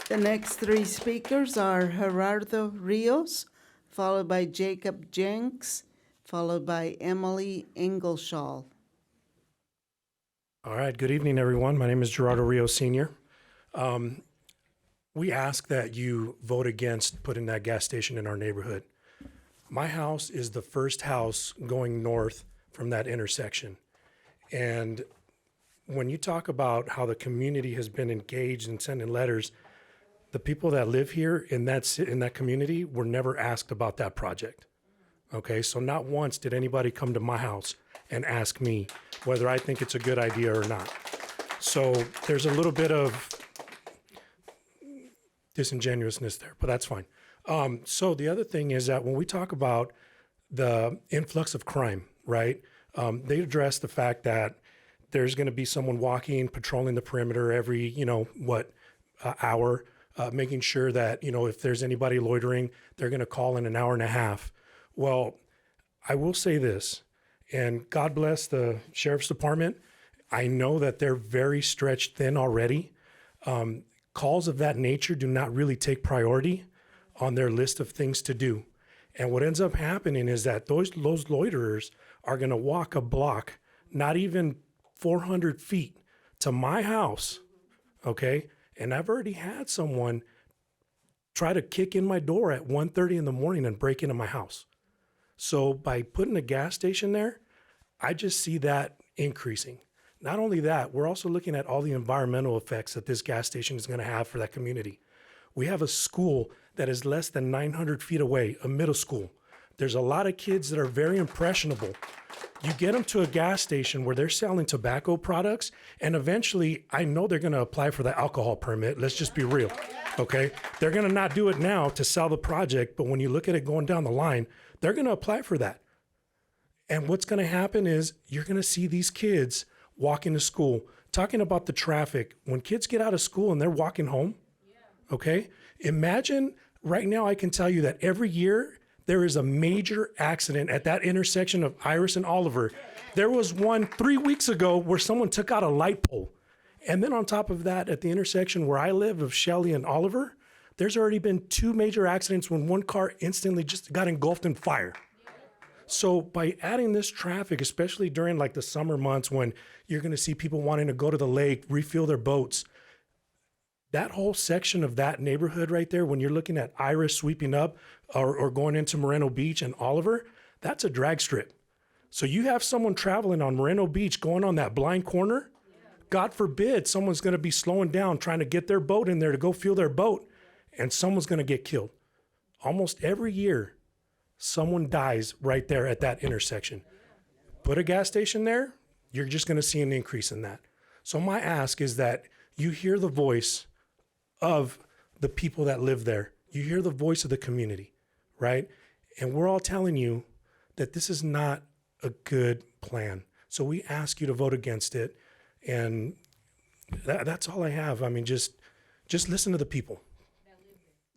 The next three speakers are Gerardo Rios, followed by Jacob Jenks, followed by Emily Ingleshaw. All right, good evening, everyone. My name is Gerardo Rios Sr. We ask that you vote against putting that gas station in our neighborhood. My house is the first house going north from that intersection. And when you talk about how the community has been engaged and sending letters, the people that live here in that community were never asked about that project. Okay, so not once did anybody come to my house and ask me whether I think it's a good idea or not. So there's a little bit of disingenuousness there, but that's fine. So the other thing is that when we talk about the influx of crime, right, they address the fact that there's going to be someone walking, patrolling the perimeter every, hour, making sure that, if there's anybody loitering, they're going to call in an hour and a half. Well, I will say this, and God bless the sheriff's department. I know that they're very stretched thin already. Calls of that nature do not really take priority on their list of things to do. And what ends up happening is that those loiterers are going to walk a block, not even 400 feet to my house, okay? And I've already had someone try to kick in my door at 1:30 in the morning and break into my house. So by putting a gas station there, I just see that increasing. Not only that, we're also looking at all the environmental effects that this gas station is going to have for that community. We have a school that is less than 900 feet away, a middle school. There's a lot of kids that are very impressionable. You get them to a gas station where they're selling tobacco products, and eventually, I know they're going to apply for the alcohol permit. Let's just be real, okay? They're going to not do it now to sell the project, but when you look at it going down the line, they're going to apply for that. And what's going to happen is you're going to see these kids walking to school, talking about the traffic. When kids get out of school and they're walking home, okay? Imagine right now, I can tell you that every year there is a major accident at that intersection of Iris and Oliver. There was one 3 weeks ago where someone took out a light pole. And then on top of that, at the intersection where I live of Shelley and Oliver, there's already been 2 major accidents when one car instantly just got engulfed in fire. So by adding this traffic, especially during like the summer months when you're going to see people wanting to go to the lake, refuel their boats, that whole section of that neighborhood right there, when you're looking at Iris sweeping up or going into Moreno Beach and Oliver, that's a drag strip. So you have someone traveling on Moreno Beach going on that blind corner. God forbid someone's going to be slowing down trying to get their boat in there to go fuel their boat, and someone's going to get killed. Almost every year, someone dies right there at that intersection. put a gas station there, you're just going to see an increase in that. So my ask is that you hear the voice of the people that live there. You hear the voice of the community, right? And we're all telling you that this is not a good plan. So we ask you to vote against it. And that's all I have. I mean, just listen to the people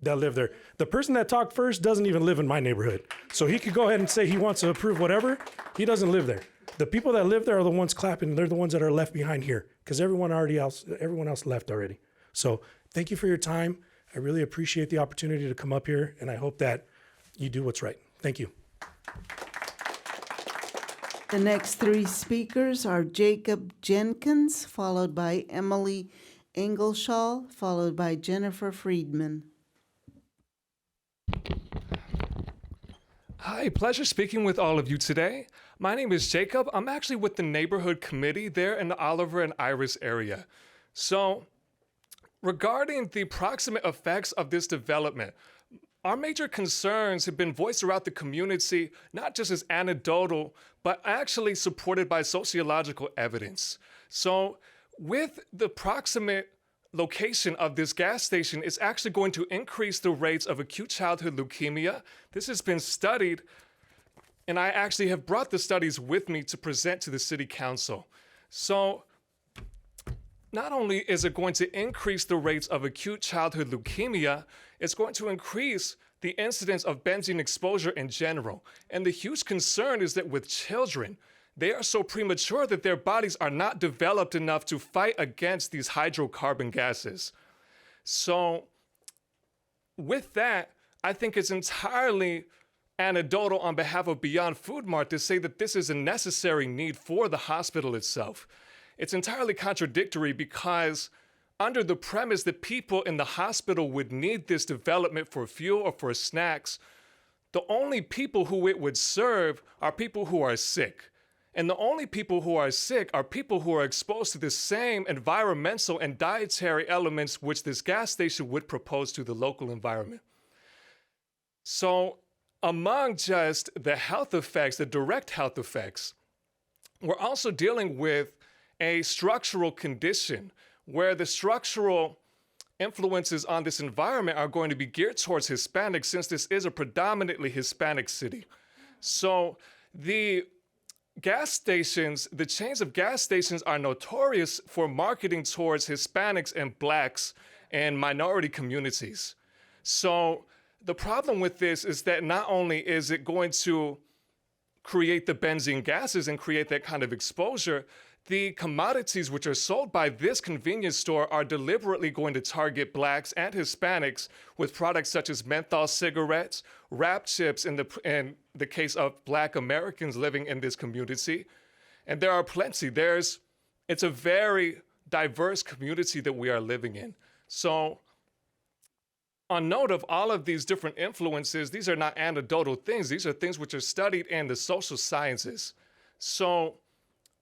that live there. The person that talked first doesn't even live in my neighborhood. So he could go ahead and say he wants to approve whatever. He doesn't live there. The people that live there are the ones clapping. They're the ones that are left behind here because everyone else left already. So thank you for your time. I really appreciate the opportunity to come up here, and I hope that you do what's right. Thank you. The next three speakers are Jacob Jenkins, followed by Emily Engelshaw, followed by Jennifer Friedman. Hi, pleasure speaking with all of you today. My name is Jacob. I'm actually with the neighborhood committee there in the Oliver and Iris area. So, regarding the proximate effects of this development, our major concerns have been voiced throughout the community, not just as anecdotal, but actually supported by sociological evidence. So, with the proximate location of this gas station, it's actually going to increase the rates of acute childhood leukemia. This has been studied, and I actually have brought the studies with me to present to the city council. So, not only is it going to increase the rates of acute childhood leukemia, it's going to increase the incidence of benzene exposure in general. And the huge concern is that with children, they are so premature that their bodies are not developed enough to fight against these hydrocarbon gases. So, with that, I think it's entirely anecdotal on behalf of Beyond Food Mart to say that this is a necessary need for the hospital itself. It's entirely contradictory because under the premise that people in the hospital would need this development for fuel or for snacks, the only people who it would serve are people who are sick. And the only people who are sick are people who are exposed to the same environmental and dietary elements which this gas station would propose to the local environment. So, among just the health effects, the direct health effects, we're also dealing with a structural condition where the structural influences on this environment are going to be geared towards Hispanics since this is a predominantly Hispanic city. So the gas stations, the chains of gas stations are notorious for marketing towards Hispanics and Blacks and minority communities. So the problem with this is that not only is it going to create the benzene gases and create that kind of exposure, the commodities which are sold by this convenience store are deliberately going to target Blacks and Hispanics with products such as menthol cigarettes, wrap chips in the case of Black Americans living in this community. And there are plenty. It's a very diverse community that we are living in. So, on note of all of these different influences, these are not anecdotal things. These are things which are studied in the social sciences. So,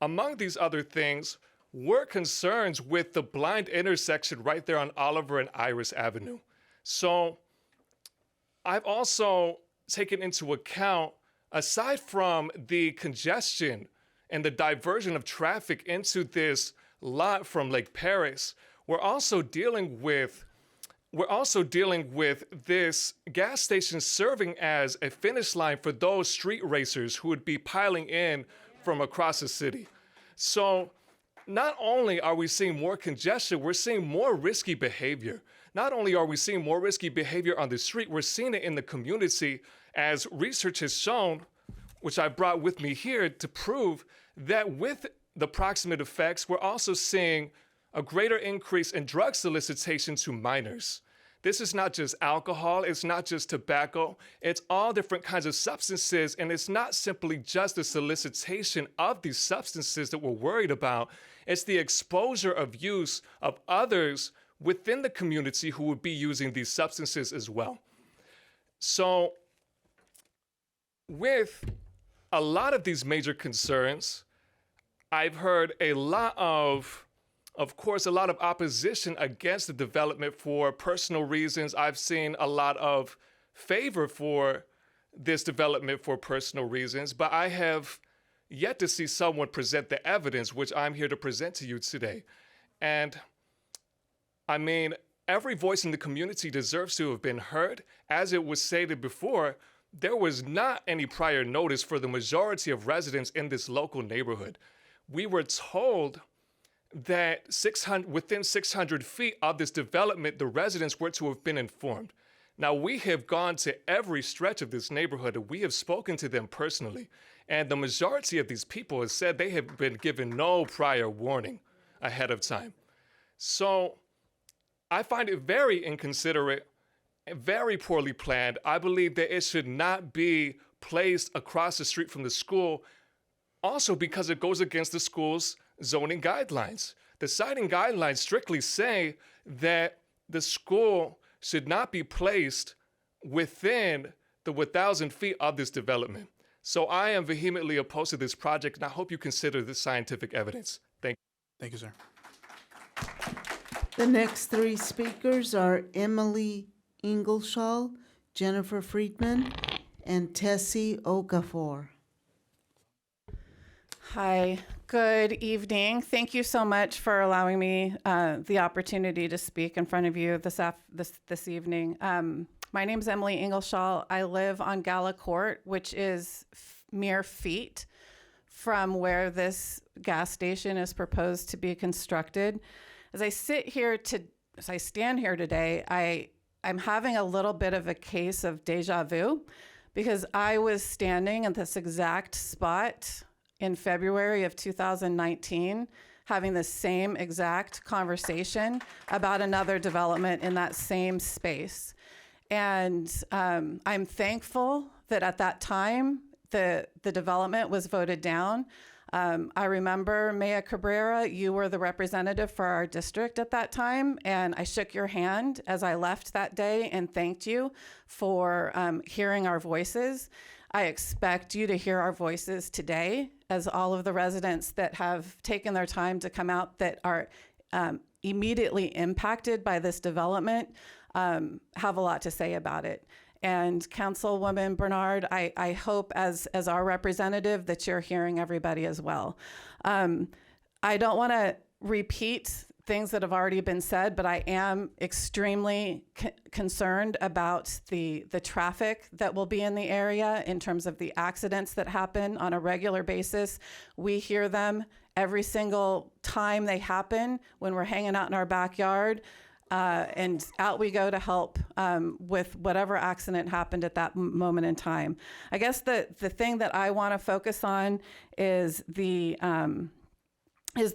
among these other things, were concerns with the blind intersection right there on Oliver and Iris Avenue. So I've also taken into account, aside from the congestion and the diversion of traffic into this lot from Lake Paris, we're also dealing with this gas station serving as a finish line for those street racers who would be piling in from across the city. So not only are we seeing more congestion, we're seeing more risky behavior. Not only are we seeing more risky behavior on the street, we're seeing it in the community as research has shown, which I brought with me here to prove that with the proximate effects, we're also seeing a greater increase in drug solicitation to minors. This is not just alcohol, it's not just tobacco, it's all different kinds of substances, and it's not simply just the solicitation of these substances that we're worried about, it's the exposure of use of others within the community who would be using these substances as well. So, with a lot of these major concerns, I've heard a lot of opposition against the development for personal reasons. I've seen a lot of favor for this development for personal reasons, but I have yet to see someone present the evidence which I'm here to present to you today. And I mean, every voice in the community deserves to have been heard. As it was stated before, there was not any prior notice for the majority of residents in this local neighborhood. We were told that within 600 feet of this development, the residents were to have been informed. Now, we have gone to every stretch of this neighborhood and we have spoken to them personally. And the majority of these people have said they have been given no prior warning ahead of time. So I find it very inconsiderate and very poorly planned. I believe that it should not be placed across the street from the school, also because it goes against the school's zoning guidelines. The siting guidelines strictly say that the school should not be placed within the 1,000 feet of this development. So I am vehemently opposed to this project, and I hope you consider this scientific evidence. Thank you. Thank you, sir. The next three speakers are Emily Ingleshaw, Jennifer Friedman, and Tessie Okafor. Hi, good evening. Thank you so much for allowing me the opportunity to speak in front of you this evening. My name is Emily Ingleshaw. I live on Gala Court, which is mere feet from where this gas station is proposed to be constructed. As I stand here today, I'm having a little bit of a case of deja vu, because I was standing at this exact spot in February of 2019, having the same exact conversation about another development in that same space. And I'm thankful that at that time, the development was voted down. I remember Maya Cabrera, you were the representative for our district at that time, and I shook your hand as I left that day and thanked you for hearing our voices. I expect you to hear our voices today, as all of the residents that have taken their time to come out that are immediately impacted by this development have a lot to say about it. And Councilwoman Bernard, I hope as our representative that you're hearing everybody as well. I don't want to repeat things that have already been said, but I am extremely concerned about the traffic that will be in the area in terms of the accidents that happen on a regular basis. We hear them every single time they happen when we're hanging out in our backyard. And out we go to help with whatever accident happened at that moment in time. I guess the thing that I want to focus on is the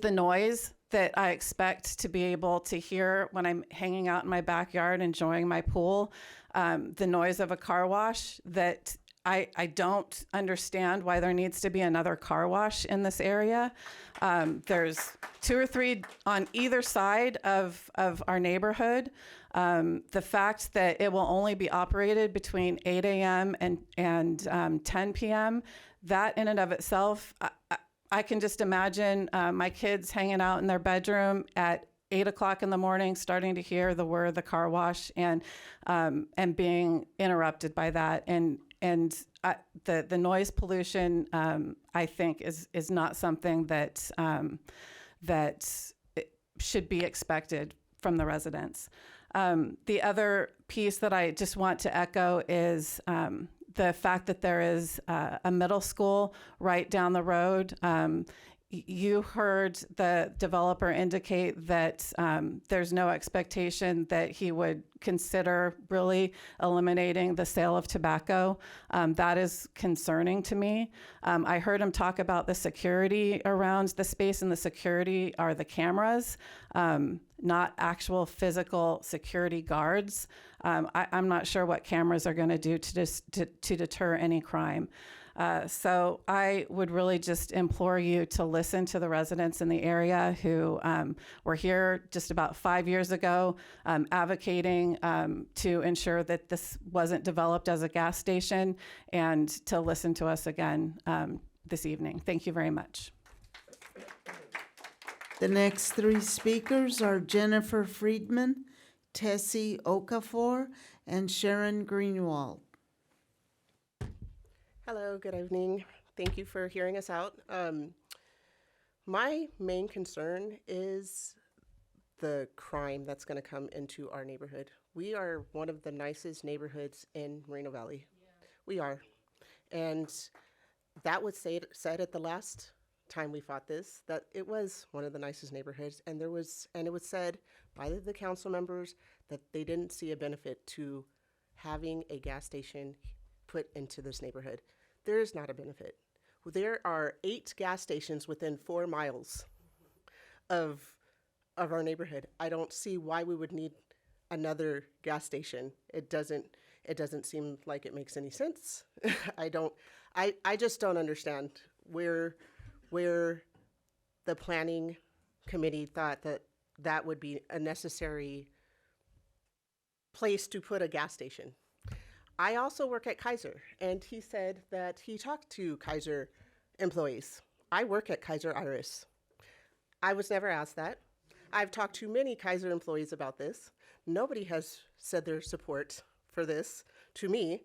noise that I expect to be able to hear when I'm hanging out in my backyard enjoying my pool. The noise of a car wash that I don't understand why there needs to be another car wash in this area. There's 2 or 3 on either side of our neighborhood. The fact that it will only be operated between 8 a.m. and 10 p.m., that in and of itself, I can just imagine my kids hanging out in their bedroom at 8 o'clock in the morning, starting to hear the word "the car wash" and being interrupted by that. And the noise pollution, I think, is not something that should be expected from the residents. The other piece that I just want to echo is the fact that there is a middle school right down the road. You heard the developer indicate that there's no expectation that he would consider really eliminating the sale of tobacco. That is concerning to me. I heard him talk about the security around the space, and the security are the cameras, not actual physical security guards. I'm not sure what cameras are going to do to deter any crime. So I would really just implore you to listen to the residents in the area who were here just about 5 years ago advocating to ensure that this wasn't developed as a gas station, and to listen to us again this evening. Thank you very much. The next 3 speakers are Jennifer Friedman, Tessie Okafor, and Sharon Greenwald. Hello, good evening. Thank you for hearing us out. My main concern is the crime that's going to come into our neighborhood. We are one of the nicest neighborhoods in Moreno Valley. We are. And that was said at the last time we fought this, that it was one of the nicest neighborhoods, and it was said by the council members that they didn't see a benefit to having a gas station put into this neighborhood. There is not a benefit. There are 8 gas stations within 4 miles of our neighborhood. I don't see why we would need another gas station. It doesn't seem like it makes any sense. I just don't understand where the planning committee thought that would be a necessary place to put a gas station. I also work at Kaiser, and he said that he talked to Kaiser employees. I work at Kaiser Iris. I was never asked that. I've talked to many Kaiser employees about this. Nobody has said their support for this to me.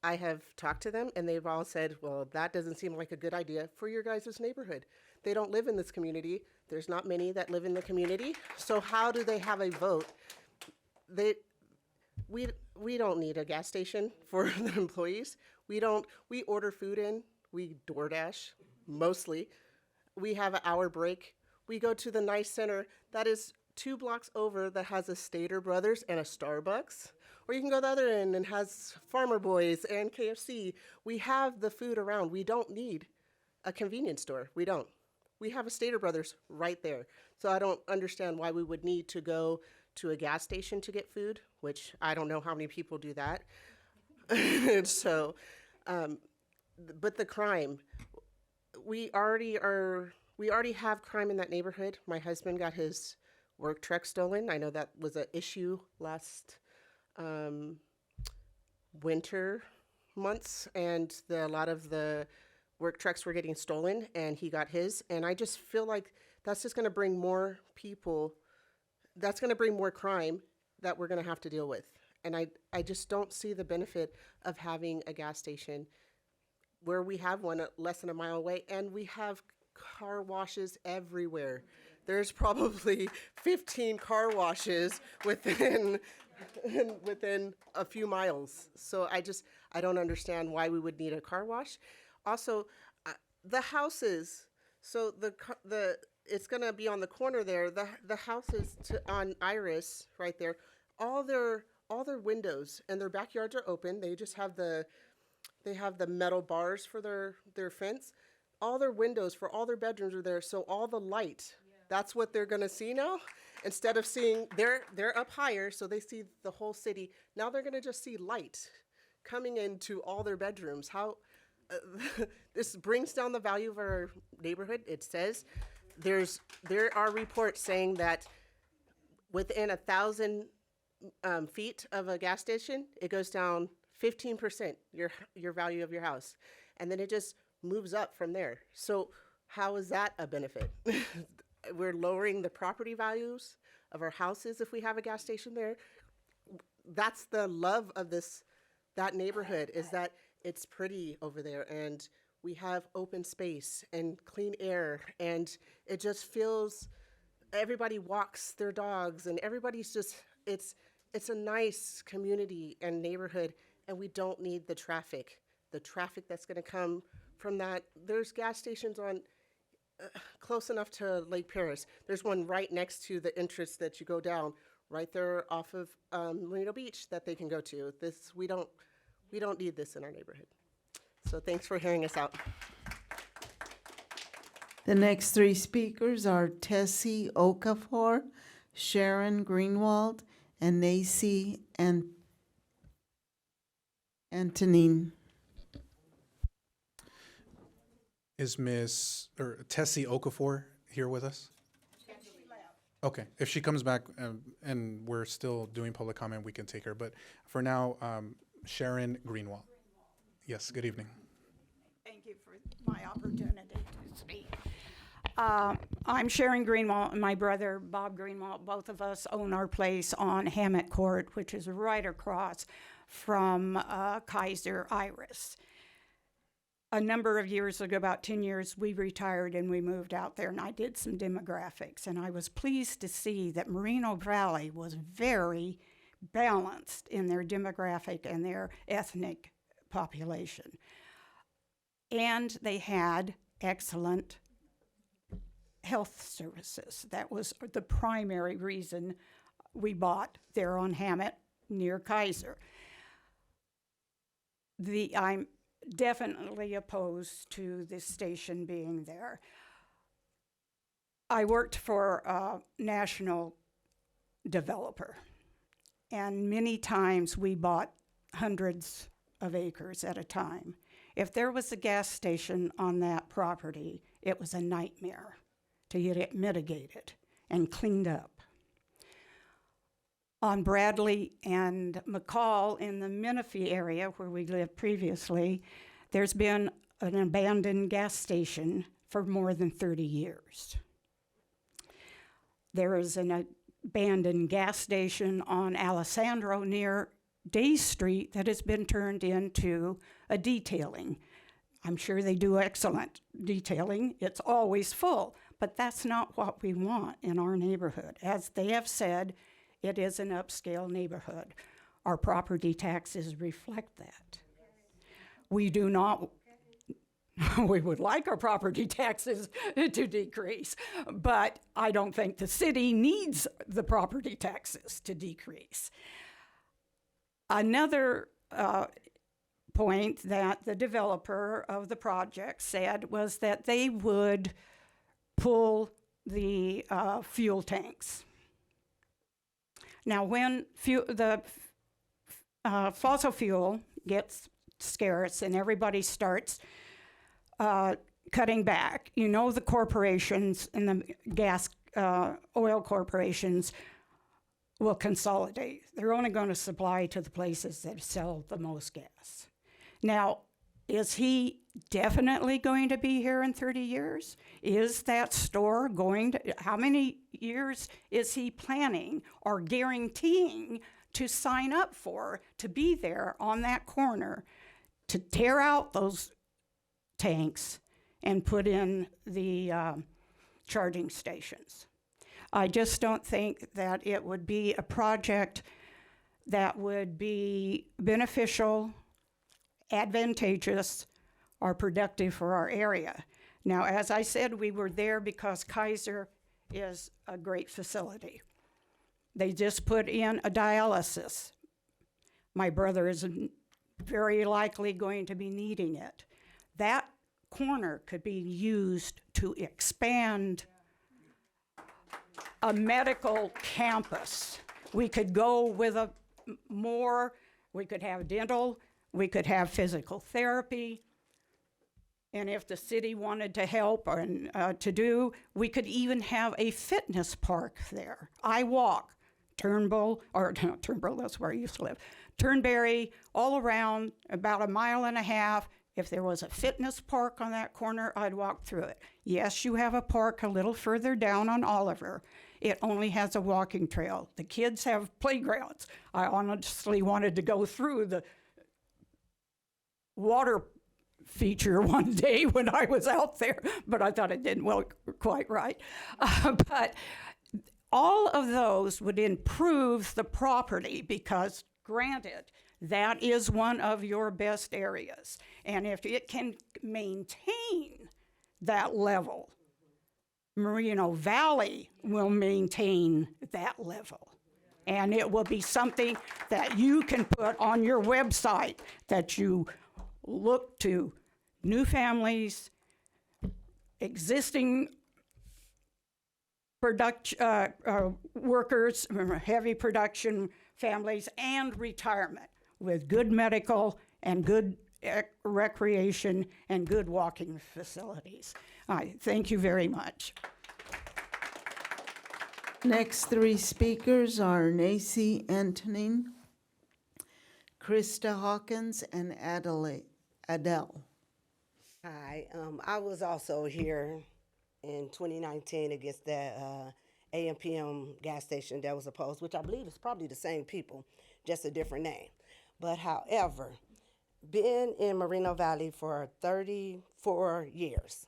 I have talked to them, and they've all said, well, that doesn't seem like a good idea for your guys' neighborhood. They don't live in this community. There's not many that live in the community. So how do they have a vote? We don't need a gas station for the employees. We order food in. We DoorDash, mostly. We have an hour break. We go to the Nice Center that is 2 blocks over that has a Stater Brothers and a Starbucks. Or you can go the other end and has Farmer Boys and KFC. We have the food around. We don't need a convenience store. We don't. We have a Stater Brothers right there. So I don't understand why we would need to go to a gas station to get food, which I don't know how many people do that. So, but the crime, we already have crime in that neighborhood. My husband got his work truck stolen. I know that was an issue last winter months, and a lot of the work trucks were getting stolen, and he got his. And I just feel like that's just going to bring more people. That's going to bring more crime that we're going to have to deal with. And I just don't see the benefit of having a gas station where we have one less than a mile away, and we have car washes everywhere. There's probably 15 car washes within a few miles. So I don't understand why we would need a car wash. Also, the houses. So it's gonna be on the corner there. The houses on Iris right there. All their windows and their backyards are open. They just have the metal bars for their fence. All their windows for all their bedrooms are there. So all the light. That's what they're gonna see now. Instead of seeing, they're up higher, so they see the whole city. Now they're gonna just see light coming into all their bedrooms. How this brings down the value of our neighborhood. It says there are reports saying that within 1,000 feet of a gas station, it goes down 15% your value of your house, and then it just moves up from there. So how is that a benefit? We're lowering the property values of our houses if we have a gas station there. That's the love of that neighborhood, is that it's pretty over there, and we have open space and clean air, and it just feels, everybody walks their dogs, and everybody's just, it's a nice community and neighborhood, and we don't need the traffic that's gonna come from that. There's gas stations on close enough to Lake Paris. There's one right next to the entrance that you go down, right there off of Marina Beach, that they can go to. We don't need this in our neighborhood. So thanks for hearing us out. The next 3 speakers are Tessie Okafor, Sharon Greenwald, and Nacy Antonin. Is Tessie Okafor here with us? Okay, if she comes back and we're still doing public comment, we can take her. But for now, Sharon Greenwald. Yes, good evening. Thank you for my opportunity to speak. I'm Sharon Greenwald, and my brother Bob Greenwald. Both of us own our place on Hammett Court, which is right across from Kaiser Iris. a number of years ago, about 10 years, we retired and we moved out there, and I did some demographics, and I was pleased to see that Moreno Valley was very balanced in their demographic and their ethnic population. And they had excellent health services. That was the primary reason we bought there on Hammett near Kaiser. I'm definitely opposed to this station being there. I worked for a national developer, and many times we bought hundreds of acres at a time. If there was a gas station on that property, it was a nightmare to get it mitigated and cleaned up. On Bradley and McCall in the Menifee area where we lived previously, there's been an abandoned gas station for more than 30 years. There is an abandoned gas station on Alessandro near Day Street that has been turned into a detailing. I'm sure they do excellent detailing. It's always full, but that's not what we want in our neighborhood. As they have said, it is an upscale neighborhood. Our property taxes reflect that. We do not, we would like our property taxes to decrease, but I don't think the city needs the property taxes to decrease. Another point that the developer of the project said was that they would pull the fuel tanks. Now, when the fossil fuel gets scarce and everybody starts cutting back, you know, the corporations and the gas, oil corporations will consolidate. They're only going to supply to the places that sell the most gas. Now, is he definitely going to be here in 30 years? Is that store going to, how many years is he planning or guaranteeing to sign up for to be there on that corner to tear out those tanks and put in the charging stations? I just don't think that it would be a project that would be beneficial, advantageous, or productive for our area. Now, as I said, we were there because Kaiser is a great facility. They just put in a dialysis. My brother is very likely going to be needing it. That corner could be used to expand a medical campus. We could go with we could have dental, we could have physical therapy, and if the city wanted to help and we could even have a fitness park there. I walk Turnbull, that's where I used to live, Turnberry, all around, about 1.5 miles. If there was a fitness park on that corner, I'd walk through it. Yes, you have a park a little further down on Oliver. It only has a walking trail. The kids have playgrounds. I honestly wanted to go through the water feature one day when I was out there, but I thought it didn't look quite right. But all of those would improve the property because, granted, that is one of your best areas. And if it can maintain that level, Moreno Valley will maintain that level. And it will be something that you can put on your website, that you look to new families, existing workers, heavy production families, and retirement with good medical and good recreation and good walking facilities. Thank you very much. Next three speakers are Nacy Antonin, Krista Hawkins, and Adele. Hi, I was also here in 2019 against that AM/PM gas station that was opposed, which I believe is probably the same people, just a different name. But however, been in Moreno Valley for 34 years.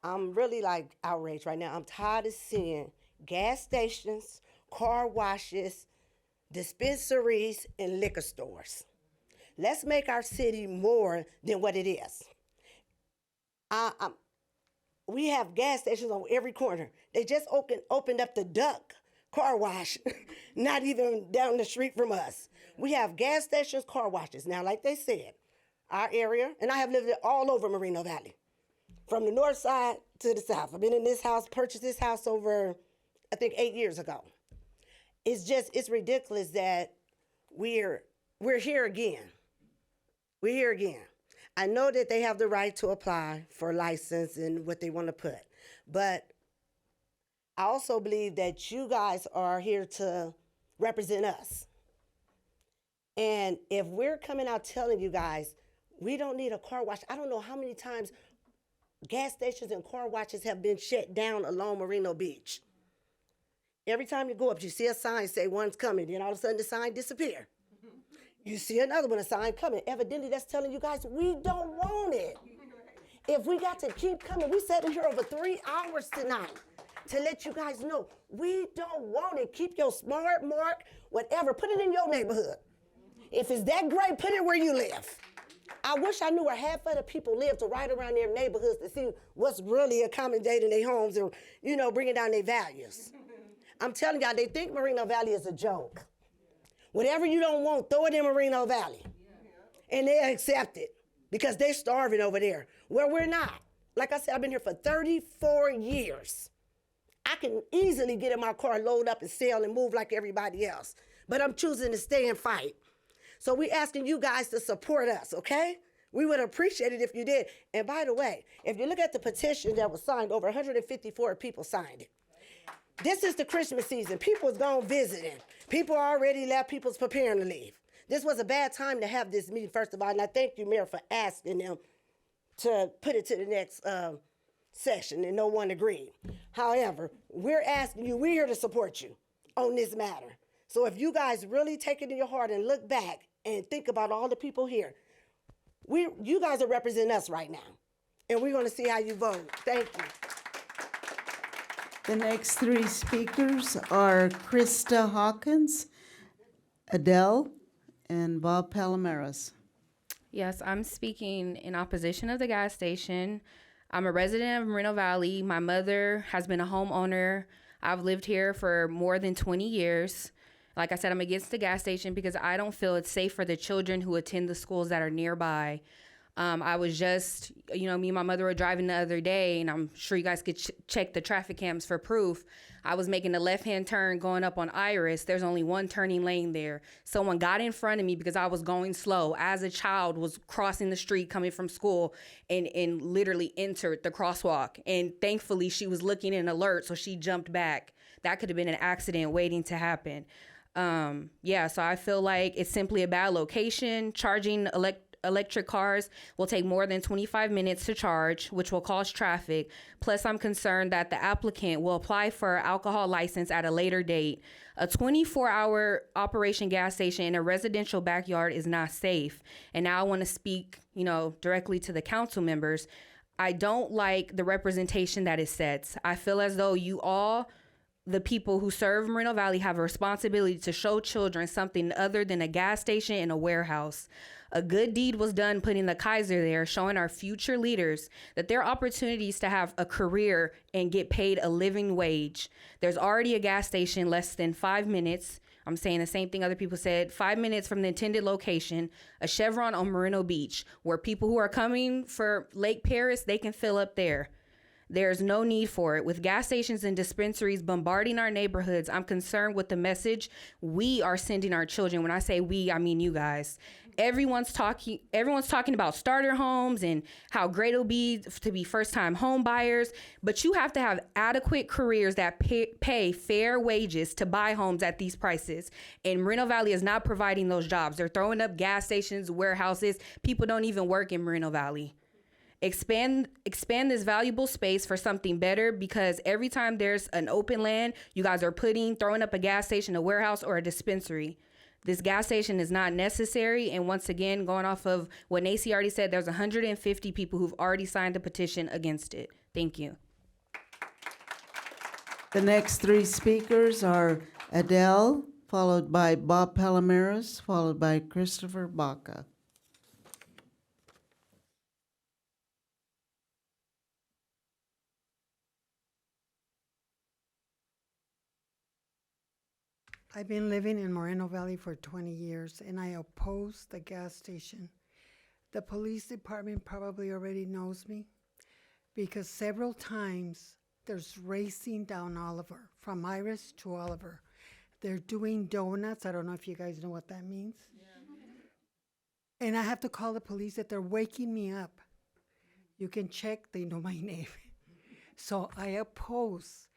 I'm really like outraged right now. I'm tired of seeing gas stations, car washes, dispensaries, and liquor stores. Let's make our city more than what it is. We have gas stations on every corner. They just opened up the Duck car wash, not even down the street from us. We have gas stations, car washes. Now, like they said, our area, and I have lived all over Moreno Valley, from the north side to the south. I've been in this house, purchased this house over, I think, 8 years ago. It's ridiculous that we're here again. We're here again. I know that they have the right to apply for a license and what they want to put, but I also believe that you guys are here to represent us. And if we're coming out telling you guys, we don't need a car wash, I don't know how many times gas stations and car washes have been shut down along Moreno Beach. Every time you go up, you see a sign say one's coming, then all of a sudden the sign disappear. You see another one, a sign coming. Evidently, that's telling you guys we don't want it. If we got to keep coming, we sat in here over 3 hours tonight to let you guys know we don't want it. Keep your smart mark, whatever, put it in your neighborhood. If it's that great, put it where you live. I wish I knew where half of the people live to ride around their neighborhoods to see what's really accommodating their homes and, bringing down their values. I'm telling y'all, they think Moreno Valley is a joke. Whatever you don't want, throw it in Moreno Valley. And they'll accept it because they're starving over there. Where we're not. Like I said, I've been here for 34 years. I can easily get in my car, load up and sell and move like everybody else. But I'm choosing to stay and fight. So we're asking you guys to support us, okay? We would appreciate it if you did. And by the way, if you look at the petition that was signed, over 154 people signed it. This is the Christmas season. People's gone visiting. People already left. People's preparing to leave. This was a bad time to have this meeting, first of all, and I thank you, Mayor, for asking them to put it to the next session, and no one agreed. However, we're asking you, we're here to support you on this matter. So if you guys really take it in your heart and look back and think about all the people here, you guys are representing us right now, and we're going to see how you vote. Thank you. The next three speakers are Krista Hawkins, Adele, and Bob Palomares. Yes, I'm speaking in opposition of the gas station. I'm a resident of Moreno Valley. My mother has been a homeowner. I've lived here for more than 20 years. Like I said, I'm against the gas station because I don't feel it's safe for the children who attend the schools that are nearby. I was just, me and my mother were driving the other day, and I'm sure you guys could check the traffic cams for proof. I was making a left-hand turn going up on Iris. There's only one turning lane there. Someone got in front of me because I was going slow. As a child, was crossing the street coming from school and literally entered the crosswalk. And thankfully, she was looking and alert, so she jumped back. That could have been an accident waiting to happen. So I feel like it's simply a bad location. Charging electric cars will take more than 25 minutes to charge, which will cause traffic. Plus, I'm concerned that the applicant will apply for an alcohol license at a later date. A 24-hour operation gas station in a residential backyard is not safe. And now I want to speak, directly to the council members. I don't like the representation that it sets. I feel as though the people who serve Moreno Valley have a responsibility to show children something other than a gas station and a warehouse. A good deed was done putting the Kaiser there, showing our future leaders that there are opportunities to have a career and get paid a living wage. There's already a gas station less than 5 minutes. I'm saying the same thing other people said. 5 minutes from the intended location, a Chevron on Moreno Beach, where people who are coming for Lake Paris, they can fill up there. There's no need for it. With gas stations and dispensaries bombarding our neighborhoods, I'm concerned with the message we are sending our children. When I say we, I mean you guys. Everyone's talking about starter homes and how great it'll be to be first-time home buyers, but you have to have adequate careers that pay fair wages to buy homes at these prices. And Moreno Valley is not providing those jobs. They're throwing up gas stations, warehouses. People don't even work in Moreno Valley. Expand this valuable space for something better, because every time there's an open land, you guys are throwing up a gas station, a warehouse, or a dispensary. This gas station is not necessary. And once again, going off of what Nacy already said, there's 150 people who've already signed a petition against it. Thank you. The next three speakers are Adele, followed by Bob Palomares, followed by Christopher Baca. I've been living in Moreno Valley for 20 years, and I oppose the gas station. The police department probably already knows me because several times there's racing down Oliver, from Iris to Oliver. They're doing donuts. I don't know if you guys know what that means. Yeah. And I have to call the police that they're waking me up. You can check, they know my name. So I oppose.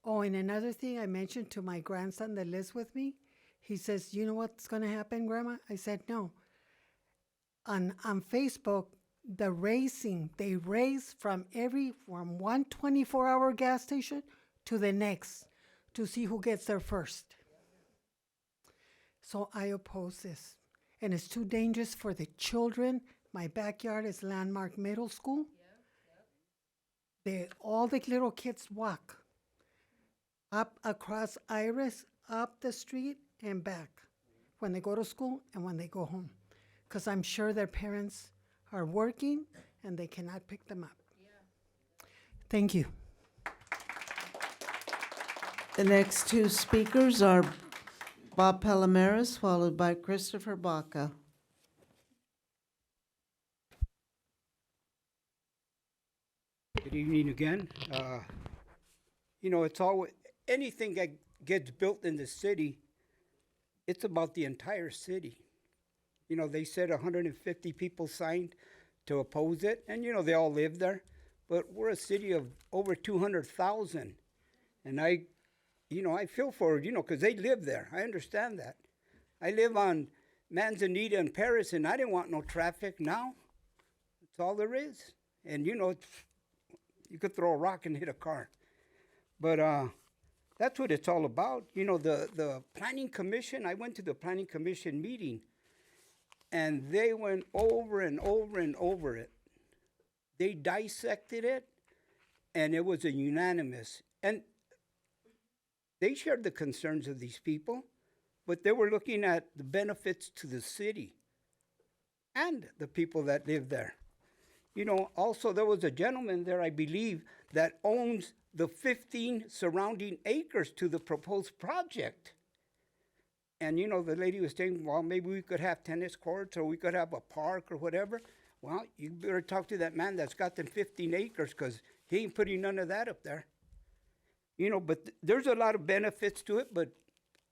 Oh, and another thing I mentioned to my grandson that lives with me, he says, you know what's going to happen, Grandma? I said, no. On Facebook, the racing, they race from one 24-hour gas station to the next to see who gets there first. So I oppose this. And it's too dangerous for the children. My backyard is Landmark Middle School. All the little kids walk up across Iris, up the street, and back when they go to school and when they go home. Because I'm sure their parents are working and they cannot pick them up. Thank you. The next two speakers are Bob Palomares, followed by Christopher Baca. Good evening again. It's always anything that gets built in the city, it's about the entire city. They said 150 people signed to oppose it, and they all live there. But we're a city of over 200,000, and I feel for it, because they live there. I understand that. I live on Manzanita and Paris, and I didn't want no traffic. Now, that's all there is. And you could throw a rock and hit a car. But that's what it's all about. The Planning Commission, I went to the Planning Commission meeting, and they went over and over and over it. They dissected it, and it was a unanimous. And they shared the concerns of these people, but they were looking at the benefits to the city and the people that live there. Also there was a gentleman there, I believe, that owns the 15 surrounding acres to the proposed project. And the lady was saying, well, maybe we could have tennis courts or we could have a park or whatever. Well, you better talk to that man that's got them 15 acres because he ain't putting none of that up there. But there's a lot of benefits to it, but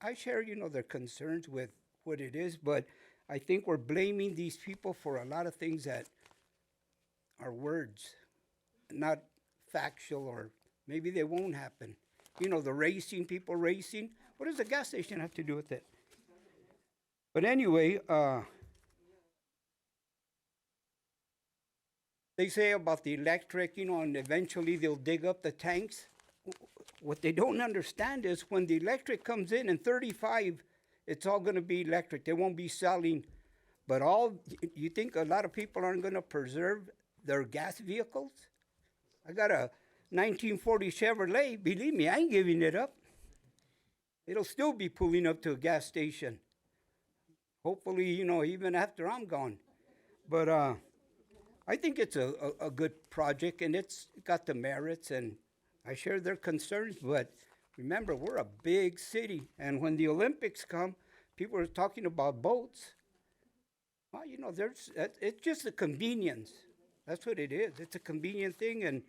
I share, their concerns with what it is, but I think we're blaming these people for a lot of things that are words, not factual, or maybe they won't happen. The racing, people racing. What does the gas station have to do with it? But anyway, they say about the electric, and eventually they'll dig up the tanks. What they don't understand is when the electric comes in 35, it's all going to be electric. They won't be selling. But you think a lot of people aren't going to preserve their gas vehicles? I got a 1940 Chevrolet. Believe me, I ain't giving it up. It'll still be pulling up to a gas station. Hopefully, even after I'm gone. But I think it's a good project, and it's got the merits, and I share their concerns. But remember, we're a big city, and when the Olympics come, people are talking about boats. Well, it's just a convenience. That's what it is. It's a convenient thing, and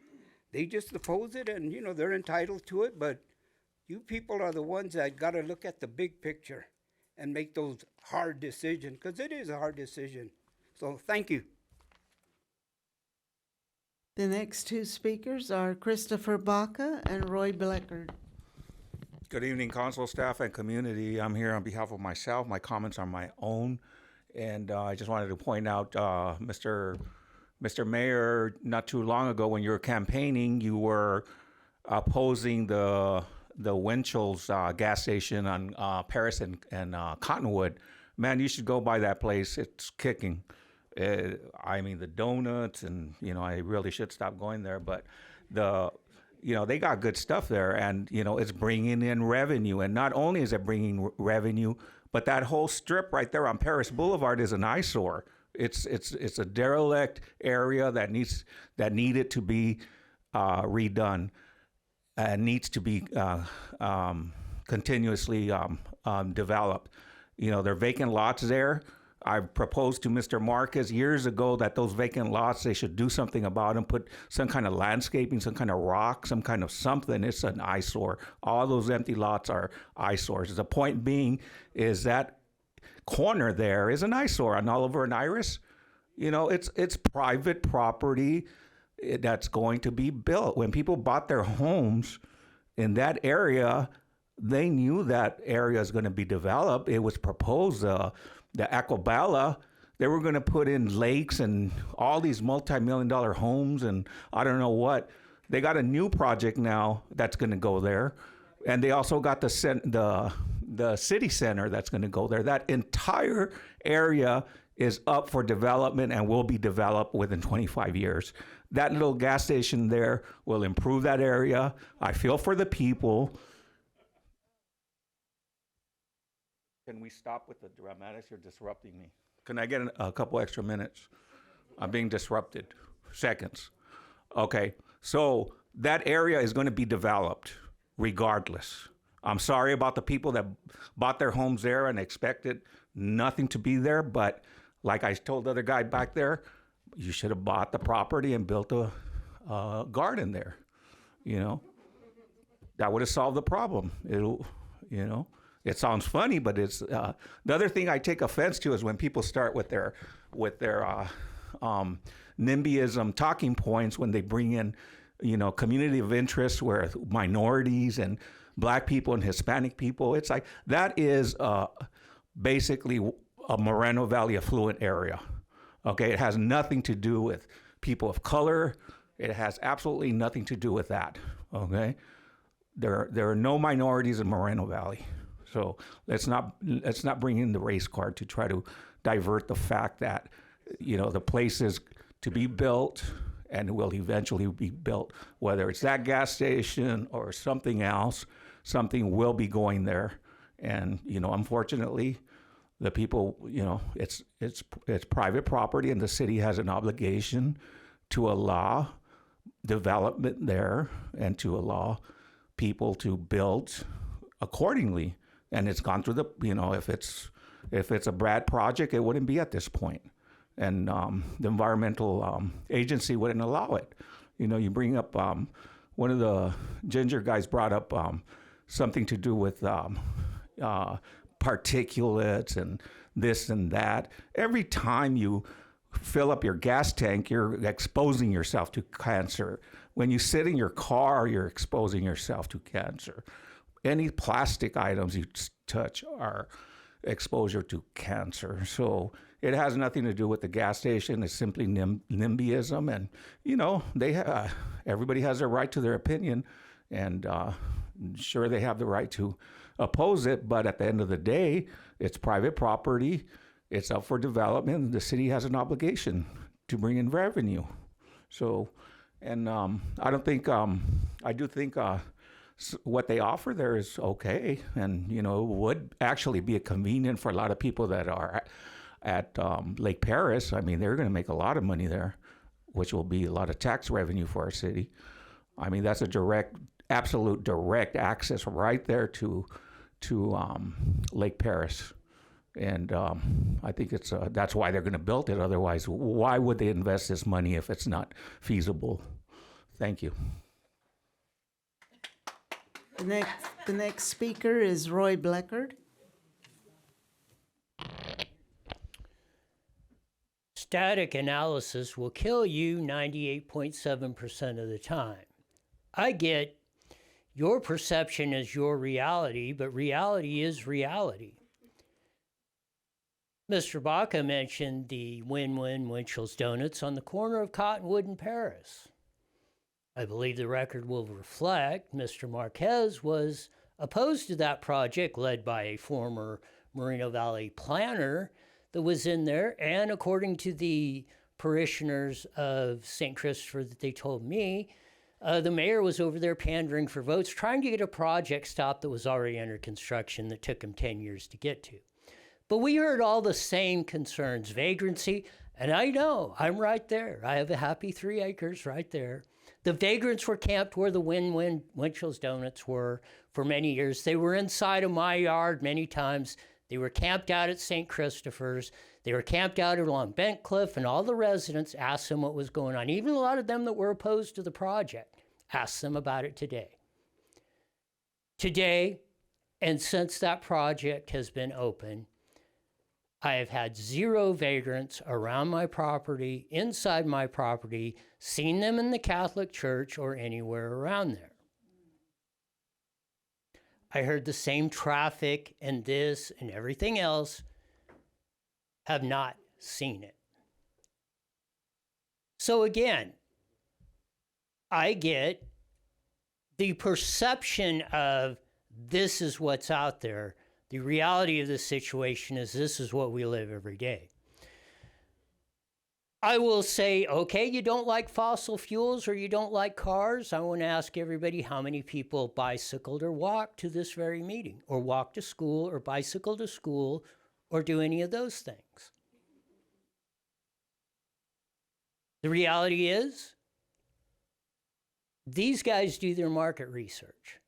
they just oppose it, and, they're entitled to it. But you people are the ones that got to look at the big picture and make those hard decisions, because it is a hard decision. So thank you. The next two speakers are Christopher Baca and Roy Bleckert. Good evening, council staff and community. I'm here on behalf of myself. My comments are my own. And I just wanted to point out, Mr. Mayor, not too long ago when you were campaigning, you were opposing the the Winchell's gas station on Paris and Cottonwood, man, you should go by that place. It's kicking. I mean, the donuts, and I really should stop going there, but they got good stuff there, and it's bringing in revenue. And not only is it bringing revenue, but that whole strip right there on Paris Boulevard is an eyesore. It's a derelict area that needed to be redone and needs to be continuously developed. There are vacant lots there. I proposed to Mr. Marquez years ago that those vacant lots, they should do something about them, put some kind of landscaping, some kind of rock, some kind of something. It's an eyesore. All those empty lots are eyesores. The point being is that corner there is an eyesore on Oliver and Iris. It's private property that's going to be built. When people bought their homes in that area, they knew that area is going to be developed. It was proposed, the Aquabella, they were going to put in lakes and all these multi-million-dollar homes and I don't know what. They got a new project now that's going to go there, and they also got the city center that's going to go there. That entire area is up for development and will be developed within 25 years. That little gas station there will improve that area. I feel for the people. Can we stop with the dramatics? You're disrupting me. Can I get a couple extra minutes? I'm being disrupted. Seconds. Okay, so that area is going to be developed regardless. I'm sorry about the people that bought their homes there and expected nothing to be there, but like I told the other guy back there, you should have bought the property and built a garden there. That would have solved the problem. It sounds funny, but it's the other thing I take offense to is when people start with their NIMBYism talking points when they bring in, community of interest where minorities and Black people and Hispanic people. It's like that is basically a Moreno Valley affluent area. Okay, it has nothing to do with people of color. It has absolutely nothing to do with that. Okay, there are no minorities in Moreno Valley. So let's not bring in the race card to try to divert the fact that, the place is to be built and will eventually be built. Whether it's that gas station or something else, something will be going there. And, unfortunately, the people, it's private property and the city has an obligation to allow development there and to allow people to build accordingly. And it's gone through if it's a bad project, it wouldn't be at this point. And the environmental agency wouldn't allow it. You bring up, one of the ginger guys brought up something to do with particulates and this and that. Every time you fill up your gas tank, you're exposing yourself to cancer. When you sit in your car, you're exposing yourself to cancer. Any plastic items you touch are exposure to cancer. So it has nothing to do with the gas station. It's simply NIMBYism. And, everybody has a right to their opinion. And sure, they have the right to oppose it. But at the end of the day, it's private property. It's up for development. The city has an obligation to bring in revenue. So, and I do think what they offer there is okay, and would actually be convenient for a lot of people that are at Lake Paris. I mean, they're going to make a lot of money there, which will be a lot of tax revenue for our city. I mean, that's a absolute direct access right there to Lake Paris, and I think that's why they're going to build it. Otherwise, why would they invest this money if it's not feasible? Thank you. The next speaker is Roy Bleckard. Static analysis will kill you 98.7% of the time. I get your perception is your reality, but reality is reality. Mr. Baca mentioned the Win-Win Winchell's Donuts on the corner of Cottonwood and Paris. I believe the record will reflect Mr. Marquez was opposed to that project led by a former Moreno Valley planner that was in there. And according to the parishioners of St. Christopher that they told me, the mayor was over there pandering for votes, trying to get a project stopped that was already under construction that took him 10 years to get to. But we heard all the same concerns, vagrancy, and I know, I'm right there. I have a happy 3 acres right there. The vagrants were camped where the Winchell's Donuts were for many years. They were inside of my yard many times. They were camped out at St. Christopher's. They were camped out along Bent Cliff, and all the residents asked them what was going on. Even a lot of them that were opposed to the project asked them about it today. Today, and since that project has been open, I have had 0 vagrants around my property, inside my property, seen them in the Catholic Church or anywhere around there. I heard the same traffic and this and everything else, have not seen it. So again, I get the perception of this is what's out there. The reality of the situation is this is what we live every day. I will say, okay, you don't like fossil fuels or you don't like cars. I want to ask everybody how many people bicycled or walked to this very meeting, or walked to school, or bicycled to school, or do any of those things. The reality is, these guys do their market research.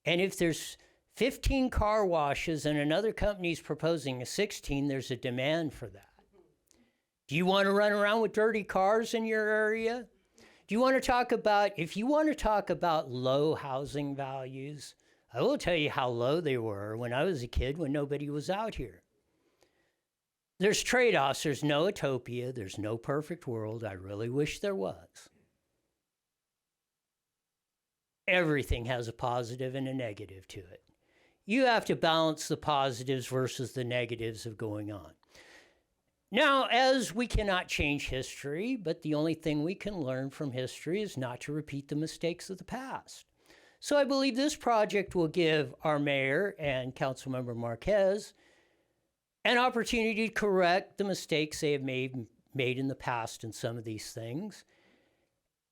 And if there's 15 car washes and another company's proposing a 16, there's a demand for that. Do you want to run around with dirty cars in your area? Do you want to talk about, if you want to talk about low housing values, I will tell you how low they were when I was a kid, when nobody was out here. There's trade-offs. There's no utopia. There's no perfect world. I really wish there was. Everything has a positive and a negative to it. You have to balance the positives versus the negatives of going on. Now, as we cannot change history, but the only thing we can learn from history is not to repeat the mistakes of the past. So I believe this project will give our mayor and Councilmember Marquez an opportunity to correct the mistakes they have made in the past in some of these things.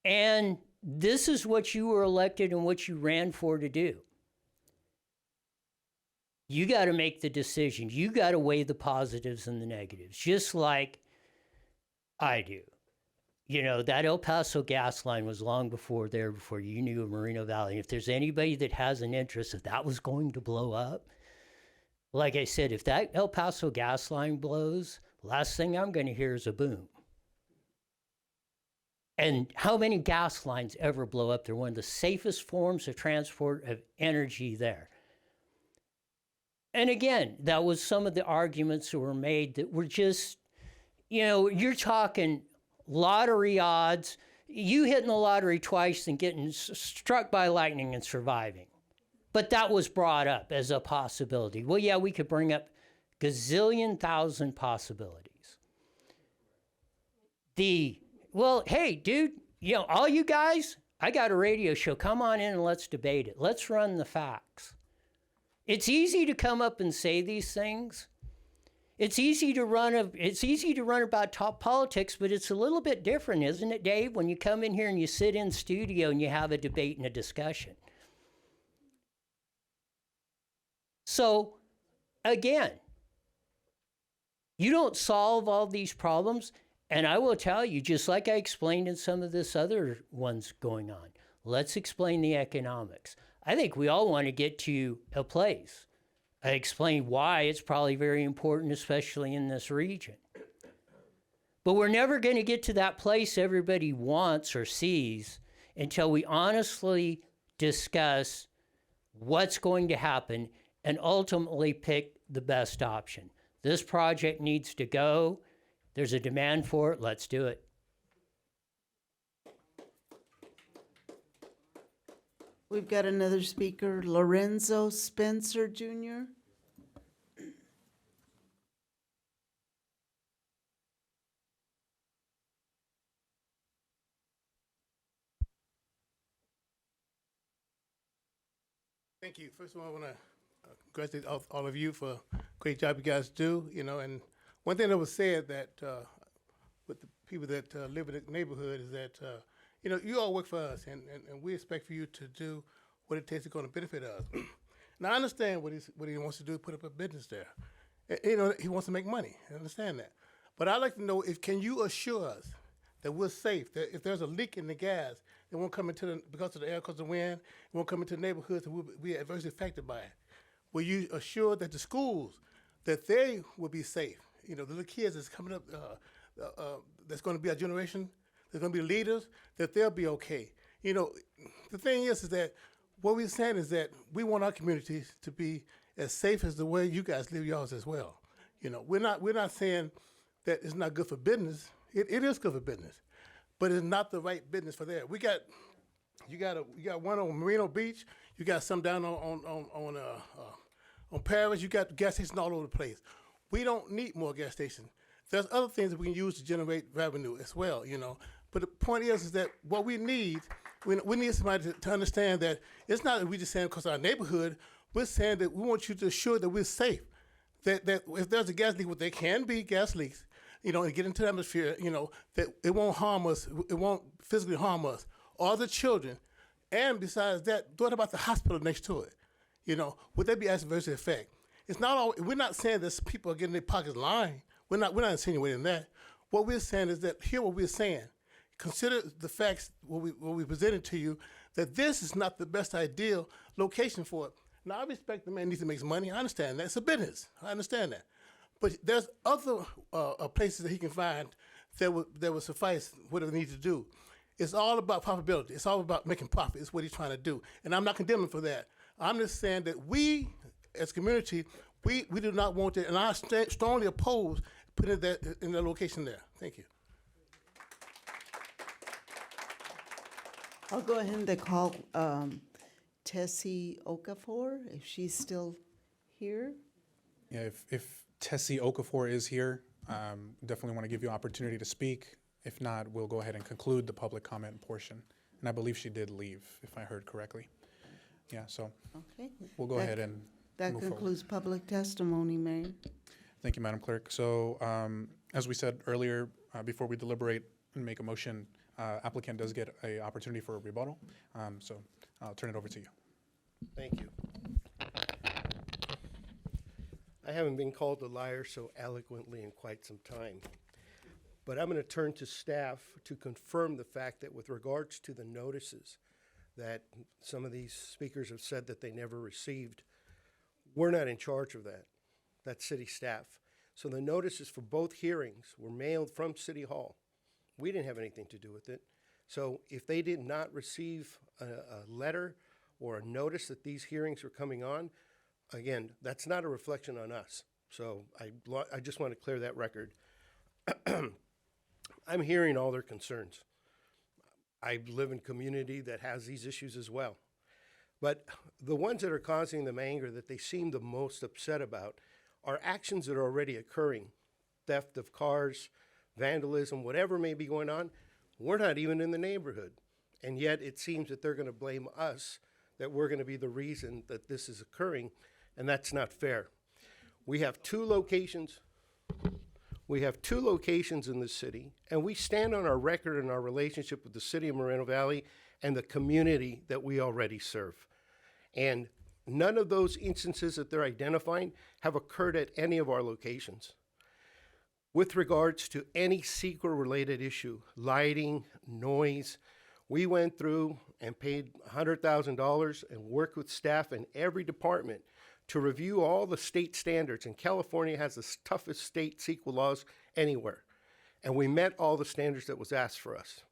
And this is what you were elected and what you ran for to do. You got to make the decision. You got to weigh the positives and the negatives, just like I do. You know, that El Paso gas line was long before you knew of Moreno Valley. If there's anybody that has an interest if that was going to blow up, like I said, if that El Paso gas line blows, the last thing I'm going to hear is a boom. And how many gas lines ever blow up? They're one of the safest forms of transport of energy there. And again, that was some of the arguments that were made that were just, you know, you're talking lottery odds, you hitting the lottery twice and getting struck by lightning and surviving. But that was brought up as a possibility. Well, yeah, we could bring up gazillion thousand possibilities. Well, hey, dude, you know, all you guys, I got a radio show. Come on in and let's debate it. Let's run the facts. It's easy to come up and say these things. It's easy to run about top politics, but it's a little bit different, isn't it, Dave, when you come in here and you sit in studio and you have a debate and a discussion. So, again, you don't solve all these problems. And I will tell you, just like I explained in some of this other ones going on, let's explain the economics. I think we all want to get to a place. I explained why it's probably very important, especially in this region. But we're never going to get to that place everybody wants or sees until we honestly discuss what's going to happen and ultimately pick the best option. This project needs to go. There's a demand for it. Let's do it. We've got another speaker, Lorenzo Spencer Jr. Thank you. First of all, I want to congratulate all of you for a great job you guys do. You know, and one thing that was said that with the people that live in the neighborhood is that you know, you all work for us, and we expect for you to do what it takes to going to benefit us. Now I understand what he wants to do, put up a business there. You know, he wants to make money. I understand that. But I'd like to know can you assure us that we're safe, that if there's a leak in the gas, it won't come into because of the air, because of the wind, it won't come into the neighborhoods and we'll be adversely affected by it. Will you assure that the schools, that they will be safe? You know, the little kids that's coming up, that's going to be our generation, they're going to be leaders, that they'll be okay. You know, the thing is that what we're saying is that we want our communities to be as safe as the way you guys live yours as well. You know, we're not saying that it's not good for business. It is good for business, but it's not the right business for there. You got one on Merino Beach. You got some down on Paris. You got gas stations all over the place. We don't need more gas stations. There's other things that we can use to generate revenue as well, you know. But the point is that what we need somebody to understand that it's not that we just saying because of our neighborhood. We're saying that we want you to assure that we're safe. That if there's a gas leak, well, there can be gas leaks, you know, and get into the atmosphere, you know, that it won't harm us, it won't physically harm us or the children. And besides that, what about the hospital next to it? You know, would that be adverse effect? It's not all. We're not saying that people are getting their pockets lined. We're not insinuating that. What we're saying is that hear what we're saying. Consider the facts what we presented to you, that this is not the best ideal location for it. Now I respect the man needs to make money. I understand that. It's a business. I understand that. But there's other places that he can find that would suffice whatever he needs to do. It's all about profitability. It's all about making profit. It's what he's trying to do. And I'm not condemning for that. I'm just saying that we, as a community, we do not want that. And I strongly oppose putting that in the location there. Thank you. I'll go ahead and call Tessie Okafor, if she's still here. Yeah, if Tessie Okafor is here, definitely want to give you an opportunity to speak. If not, we'll go ahead and conclude the public comment portion. And I believe she did leave, if I heard correctly. Yeah, so okay. We'll go ahead and That move concludes public testimony, Mayor. Thank you, Madam Clerk. So as we said earlier, before we deliberate and make a motion, applicant does get an opportunity for a rebuttal. So I'll turn it over to you. Thank you. I haven't been called a liar so eloquently in quite some time. But I'm going to turn to staff to confirm the fact that with regards to the notices that some of these speakers have said that they never received, we're not in charge of that. That's city staff. So the notices for both hearings were mailed from City Hall. We didn't have anything to do with it. So if they did not receive a letter or a notice that these hearings were coming on, again, that's not a reflection on us. So I just want to clear that record. I'm hearing all their concerns. I live in a community that has these issues as well. But the ones that are causing them anger, that they seem the most upset about, are actions that are already occurring. Theft of cars, vandalism, whatever may be going on. We're not even in the neighborhood. And yet it seems that they're going to blame us, that we're going to be the reason that this is occurring, and that's not fair. We have two locations. We have two locations in the city, and we stand on our record and our relationship with the city of Moreno Valley and the community that we already serve. And none of those instances that they're identifying have occurred at any of our locations. With regards to any CEQA-related issue, lighting, noise, we went through and paid $100,000 and worked with staff in every department to review all the state standards. And California has the toughest state CEQA laws anywhere. And we met all the standards that was asked for us.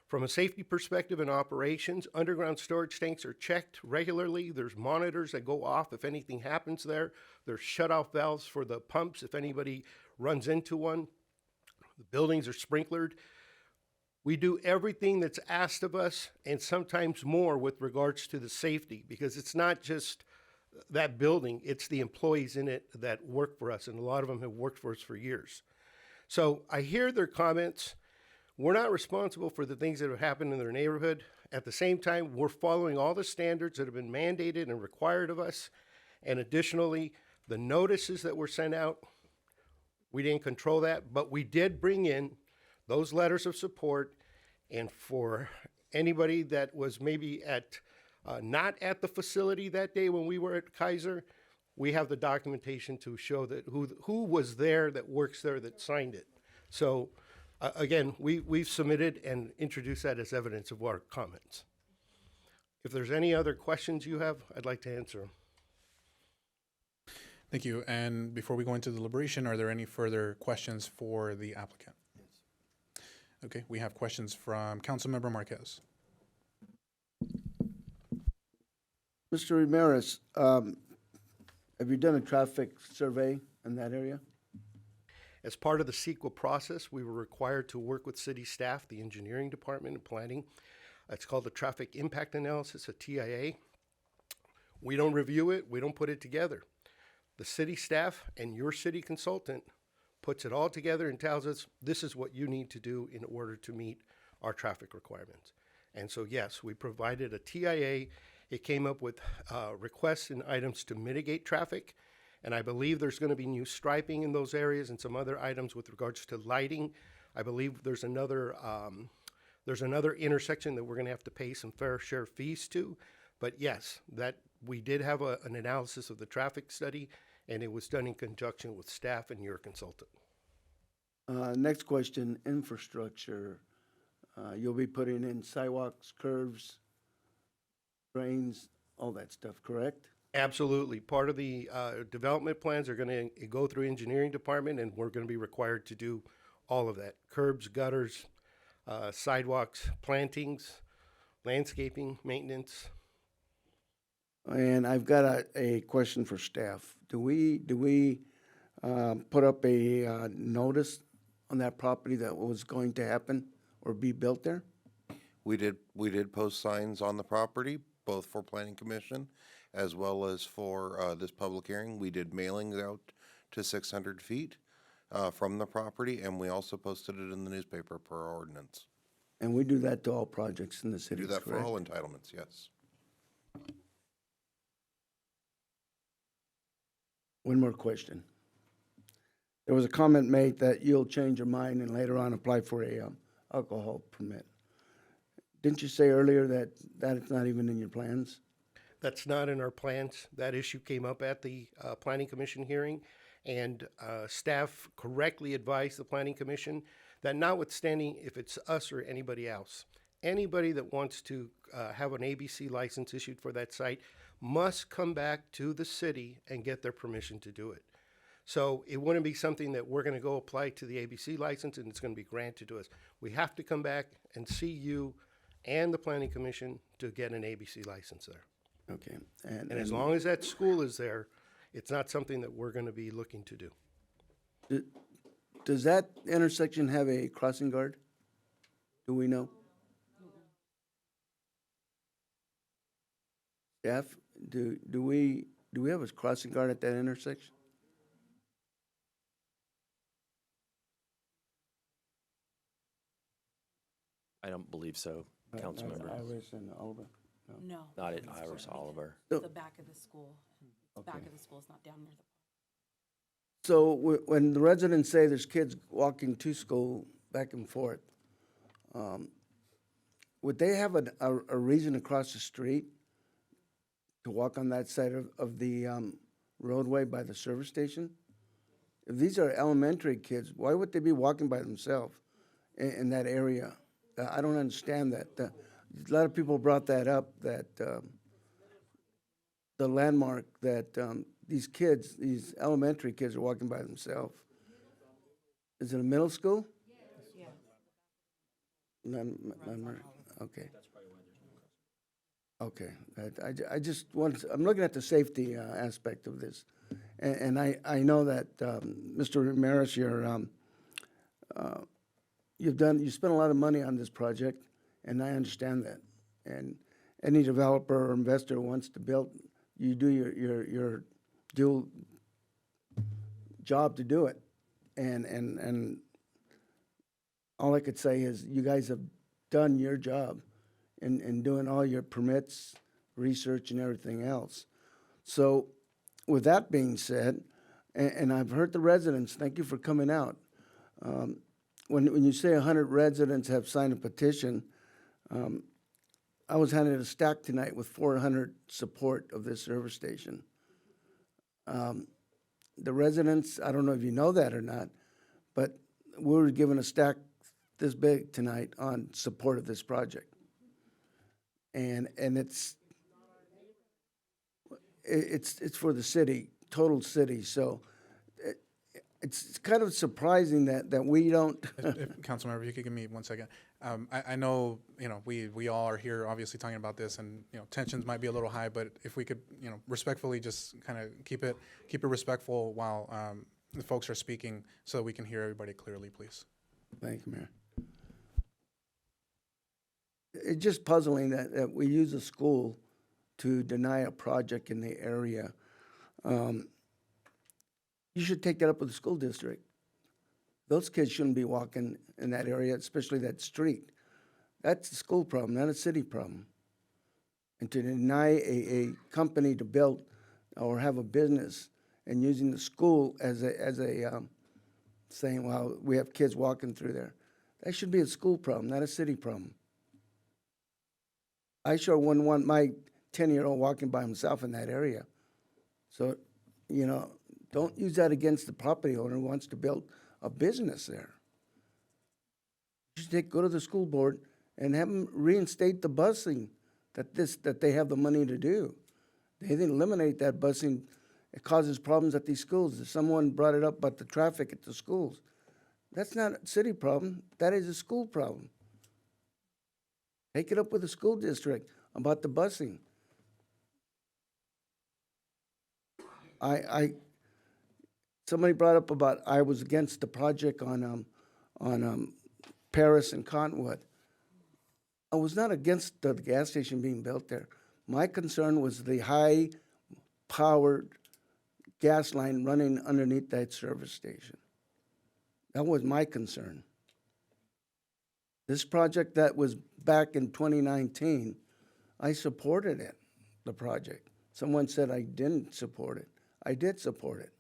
From a safety perspective in operations, underground storage tanks are checked regularly. There's monitors that go off if anything happens there. There's shut-off valves for the pumps if anybody runs into one. The buildings are sprinklered. We do everything that's asked of us and sometimes more with regards to the safety, because it's not just that building, it's the employees in it that work for us, and a lot of them have worked for us for years. So I hear their comments. We're not responsible for the things that have happened in their neighborhood. At the same time, we're following all the standards that have been mandated and required of us. And additionally, the notices that were sent out, we didn't control that, but we did bring in those letters of support. And for anybody that was maybe at not at the facility that day when we were at Kaiser, we have the documentation to show that who was there, that works there, that signed it. So again, we've submitted and introduced that as evidence of our comments. If there's any other questions you have, I'd like to answer them. Thank you. And before we go into deliberation, are there any further questions for the applicant? Okay, we have questions from Councilmember Marquez. Mr. Ramirez, have you done a traffic survey in that area? As part of the CEQA process, we were required to work with city staff, the engineering department and planning. It's called the Traffic Impact Analysis, a TIA. We don't review it, we don't put it together. The city staff and your city consultant puts it all together and tells us this is what you need to do in order to meet our traffic requirements. And so yes, we provided a TIA. It came up with requests and items to mitigate traffic. And I believe there's going to be new striping in those areas and some other items with regards to lighting. I believe there's another intersection that we're going to have to pay some fair share fees to. But yes, that we did have an analysis of the traffic study, and it was done in conjunction with staff and your consultant. Next question, infrastructure. You'll be putting in sidewalks, curves, drains, all that stuff, correct? Absolutely. Part of the development plans are going to go through engineering department, and we're going to be required to do all of that. Curbs, gutters, sidewalks, plantings, landscaping, maintenance. And I've got a question for staff. Do we put up a notice on that property that was going to happen or be built there? We did post signs on the property, both for Planning Commission as well as for this public hearing. We did mailings out to 600 feet from the property, and we also posted it in the newspaper per our ordinance. And we do that to all projects in the city, Do that correct? for all entitlements, yes. One more question. There was a comment made that you'll change your mind and later on apply for a alcohol permit. Didn't you say earlier that it's not even in your plans? That's not in our plans. That issue came up at the Planning Commission hearing, and staff correctly advised the Planning Commission that notwithstanding if it's us or anybody else, anybody that wants to have an ABC license issued for that site must come back to the city and get their permission to do it. So it wouldn't be something that we're going to go apply to the ABC license and it's going to be granted to us. We have to come back and see you and the Planning Commission to get an ABC license there. Okay. And as long as that school is there, it's not something that we're going to be looking to do. Does that intersection have a crossing guard? Do we know? Staff, do we have a crossing guard at that intersection? I don't believe so, council member. Iris and Oliver? No. Not at Iris Oliver. It's the back of the school. The back of the school is not down near the. So when the residents say there's kids walking to school back and forth, would they have a reason to cross the street to walk on that side of the roadway by the service station? If these are elementary kids, why would they be walking by themselves in that area? I don't understand that. A lot of people brought that up, that the landmark that these kids, these elementary kids are walking by themselves. Is it a middle school? Yes. Landmark, okay. Okay, I just want, I'm looking at the safety aspect of this. And I know that, Mr. Ramirez, you spent a lot of money on this project, and I understand that. And any developer or investor who wants to build, you do your dual job to do it. And all I could say is you guys have done your job in doing all your permits, research, and everything else. So with that being said, and I've heard the residents, thank you for coming out. When you say 100 residents have signed a petition, I was handed a stack tonight with 400 support of this service station. The residents, I don't know if you know that or not, but we were given a stack this big tonight on support of this project. And it's for the city, total city. So it's kind of surprising that we don't. Councilmember, if you could give me 1 second. I know, we all are here obviously talking about this, and, tensions might be a little high, but if we could, respectfully just kind of keep it respectful while the folks are speaking so that we can hear everybody clearly, please. Thank you, Mayor. It's just puzzling that we use a school to deny a project in the area. You should take that up with the school district. Those kids shouldn't be walking in that area, especially that street. That's a school problem, not a city problem. And to deny a company to build or have a business and using the school as a saying, well, we have kids walking through there. That should be a school problem, not a city problem. I sure wouldn't want my 10-year-old walking by himself in that area. So, don't use that against the property owner who wants to build a business there. You should go to the school board and have them reinstate the busing that they have the money to do. They didn't eliminate that busing. It causes problems at these schools. If someone brought it up about the traffic at the schools, that's not a city problem. That is a school problem. Take it up with the school district about the busing. Somebody brought up about I was against the project on Paris and Cottonwood. I was not against the gas station being built there. My concern was the high-powered gas line running underneath that service station. That was my concern. This project that was back in 2019, I supported it, the project. Someone said I didn't support it. I did support it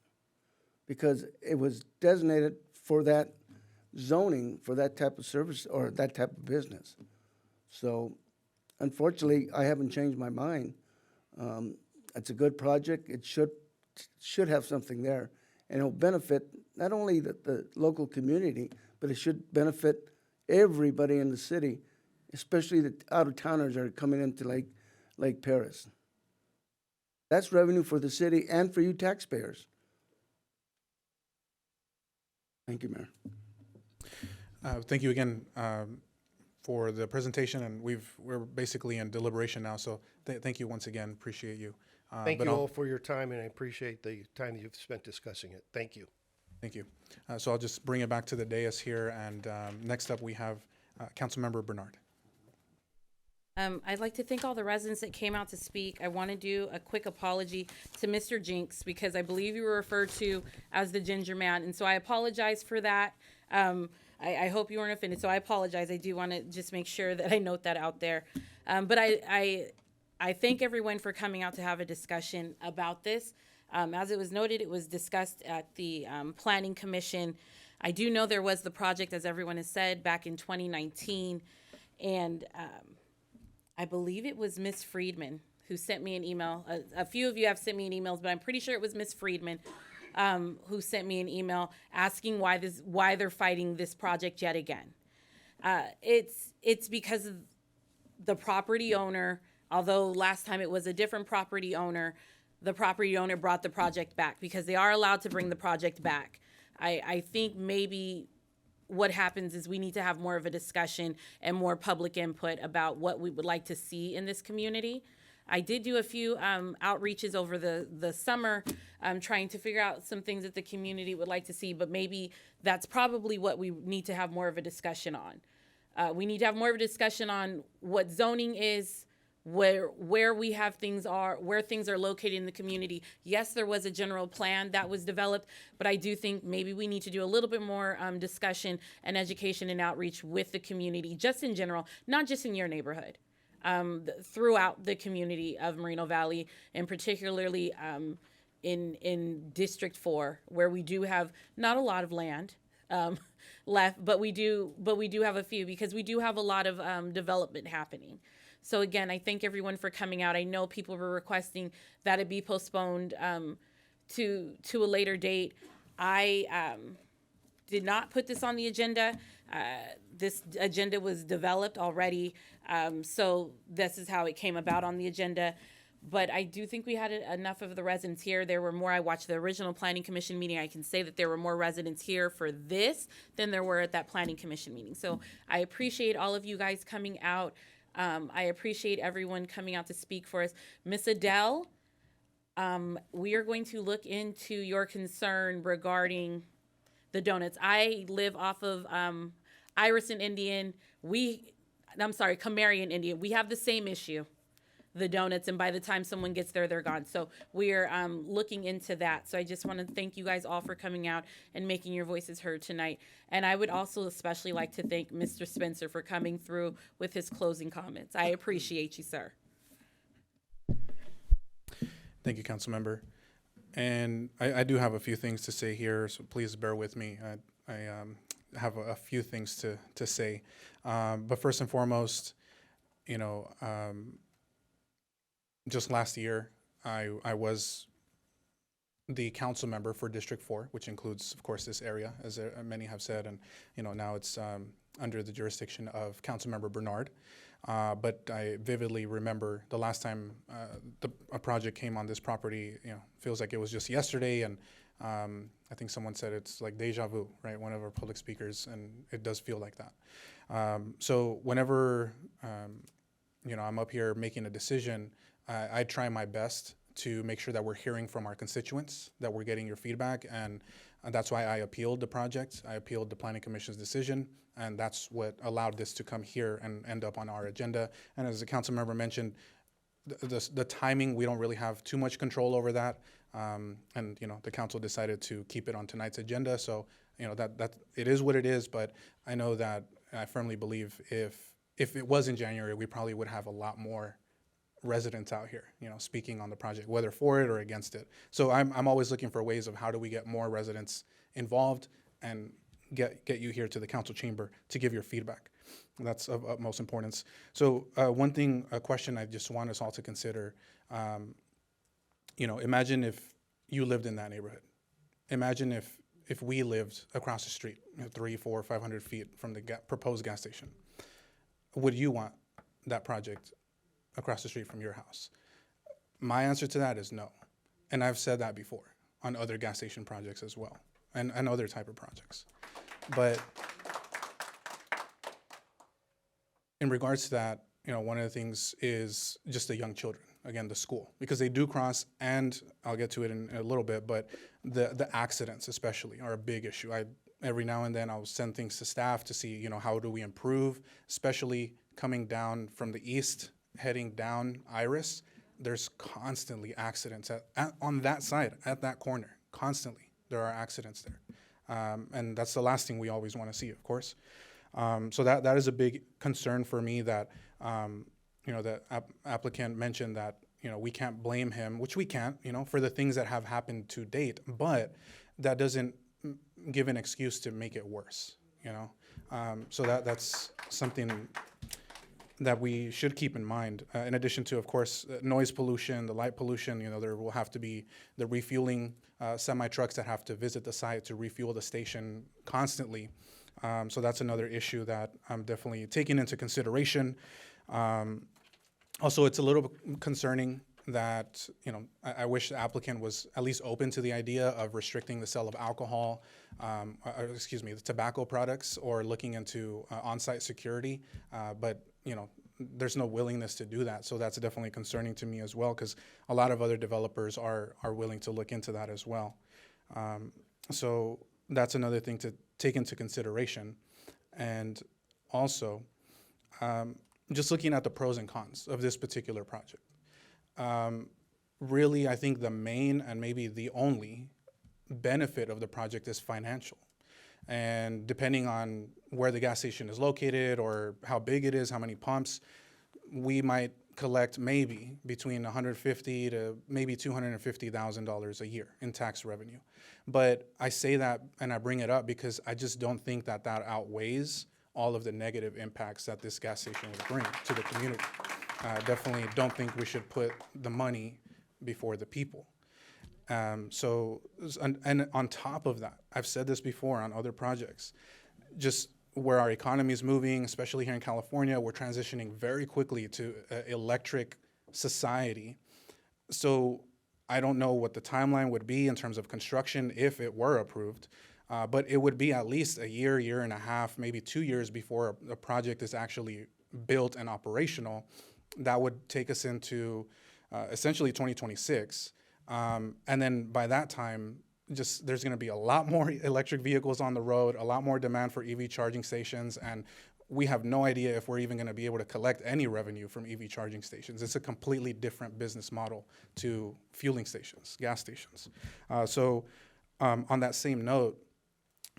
because it was designated for that zoning, for that type of service or that type of business. So unfortunately, I haven't changed my mind. It's a good project. It should have something there, and it'll benefit not only the local community, but it should benefit everybody in the city, especially the out-of-towners that are coming into Lake Paris. That's revenue for the city and for you taxpayers. Thank you, Mayor. Thank you again for the presentation, and we're basically in deliberation now, so thank you once again. Appreciate you. Thank you all for your time, and I appreciate the time that you've spent discussing it. Thank you. Thank you. So I'll just bring it back to the dais here, and next up we have Councilmember Bernard. I'd like to thank all the residents that came out to speak. I want to do a quick apology to Mr. Jinks because I believe you were referred to as the Ginger Man, and so I apologize for that. I hope you weren't offended, so I apologize. I do want to just make sure that I note that out there. But I thank everyone for coming out to have a discussion about this. As it was noted, it was discussed at the Planning Commission. I do know there was the project, as everyone has said, back in 2019, and I believe it was Ms. Friedman who sent me an email. A few of you have sent me an email, but I'm pretty sure it was Ms. Friedman who sent me an email asking why they're fighting this project yet again. It's because of the property owner. Although last time it was a different property owner, the property owner brought the project back because they are allowed to bring the project back. I think maybe what happens is we need to have more of a discussion and more public input about what we would like to see in this community. I did do a few outreaches over the summer trying to figure out some things that the community would like to see, but maybe that's probably what we need to have more of a discussion on. We need to have more of a discussion on what zoning is, where we have things are, where things are located in the community. Yes, there was a general plan that was developed, but I do think maybe we need to do a little bit more discussion and education and outreach with the community, just in general, not just in your neighborhood, throughout the community of Moreno Valley, and particularly in District 4, where we do have not a lot of land left, but we do have a few, because we do have a lot of development happening. So again, I thank everyone for coming out. I know people were requesting that it be postponed to a later date. I did not put this on the agenda. This agenda was developed already, so this is how it came about on the agenda. But I do think we had enough of the residents here. There were more. I watched the original Planning Commission meeting. I can say that there were more residents here for this than there were at that Planning Commission meeting. So I appreciate all of you guys coming out. I appreciate everyone coming out to speak for us. Miss Adele, we are going to look into your concern regarding the donuts. I live off of Iris and Indian. Camarian Indian. We have the same issue, the donuts, and by the time someone gets there, they're gone. So we're looking into that. So I just want to thank you guys all for coming out and making your voices heard tonight. And I would also especially like to thank Mr. Spencer for coming through with his closing comments. I appreciate you, sir. Thank you, Councilmember. And I do have a few things to say here, so please bear with me. I have a few things to say. But first and foremost, just last year, I was the council member for District 4, which includes, of course, this area, as many have said, and now it's under the jurisdiction of Councilmember Bernard. But I vividly remember the last time a project came on this property. Feels like it was just yesterday, and I think someone said it's like deja vu, right? One of our public speakers, and it does feel like that. So whenever I'm up here making a decision, I try my best to make sure that we're hearing from our constituents, that we're getting your feedback, and that's why I appealed the project. I appealed the Planning Commission's decision, and that's what allowed this to come here and end up on our agenda. And as the council member mentioned, the timing, we don't really have too much control over that. And the council decided to keep it on tonight's agenda. So that it is what it is. But I know that I firmly believe if it was in January, we probably would have a lot more residents out here, speaking on the project, whether for it or against it. So I'm always looking for ways of how do we get more residents involved and get you here to the council chamber to give your feedback. That's of utmost importance. So a question I just want us all to consider, imagine if you lived in that neighborhood. Imagine if we lived across the street, 300, 400, 500 feet from the proposed gas station. Would you want that project across the street from your house? My answer to that is no. And I've said that before on other gas station projects as well, and other type of projects. But in regards to that, one of the things is just the young children, again, the school, because they do cross, and I'll get to it in a little bit, but the accidents especially are a big issue. Every now and then I'll send things to staff to see, how do we improve, especially coming down from the east, heading down Iris. There's constantly accidents on that side, at that corner. Constantly, there are accidents there. And that's the last thing we always want to see, of course. So that is a big concern for me that, the applicant mentioned that, we can't blame him, which we can't, for the things that have happened to date, but that doesn't give an excuse to make it worse, So that's something that we should keep in mind. In addition to, of course, noise pollution, the light pollution, there will have to be the refueling semi-trucks that have to visit the site to refuel the station constantly. So that's another issue that I'm definitely taking into consideration. Also, it's a little bit concerning that, I wish the applicant was at least open to the idea of restricting the sale of alcohol, the tobacco products, or looking into on-site security. But there's no willingness to do that. So that's definitely concerning to me as well, because a lot of other developers are willing to look into that as well. So that's another thing to take into consideration. And also, just looking at the pros and cons of this particular project, really, I think the main and maybe the only benefit of the project is financial. And depending on where the gas station is located or how big it is, how many pumps, we might collect maybe between $150,000 to maybe $250,000 a year in tax revenue. But I say that and I bring it up because I just don't think that that outweighs all of the negative impacts that this gas station would bring to the community. I definitely don't think we should put the money before the people. And on top of that, I've said this before on other projects, just where our economy is moving, especially here in California, we're transitioning very quickly to an electric society. So I don't know what the timeline would be in terms of construction if it were approved, but it would be at least a year, year and a half, maybe 2 years before a project is actually built and operational. That would take us into essentially 2026. And then by that time, just there's going to be a lot more electric vehicles on the road, a lot more demand for EV charging stations, and we have no idea if we're even going to be able to collect any revenue from EV charging stations. It's a completely different business model to fueling stations, gas stations. On that same note,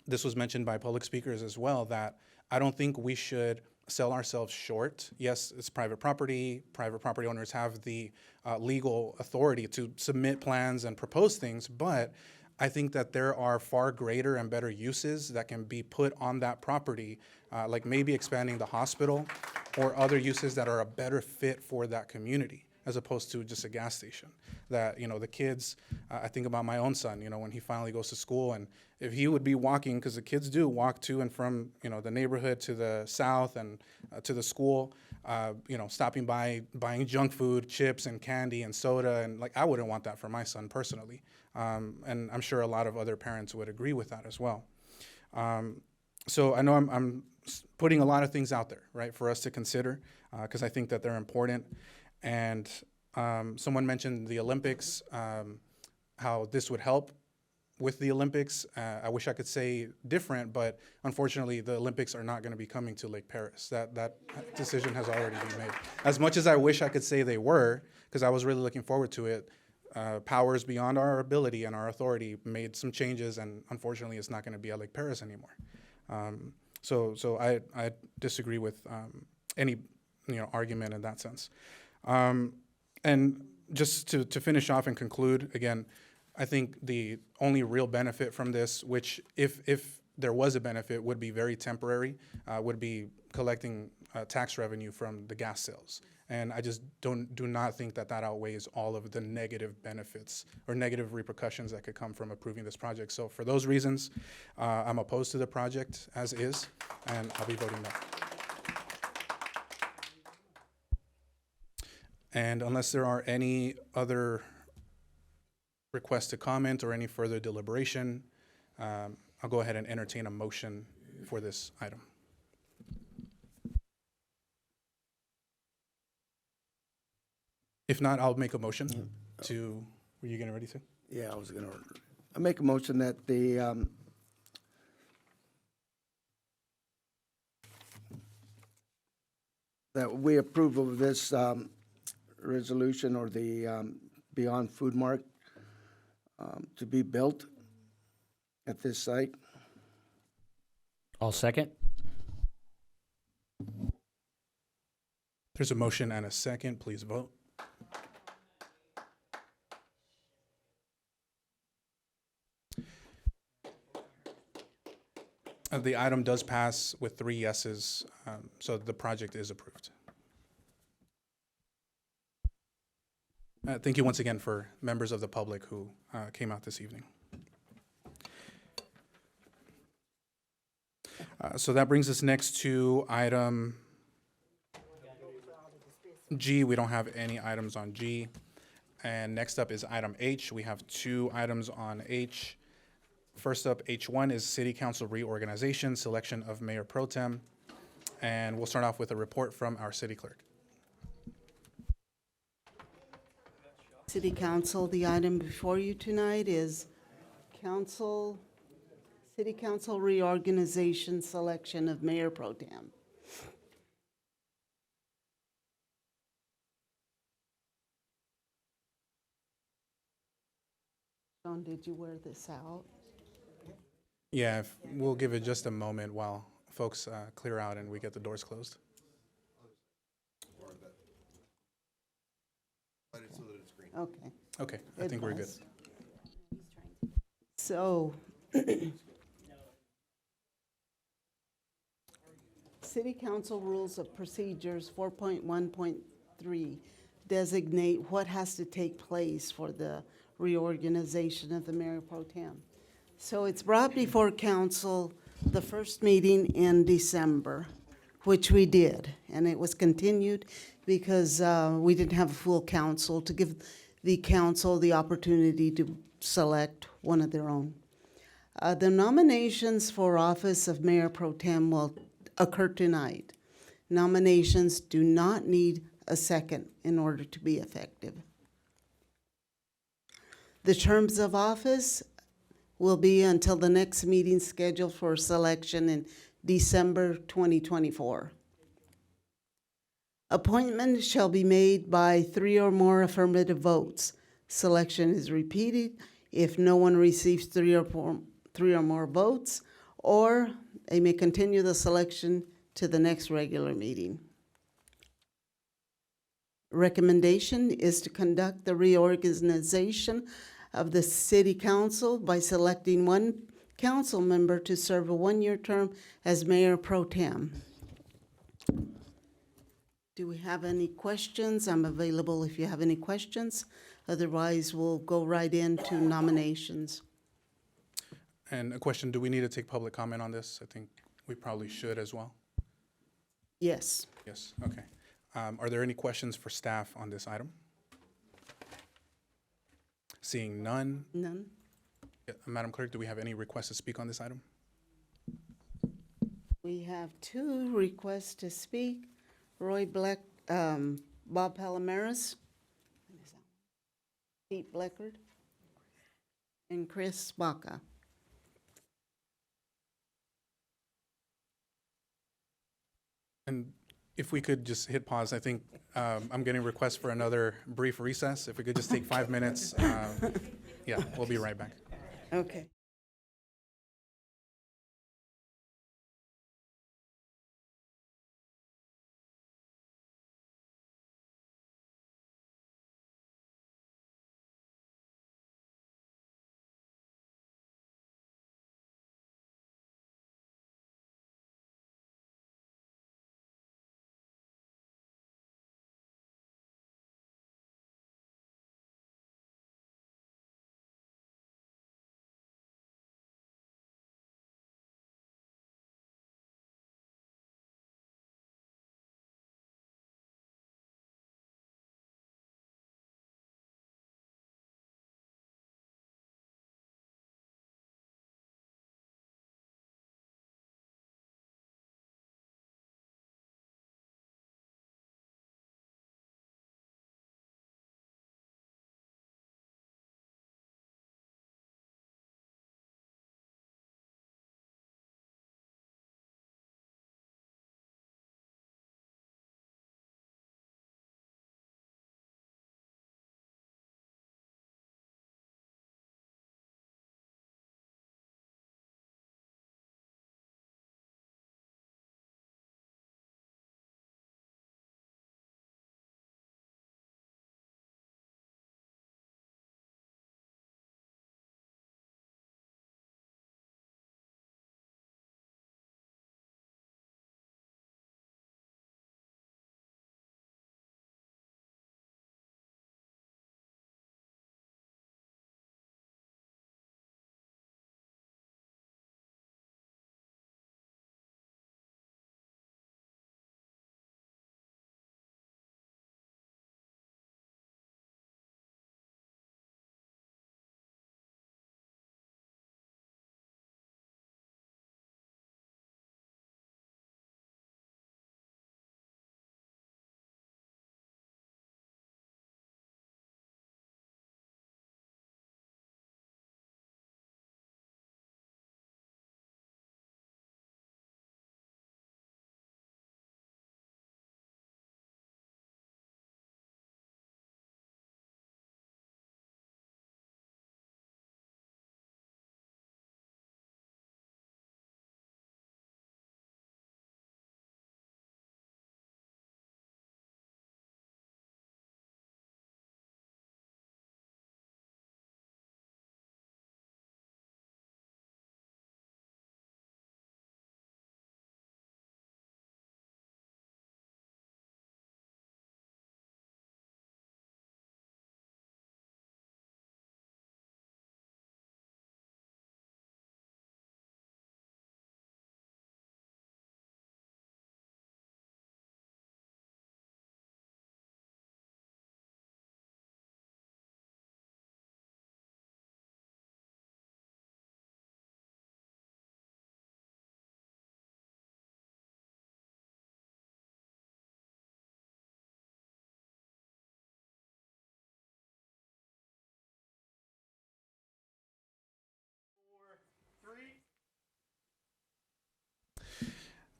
this was mentioned by public speakers as well, that I don't think we should sell ourselves short. Yes, it's private property. Private property owners have the legal authority to submit plans and propose things, but I think that there are far greater and better uses that can be put on that property, like maybe expanding the hospital or other uses that are a better fit for that community, as opposed to just a gas station. That, you know, the kids, I think about my own son, you know, when he finally goes to school, and if he would be walking, because the kids do walk to and from, you know, the neighborhood to the south and to the school, you know, stopping by, buying junk food, chips and candy and soda, and like, I wouldn't want that for my son personally. And I'm sure a lot of other parents would agree with that as well. So I know I'm putting a lot of things out there, right, for us to consider, because I think that they're important. And someone mentioned the Olympics, how this would help with the Olympics. I wish I could say different, but unfortunately the Olympics are not going to be coming to Lake Paris. That decision has already been made. As much as I wish I could say they were, because I was really looking forward to it, powers beyond our ability and our authority made some changes, and unfortunately it's not going to be at Lake Paris anymore. So I disagree with any argument in that sense. And just to finish off and conclude, again, I think the only real benefit from this, which if there was a benefit, would be very temporary, would be collecting tax revenue from the gas sales. And I just do not think that outweighs all of the negative benefits or negative repercussions that could come from approving this project. So for those reasons, I'm opposed to the project as is, and I'll be voting no. And unless there are any other requests to comment or any further deliberation, I'll go ahead and entertain a motion for this item. If not, I'll make a motion to, were you getting ready to? Yeah, I was going to, I make a motion that that we approve of this resolution, or the Beyond Food Mart to be built at this site. I'll second. There's a motion and a second. Please vote. The item does pass with 3 yeses, so the project is approved. Thank you once again for members of the public who came out this evening. So that brings us next to item G. We don't have any items on G. And next up is item H. We have 2 items on H. First up, H1 is City Council reorganization, selection of Mayor Pro Tem. And we'll start off with a report from our City Clerk. City Council, the item before you tonight is City Council reorganization, selection of Mayor Pro Tem. Sean, did you wear this out? Yeah, if, we'll give it just a moment while folks clear out and we get the doors closed. Okay. Okay, I It think we're good. was. So, City Council Rules of Procedures 4.1.3 designate what has to take place for the reorganization of the mayor pro tem. So it's brought before council the first meeting in December, which we did, and it was continued because we didn't have a full council to give the council the opportunity to select one of their own. The nominations for office of mayor pro tem will occur tonight. Nominations do not need a second in order to be effective. The terms of office will be until the next meeting scheduled for selection in December 2024. Appointment shall be made by 3 or more affirmative votes. Selection is repeated if no one receives 3 or more votes, or they may continue the selection to the next regular meeting. Recommendation is to conduct the reorganization of the city council by selecting one council member to serve a 1-year term as mayor pro tem. Do we have any questions? I'm available if you have any questions. Otherwise, we'll go right into nominations. And a question, do we need to take public comment on this? I think we probably should as well. Yes. Yes, okay. Are there any questions for staff on this item? Seeing none. None? Madam Clerk, do we have any requests to speak on this item? We have 2 requests to speak. Roy Black, Bob Palomares, Pete Bleckard, and Chris Baca. And if we could just hit pause, I think I'm getting requests for another brief recess. If we could just take 5 minutes. Yeah, we'll be right back. Okay.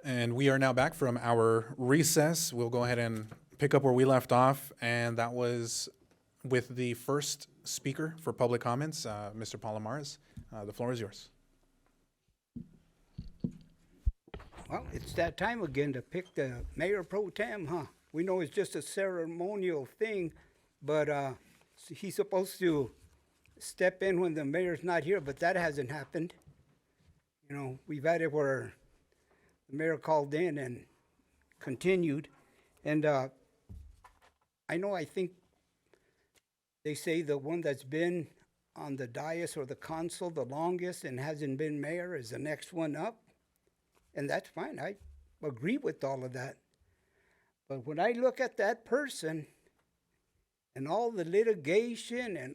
And we are now back from our recess. We'll go ahead and pick up where we left off, and that was with the first speaker for public comments, Mr. Palomares. The floor is yours. Well, it's that time again to pick the mayor pro tem, huh? We know it's just a ceremonial thing, but he's supposed to step in when the mayor's not here, but that hasn't happened. You know, we've had it where the mayor called in and continued, and I think they say the one that's been on the dais or the council the longest and hasn't been mayor is the next one up. And that's fine. I agree with all of that. But when I look at that person and all the litigation, and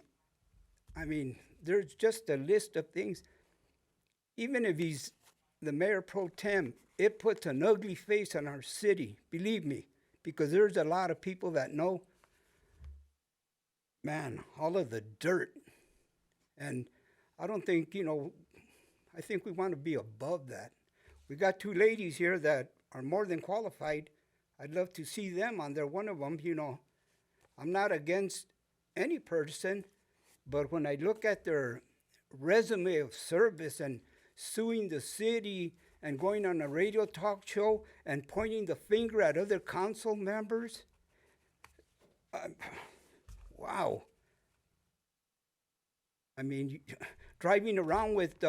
I mean, there's just a list of things. Even if he's the mayor pro tem, it puts an ugly face on our city, believe me, because there's a lot of people that know, man, all of the dirt. And I don't think, I think we want to be above that. We got two ladies here that are more than qualified. I'd love to see them on there. One of them, I'm not against any person, but when I look at their resume of service and suing the city and going on a radio talk show and pointing the finger at other council members, wow. I mean, driving around with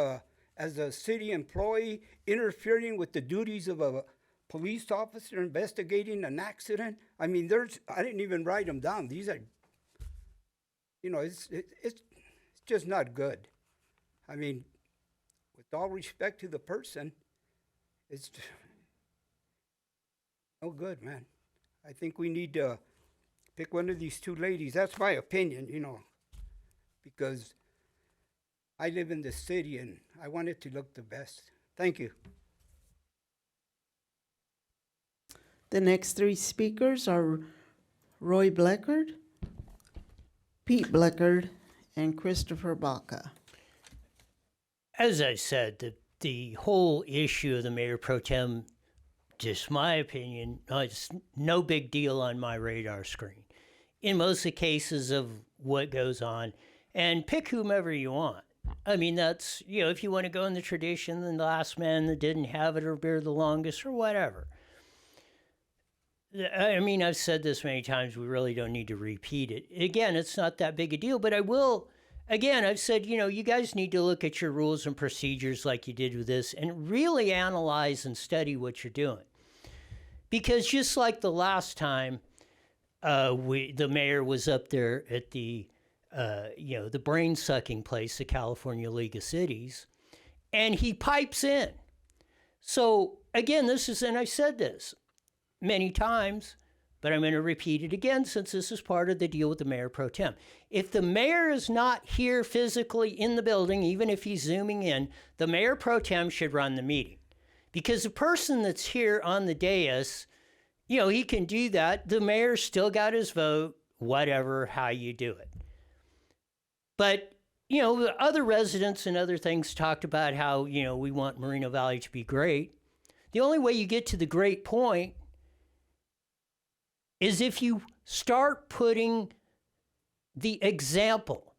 as a city employee, interfering with the duties of a police officer investigating an accident. I mean, I didn't even write them down. These are, it's just not good. I mean, with all respect to the person, it's no good, man. I think we need to pick one of these two ladies. That's my opinion, because I live in the city and I want it to look the best. Thank you. The next three speakers are Roy Bleckard, Pete Bleckard, and Christopher Baca. As I said, the whole issue of the mayor pro tem, just my opinion, it's no big deal on my radar screen. In most of the cases of what goes on, and pick whomever you want. I mean, that's, if you want to go in the tradition, then the last man that didn't have it or bear the longest or whatever. I mean, I've said this many times, we really don't need to repeat it. Again, it's not that big a deal, but I will, again, I've said, you guys need to look at your rules and procedures like you did with this and really analyze and study what you're doing. Because just like the last time the mayor was up there at the brain-sucking place, the California League of Cities, and he pipes in. So, again, and I said this many times, but I'm going to repeat it again since this is part of the deal with the mayor pro tem. If the mayor is not here physically in the building, even if he's zooming in, the mayor pro tem should run the meeting. Because the person that's here on the dais, he can do that. The mayor's still got his vote, whatever, how you do it. But, other residents and other things talked about how, we want Moreno Valley to be great. The only way you get to the great point is if you start putting the example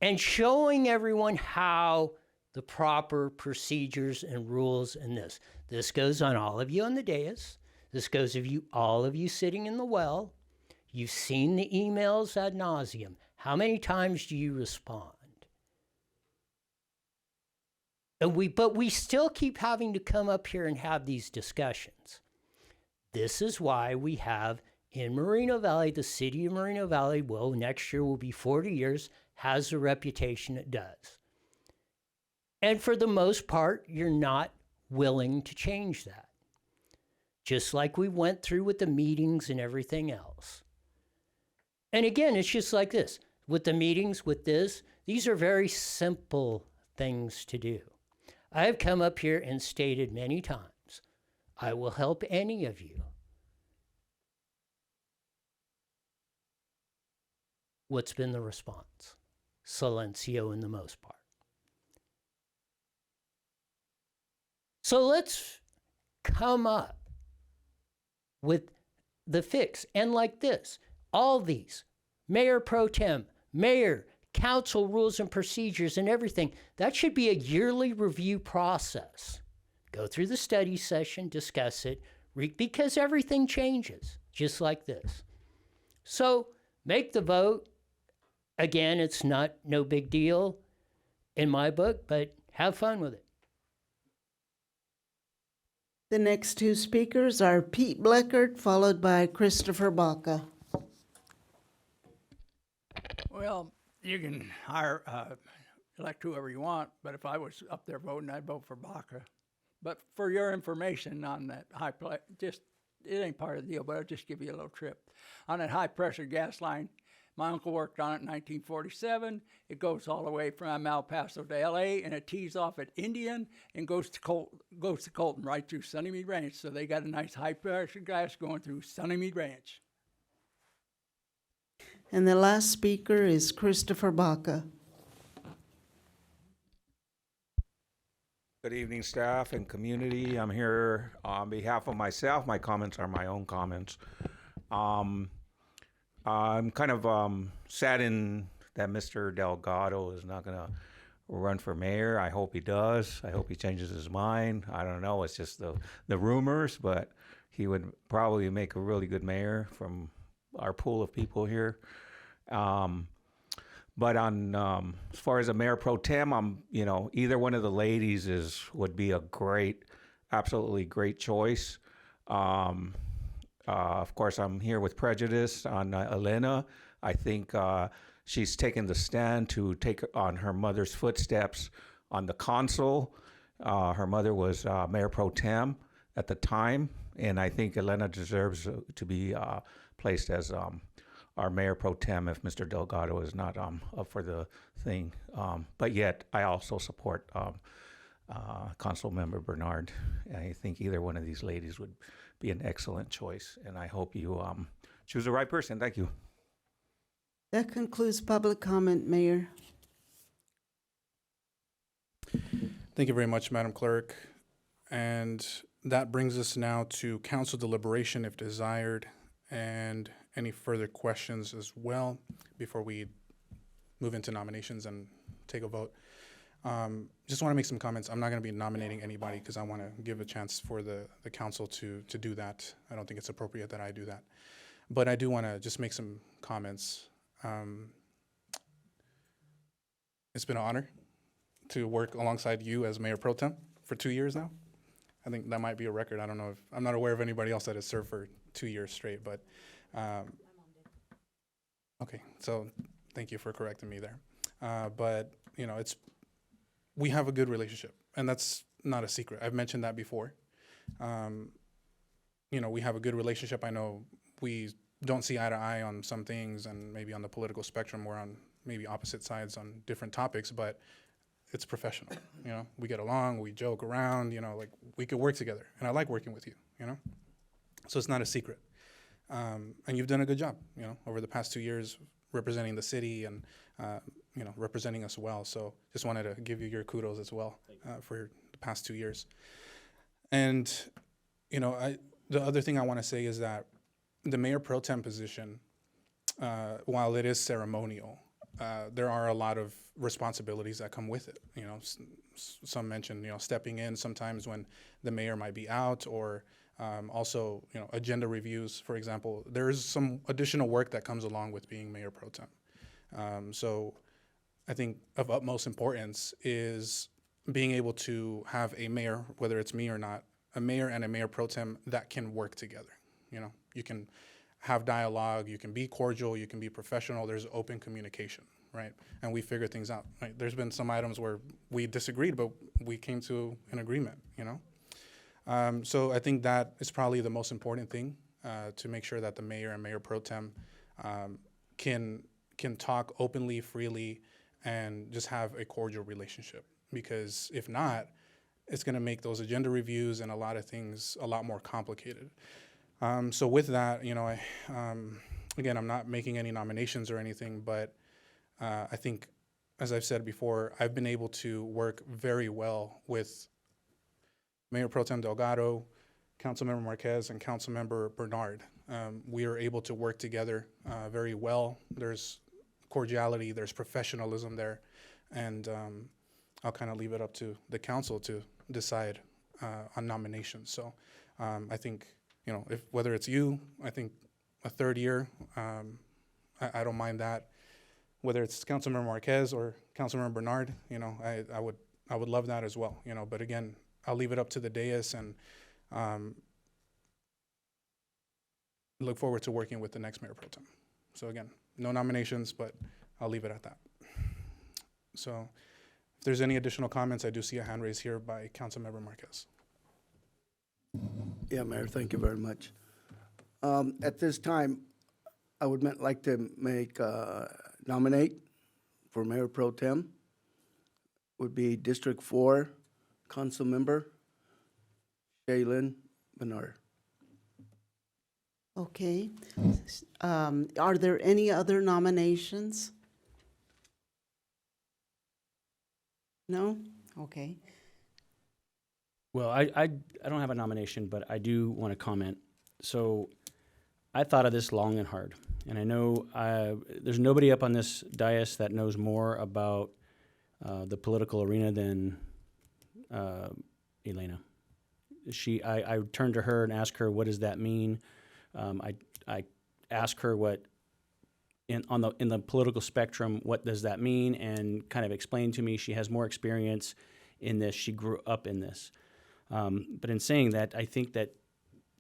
and showing everyone how the proper procedures and rules and this. This goes on all of you on the dais. This goes of all of you sitting in the well. You've seen the emails ad nauseum. How many times do you respond? But we still keep having to come up here and have these discussions. This is why we have in Moreno Valley, the city of Moreno Valley, next year will be 40 years, has the reputation it does. And for the most part, you're not willing to change that. Just like we went through with the meetings and everything else. And again, it's just like this. With the meetings, with this, these are very simple things to do. I have come up here and stated many times, I will help any of you. What's been the response? Silencio in the most part. So let's come up with the fix. And like this, all these, mayor pro tem, mayor, council rules and procedures and everything, that should be a yearly review process. Go through the study session, discuss it, because everything changes, just like this. So make the vote. Again, it's no big deal in my book, but have fun with it. The next two speakers are Pete Bleckert, followed by Christopher Baca. Well, you can elect whoever you want, but if I was up there voting, I'd vote for Baca. But for your information on that it ain't part of the deal, but I'll just give you a little trip. On that high pressure gas line, my uncle worked on it in 1947. It goes all the way from El Paso to LA, and it tees off at Indian and goes to Colton right through Sunnymead Ranch. So they got a nice high pressure gas going through Sunnymead Ranch. And the last speaker is Christopher Baca. Good evening, staff and community. I'm here on behalf of myself. My comments are my own comments. I'm kind of saddened that Mr. Delgado is not going to run for mayor. I hope he does. I hope he changes his mind. I don't know. It's just the rumors, but he would probably make a really good mayor from our pool of people here. But on as far as a mayor pro tem, either one of the ladies would be a absolutely great choice. Of course, I'm here with prejudice on Elena. I think she's taken the stand to take on her mother's footsteps on the council. Her mother was mayor pro tem at the time, and I think Elena deserves to be placed as our mayor pro tem if Mr. Delgado is not up for the thing. But yet, I also support Council Member Bernard. I think either one of these ladies would be an excellent choice, and I hope you choose the right person. Thank you. That concludes public comment, Mayor. Thank you very much, Madam Clerk. And that brings us now to council deliberation if desired, and any further questions as well before we move into nominations and take a vote. Just want to make some comments. I'm not going to be nominating anybody because I want to give a chance for the council to do that. I don't think it's appropriate that I do that. But I do want to just make some comments. It's been an honor to work alongside you as Mayor Pro Tem for 2 years now. I think that might be a record. I don't know I'm not aware of anybody else that has served for 2 years straight, but okay, so thank you for correcting me there. But we have a good relationship, and that's not a secret. I've mentioned that before. We have a good relationship. I know we don't see eye to eye on some things, and maybe on the political spectrum we're on maybe opposite sides on different topics, but it's professional. We get along, we joke around, like we could work together, and I like working with you, so it's not a secret. And you've done a good job, over the past 2 years representing the city and, representing us well. So just wanted to give you your kudos as well for the past 2 years. And, the other thing I want to say is that the mayor pro tem position, while it is ceremonial, there are a lot of responsibilities that come with it. Some mentioned, stepping in sometimes when the mayor might be out, or also, agenda reviews, for example. There is some additional work that comes along with being mayor pro tem. So I think of utmost importance is being able to have a mayor, whether it's me or not, a mayor and a mayor pro tem that can work together. You can have dialogue, you can be cordial, you can be professional, there's open communication, right? And we figure things out, right? There's been some items where we disagreed, but we came to an agreement, So I think that is probably the most important thing, to make sure that the mayor and mayor pro tem can talk openly, freely, and just have a cordial relationship. Because if not, it's going to make those agenda reviews and a lot of things a lot more complicated. So with that, again, I'm not making any nominations or anything, but I think, as I've said before, I've been able to work very well with Mayor Pro Tem Delgado, Councilmember Marquez and Councilmember Bernard. We are able to work together very well. There's cordiality, there's professionalism there, and I'll kind of leave it up to the council to decide on nominations. So I think, you know, if whether it's you, I think a third year, I don't mind that. Whether it's Councilmember Marquez or Councilmember Bernard, you know, I would love that as well, you know. But again, I'll leave it up to the dais, and look forward to working with the next Mayor Pro Tem. So again, no nominations, but I'll leave it at that. So if there's any additional comments, I do see a hand raised here by Councilmember Marquez. Yeah, Mayor, thank you very much. At this time, I would like to nominate for Mayor Pro Tem would be District 4 Council Member Shaylin Bernard. Okay. Are there any other nominations? No? Okay. Well, I don't have a nomination, but I do want to comment. So I thought of this long and hard, and I know there's nobody up on this dais that knows more about the political arena than Elena. I turned to her and asked her, what does that mean? I asked her what in the political spectrum, what does that mean, and kind of explained to me she has more experience in this. She grew up in this. But in saying that, I think that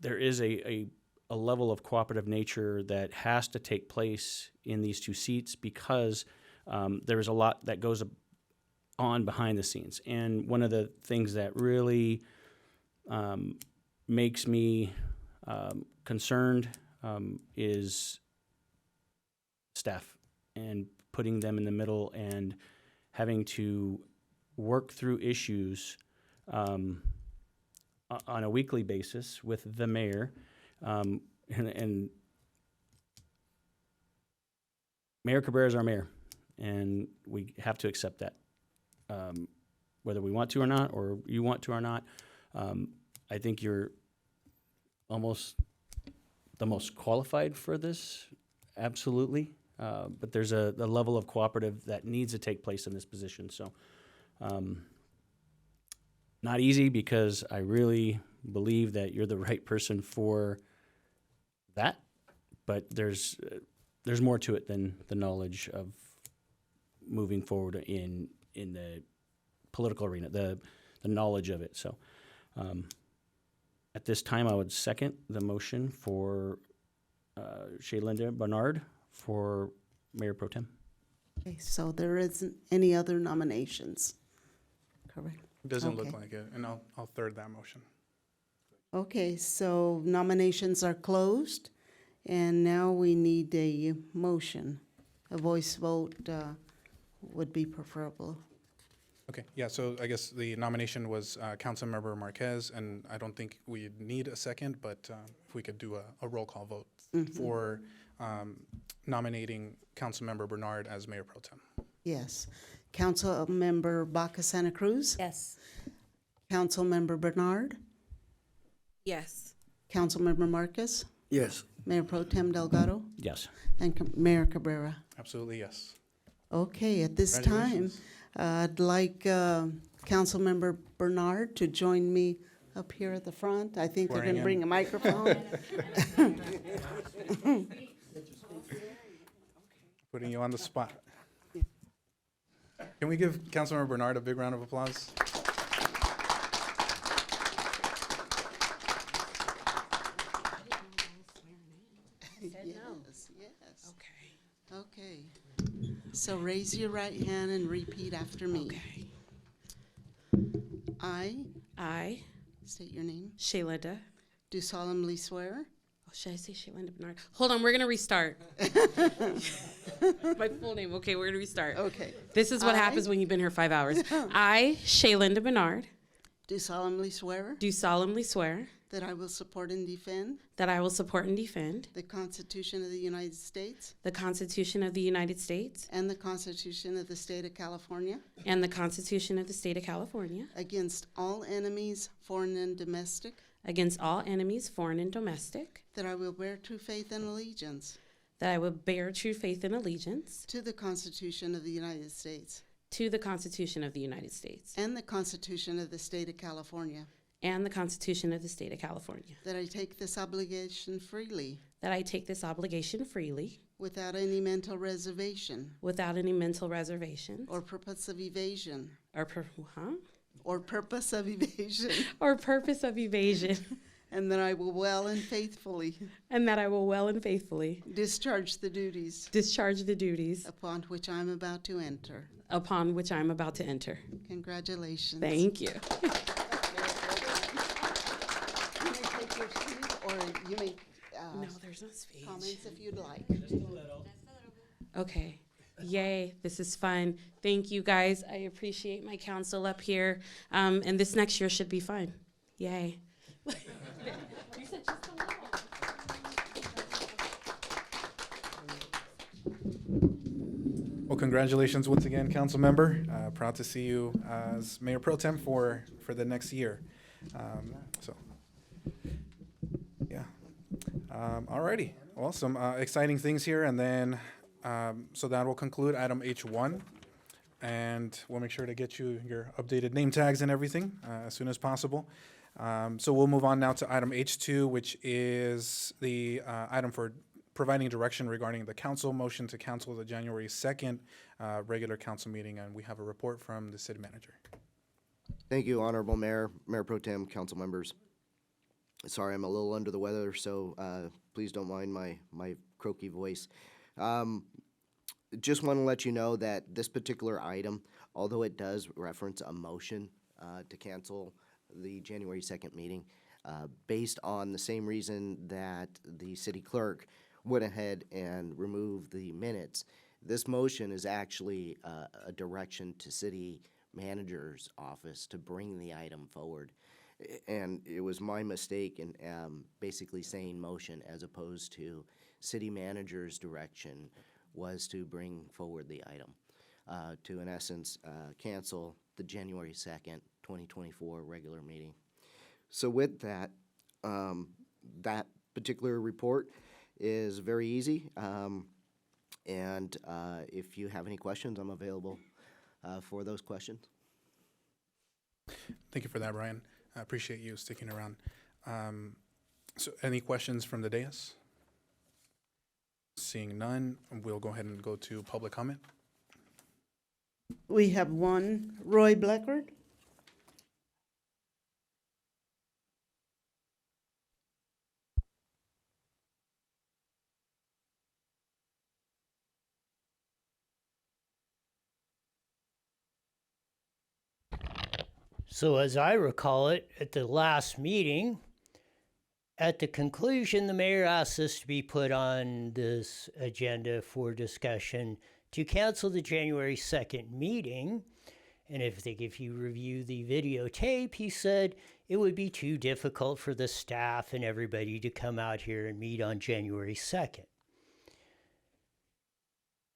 there is a level of cooperative nature that has to take place in these two seats because there is a lot that goes on behind the scenes. And one of the things that really makes me concerned is staff and putting them in the middle and having to work through issues on a weekly basis with the mayor. And Mayor Cabrera is our mayor, and we have to accept that, whether we want to or not, or you want to or not. I think you're almost the most qualified for this, absolutely. But there's a level of cooperative that needs to take place in this position. So, not easy, because I really believe that you're the right person for that. But there's more to it than the knowledge of moving forward in the political arena, the knowledge of it. So, at this time, I would second the motion for Shaylinda Bernard for Mayor Pro Tem. Okay, so there isn't any other nominations, correct? It doesn't look Okay. like it, and I'll third that motion. Okay, so nominations are closed, and now we need a motion. A voice vote would be preferable. Okay, yeah, so I guess the nomination was Councilmember Marquez, and I don't think we need a second, but if we could do a roll call vote for nominating Councilmember Bernard as Mayor Pro Tem. Yes. Councilmember Baca Santa Cruz? Yes. Councilmember Bernard? Yes. Councilmember Marquez? Yes. Mayor Pro Tem Delgado? Yes. And Mayor Cabrera? Absolutely, yes. Okay, at this time, I'd like Councilmember Bernard to join me up here at the front. I think they're Swearing going to in. bring a microphone. Putting you on the spot. Can we give Councilmember Bernard a big round of applause? Yes, yes. Okay. Okay. So raise your right hand and repeat after me. Okay. I state your name. Shaylinda. Do solemnly swear. Oh, should I say Shaylinda Bernard? Hold on, we're gonna restart. My full name. Okay, we're gonna restart. Okay. This is what happens when you've been here 5 hours. I, Shaylinda Bernard, Do solemnly swear do solemnly swear that I will support and defend that I will support and defend the Constitution of the United States the Constitution of the United States and the Constitution of the State of California and the Constitution of the State of California against all enemies, foreign and domestic, against all enemies, foreign and domestic, that I will bear true faith and allegiance that I will bear true faith and allegiance to the Constitution of the United States to the Constitution of the United States and the Constitution of the State of California, and the Constitution of the State of California, that I take this obligation freely that I take this obligation freely without any mental reservation without any mental reservation or purpose of evasion or purpose of evasion, or purpose of evasion, and that I will well and faithfully and that I will well and faithfully discharge the duties upon which I am about to enter. Congratulations. Thank you. You may take your seat, or you may No, there's no speech. comments if you'd like. Okay. Yay, this is fun. Thank you, guys. I appreciate my council up here. And this next year should be fun. Yay. You said just a little. Well, congratulations once again, council member. Proud to see you as Mayor Pro Tem for the next year. Yeah. Alrighty. Well, some exciting things here, and then so that will conclude item H1, and we'll make sure to get you your updated name tags and everything as soon as possible. So we'll move on now to item H2, which is the item for providing direction regarding the council motion to cancel the January 2nd regular council meeting, and we have a report from the city manager. Thank you, Honorable Mayor, Mayor Pro Tem, council members. Sorry, I'm a little under the weather, so please don't mind my croaky voice. Just want to let you know that this particular item, although it does reference a motion to cancel the January 2nd meeting, based on the same reason that the city clerk went ahead and removed the minutes, this motion is actually a direction to city manager's office to bring the item forward. And it was my mistake in basically saying motion as opposed to city manager's direction was to bring forward the item to, in essence, cancel the January 2nd, 2024 regular meeting. So with that, that particular report is very easy. And if you have any questions, I'm available for those questions. Thank you for that, Brian. I appreciate you sticking around. So any questions from the dais? Seeing none, we'll go ahead and go to public comment. We have one, Roy Blackard. So, as I recall it, at the last meeting, at the conclusion, the mayor asked this to be put on this agenda for discussion to cancel the January 2nd meeting. And if you review the videotape, he said it would be too difficult for the staff and everybody to come out here and meet on January 2nd.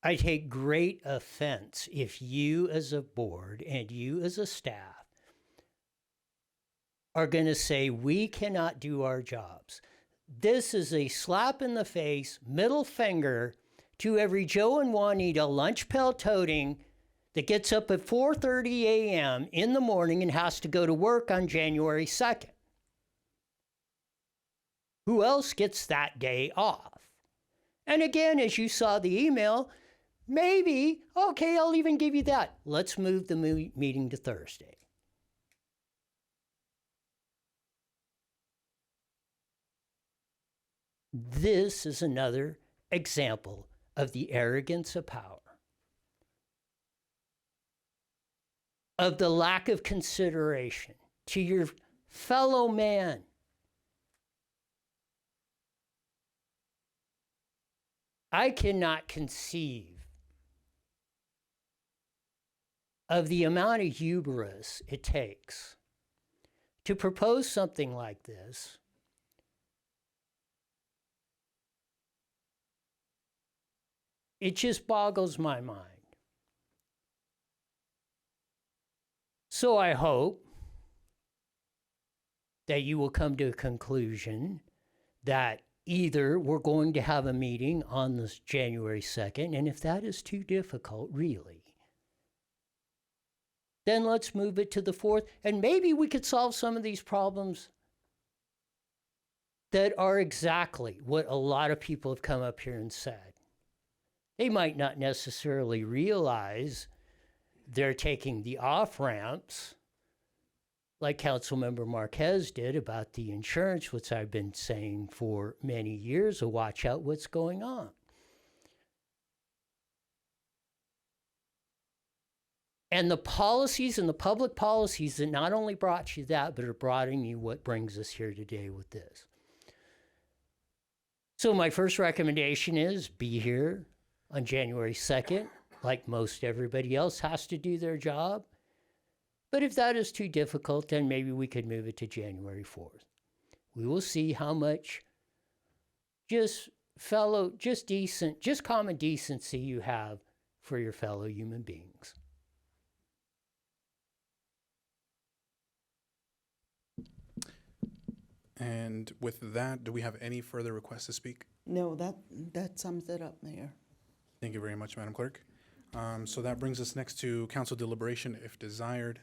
I take great offense if you as a board and you as a staff are going to say we cannot do our jobs. This is a slap in the face, middle finger to every Joe and Juanita lunch pail toting that gets up at 4:30 a.m. in the morning and has to go to work on January 2nd. Who else gets that day off? And again, as you saw the email, maybe, okay, I'll even give you that. Let's move the meeting to Thursday. This is another example of the arrogance of power, of the lack of consideration to your fellow man. I cannot conceive of the amount of hubris it takes to propose something like this. It just boggles my mind. So I hope that you will come to a conclusion that either we're going to have a meeting on this January 2nd, and if that is too difficult, really, then let's move it to the 4th, and maybe we could solve some of these problems that are exactly what a lot of people have come up here and said. They might not necessarily realize they're taking the off-ramps, like Councilmember Marquez did about the insurance, which I've been saying for many years, to watch out what's going on. And the policies and the public policies that not only brought you that, but are bringing you what brings us here today with this. So my first recommendation is be here on January 2nd, like most everybody else has to do their job. But if that is too difficult, then maybe we could move it to January 4th. We will see how much just common decency you have for your fellow human beings. And with that, do we have any further requests to speak? No, that sums it up, Mayor. Thank you very much, Madam Clerk. So that brings us next to council deliberation, if desired.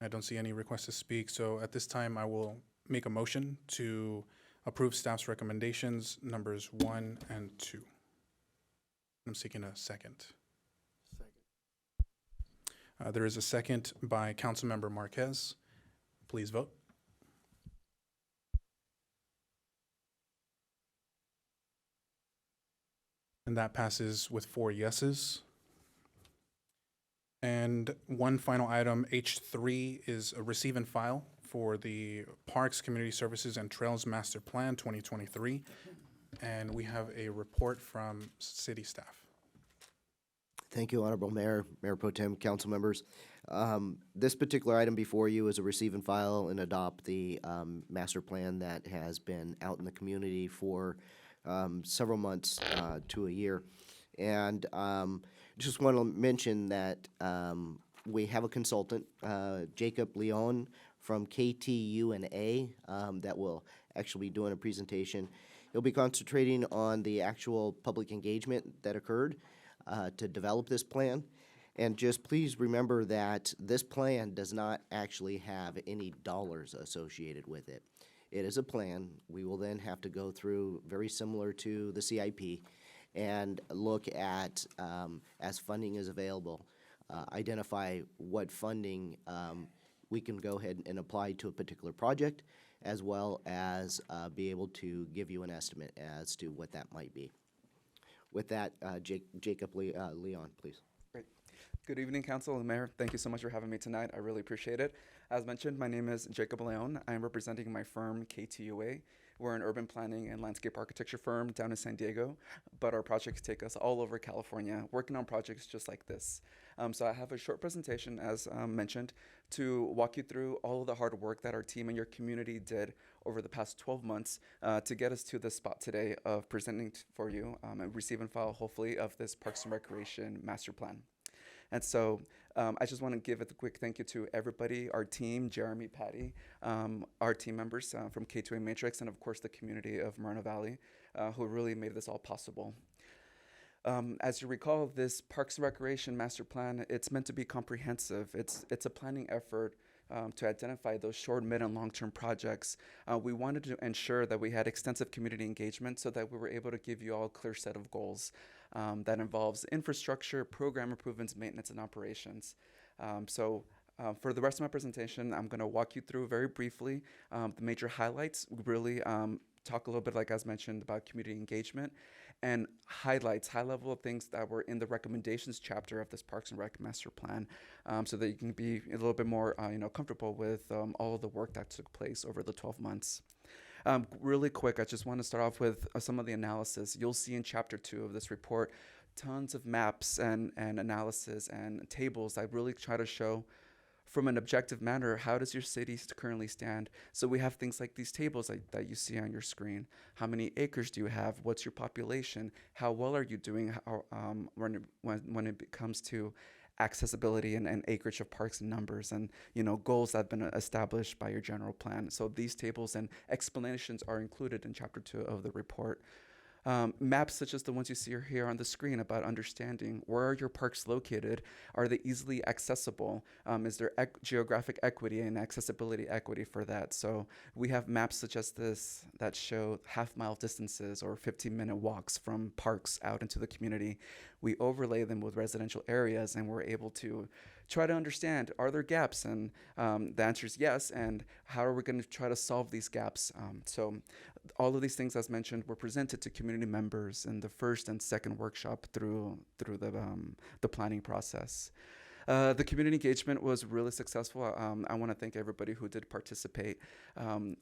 I don't see any requests to speak, so at this time I will make a motion to approve staff's recommendations numbers 1 and 2. I'm seeking a second. There is a second by Councilmember Marquez. Please vote. And that passes with 4 yeses. And one final item, H3, is a receive and file for the Parks, Community Services, and Trails Master Plan 2023. And we have a report from city staff. Thank you, Honorable Mayor, Mayor Pro Tem, council members. This particular item before you is a receive and file and adopt the master plan that has been out in the community for several months to a year. And just want to mention that we have a consultant, Jacob Leon from KTUNA, that will actually be doing a presentation. He'll be concentrating on the actual public engagement that occurred to develop this plan. And just please remember that this plan does not actually have any dollars associated with it. It is a plan. We will then have to go through, very similar to the CIP, and look at, as funding is available, identify what funding we can go ahead and apply to a particular project, as well as be able to give you an estimate as to what that might be. With that, Jacob Leon, please. Great. Good evening, Council and Mayor. Thank you so much for having me tonight. I really appreciate it. As mentioned, my name is Jacob Leon. I am representing my firm, KTUA. We're an urban planning and landscape architecture firm down in San Diego, but our projects take us all over California, working on projects just like this. So I have a short presentation, as mentioned, to walk you through all of the hard work that our team and your community did over the past 12 months to get us to this spot today of presenting for you and receive and file, hopefully, of this Parks and Recreation Master Plan. And so I just want to give a quick thank you to everybody, our team, Jeremy, Patty, our team members from K2A Matrix, and of course the community of Moreno Valley, who really made this all possible. As you recall, this Parks and Recreation Master Plan, it's meant to be comprehensive. It's a planning effort to identify those short, mid, and long-term projects. We wanted to ensure that we had extensive community engagement so that we were able to give you all a clear set of goals that involves infrastructure, program improvements, maintenance, and operations. For the rest of my presentation, I'm going to walk you through very briefly the major highlights. We really talk a little bit, like as mentioned, about community engagement and highlights, high-level things that were in the recommendations chapter of this Parks and Rec Master Plan, so that you can be a little bit more, comfortable with all of the work that took place over the 12 months. Really quick, I just want to start off with some of the analysis. You'll see in chapter 2 of this report tons of maps and analysis and tables that really try to show from an objective manner, how does your city currently stand? So we have things like these tables that you see on your screen. How many acres do you have? What's your population? How well are you doing when it comes to accessibility and acreage of parks and numbers, and goals that have been established by your general plan. So these tables and explanations are included in Chapter 2 of the report. Maps such as the ones you see here on the screen about understanding where are your parks located, are they easily accessible, is there geographic equity and accessibility equity for that. So we have maps such as this that show half-mile distances or 15-minute walks from parks out into the community. We overlay them with residential areas, and we're able to try to understand, are there gaps? And the answer is yes, and how are we going to try to solve these gaps? So all of these things, as mentioned, were presented to community members in the first and second workshop through the planning process. The community engagement was really successful. I want to thank everybody who did participate.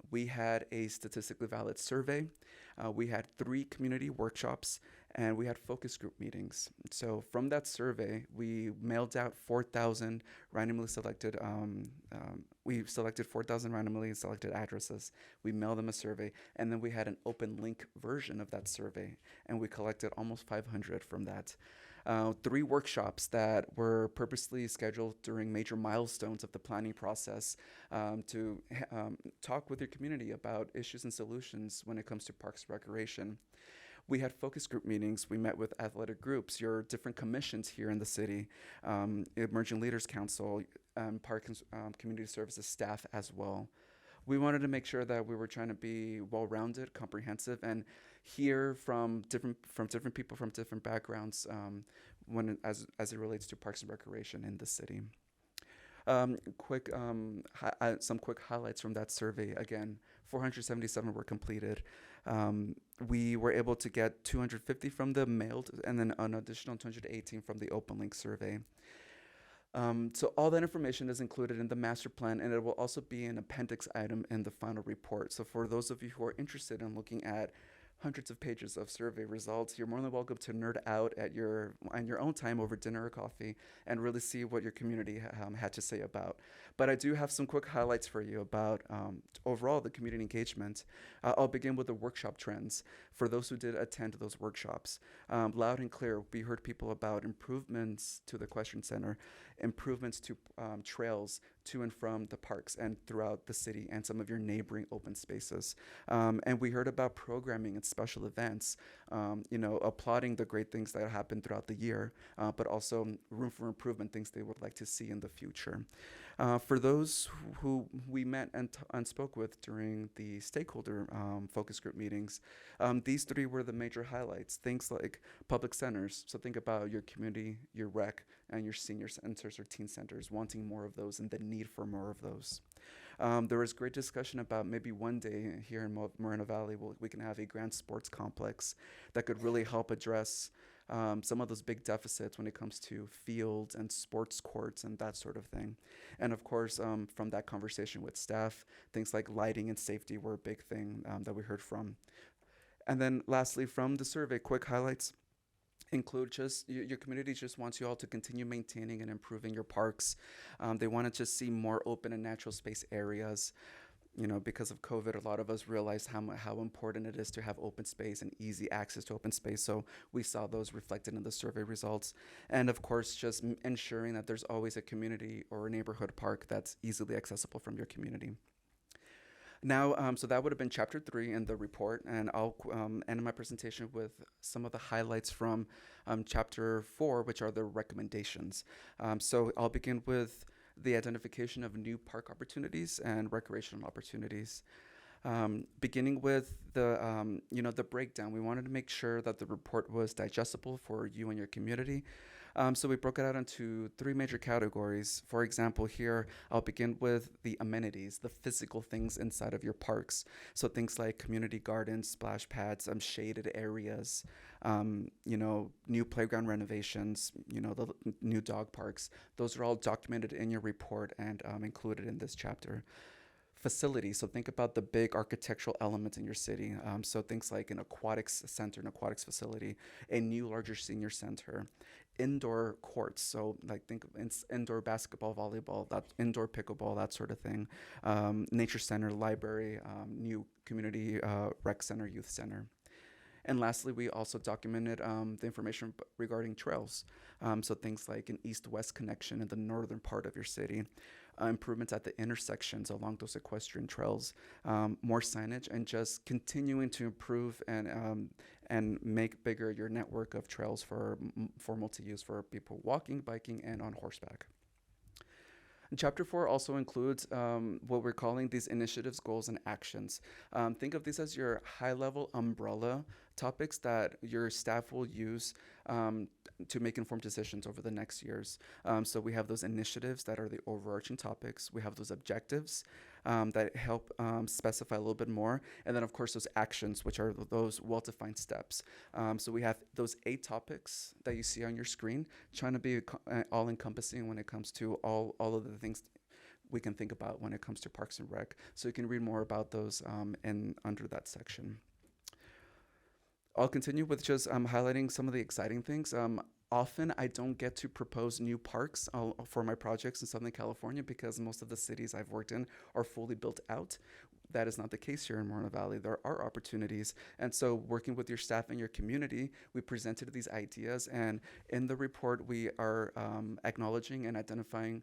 We had a statistically valid survey. We had 3 community workshops, and we had focus group meetings. So from that survey, we mailed out 4,000 randomly selected, we selected 4,000 randomly selected addresses. We mailed them a survey, and then we had an open link version of that survey, and we collected almost 500 from that. 3 workshops that were purposely scheduled during major milestones of the planning process to talk with your community about issues and solutions when it comes to parks and recreation. We had focus group meetings. We met with athletic groups, your different commissions here in the city, Emerging Leaders Council, Park and Community Services staff as well. We wanted to make sure that we were trying to be well-rounded, comprehensive, and hear from different people from different backgrounds as it relates to parks and recreation in the city. Some quick highlights from that survey. Again, 477 were completed. We were able to get 250 from the mailed, and then an additional 218 from the open link survey. So all that information is included in the master plan, and it will also be an appendix item in the final report. So for those of you who are interested in looking at hundreds of pages of survey results, you're more than welcome to nerd out on your own time over dinner or coffee and really see what your community had to say about. But I do have some quick highlights for you about overall the community engagement. I'll begin with the workshop trends. For those who did attend those workshops, loud and clear, we heard people about improvements to the Equestrian Center, improvements to trails to and from the parks and throughout the city and some of your neighboring open spaces. And we heard about programming and special events, applauding the great things that happen throughout the year, but also room for improvement, things they would like to see in the future. For those who we met and spoke with during the stakeholder focus group meetings, these 3 were the major highlights. Things like public centers. So think about your community, your rec, and your senior centers or teen centers, wanting more of those and the need for more of those. There was great discussion about maybe one day here in Moreno Valley, we can have a grand sports complex that could really help address some of those big deficits when it comes to fields and sports courts and that sort of thing. And of course, from that conversation with staff, things like lighting and safety were a big thing that we heard from. And then lastly, from the survey, quick highlights include just your community just wants you all to continue maintaining and improving your parks. They want to just see more open and natural space areas. Because of COVID, a lot of us realized how important it is to have open space and easy access to open space. So we saw those reflected in the survey results. And of course, just ensuring that there's always a community or a neighborhood park that's easily accessible from your community. Now, so that would have been Chapter 3 in the report, and I'll end my presentation with some of the highlights from Chapter 4, which are the recommendations. So I'll begin with the identification of new park opportunities and recreational opportunities. Beginning with the breakdown, we wanted to make sure that the report was digestible for you and your community. So we broke it out into 3 major categories. For example, here, I'll begin with the amenities, the physical things inside of your parks. So things like community gardens, splash pads, shaded areas, new playground renovations, the new dog parks. Those are all documented in your report and included in this chapter. Facilities, so think about the big architectural elements in your city. So things like an aquatics center, an aquatics facility, a new larger senior center, indoor courts, so like think of indoor basketball, volleyball, that indoor pickleball, that sort of thing, nature center, library, new community rec center, youth center. And lastly, we also documented the information regarding trails. So things like an east-west connection in the northern part of your city, improvements at the intersections along those equestrian trails, more signage, and just continuing to improve and make bigger your network of trails for multi-use for people walking, biking, and on horseback. And Chapter 4 also includes what we're calling these initiatives, goals, and actions. Think of these as your high-level umbrella topics that your staff will use to make informed decisions over the next years. So we have those initiatives that are the overarching topics. We have those objectives that help specify a little bit more. And then, of course, those actions, which are those well-defined steps. So we have those 8 topics that you see on your screen, trying to be all-encompassing when it comes to all of the things we can think about when it comes to Parks and Rec. So you can read more about those under that section. I'll continue with just highlighting some of the exciting things. Often I don't get to propose new parks for my projects in Southern California because most of the cities I've worked in are fully built out. That is not the case here in Moreno Valley. There are opportunities. And so working with your staff and your community, we presented these ideas. And in the report, we are acknowledging and identifying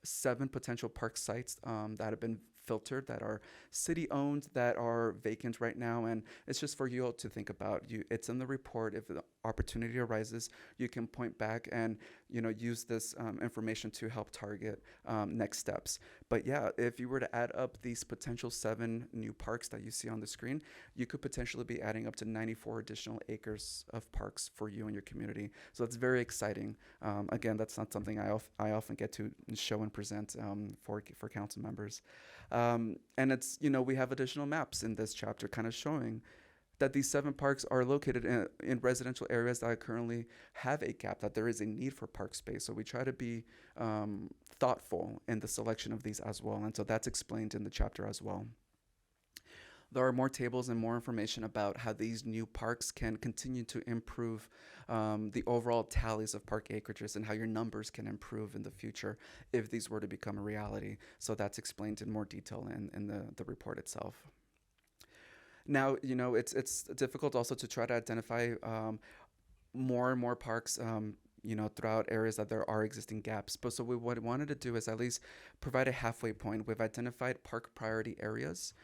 7 potential park sites that have been filtered, that are city-owned, that are vacant right now, and it's just for you all to think about. It's in the report. If the opportunity arises, you can point back and use this information to help target next steps. But yeah, if you were to add up these potential 7 new parks that you see on the screen, you could potentially be adding up to 94 additional acres of parks for you and your community. So that's very exciting. Again, that's not something I often get to show and present for council members. And it's, we have additional maps in this chapter kind of showing that these 7 parks are located in residential areas that currently have a gap, that there is a need for park space. So we try to be thoughtful in the selection of these as well. And so that's explained in the chapter as well. There are more tables and more information about how these new parks can continue to improve the overall tallies of park acreages and how your numbers can improve in the future if these were to become a reality. So that's explained in more detail in the report itself. Now, it's difficult also to try to identify more and more parks throughout areas that there are existing gaps. But so what we wanted to do is at least provide a halfway point. We've identified park priority areas.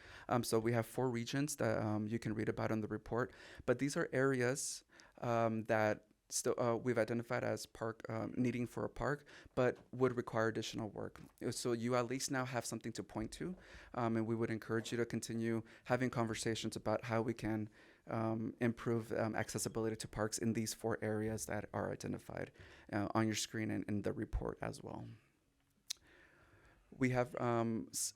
So we have 4 regions that you can read about in the report. But these are areas that still we've identified as park needing for a park, but would require additional work. So you at least now have something to point to, and we would encourage you to continue having conversations about how we can improve accessibility to parks in these 4 areas that are identified on your screen and in the report as well. We have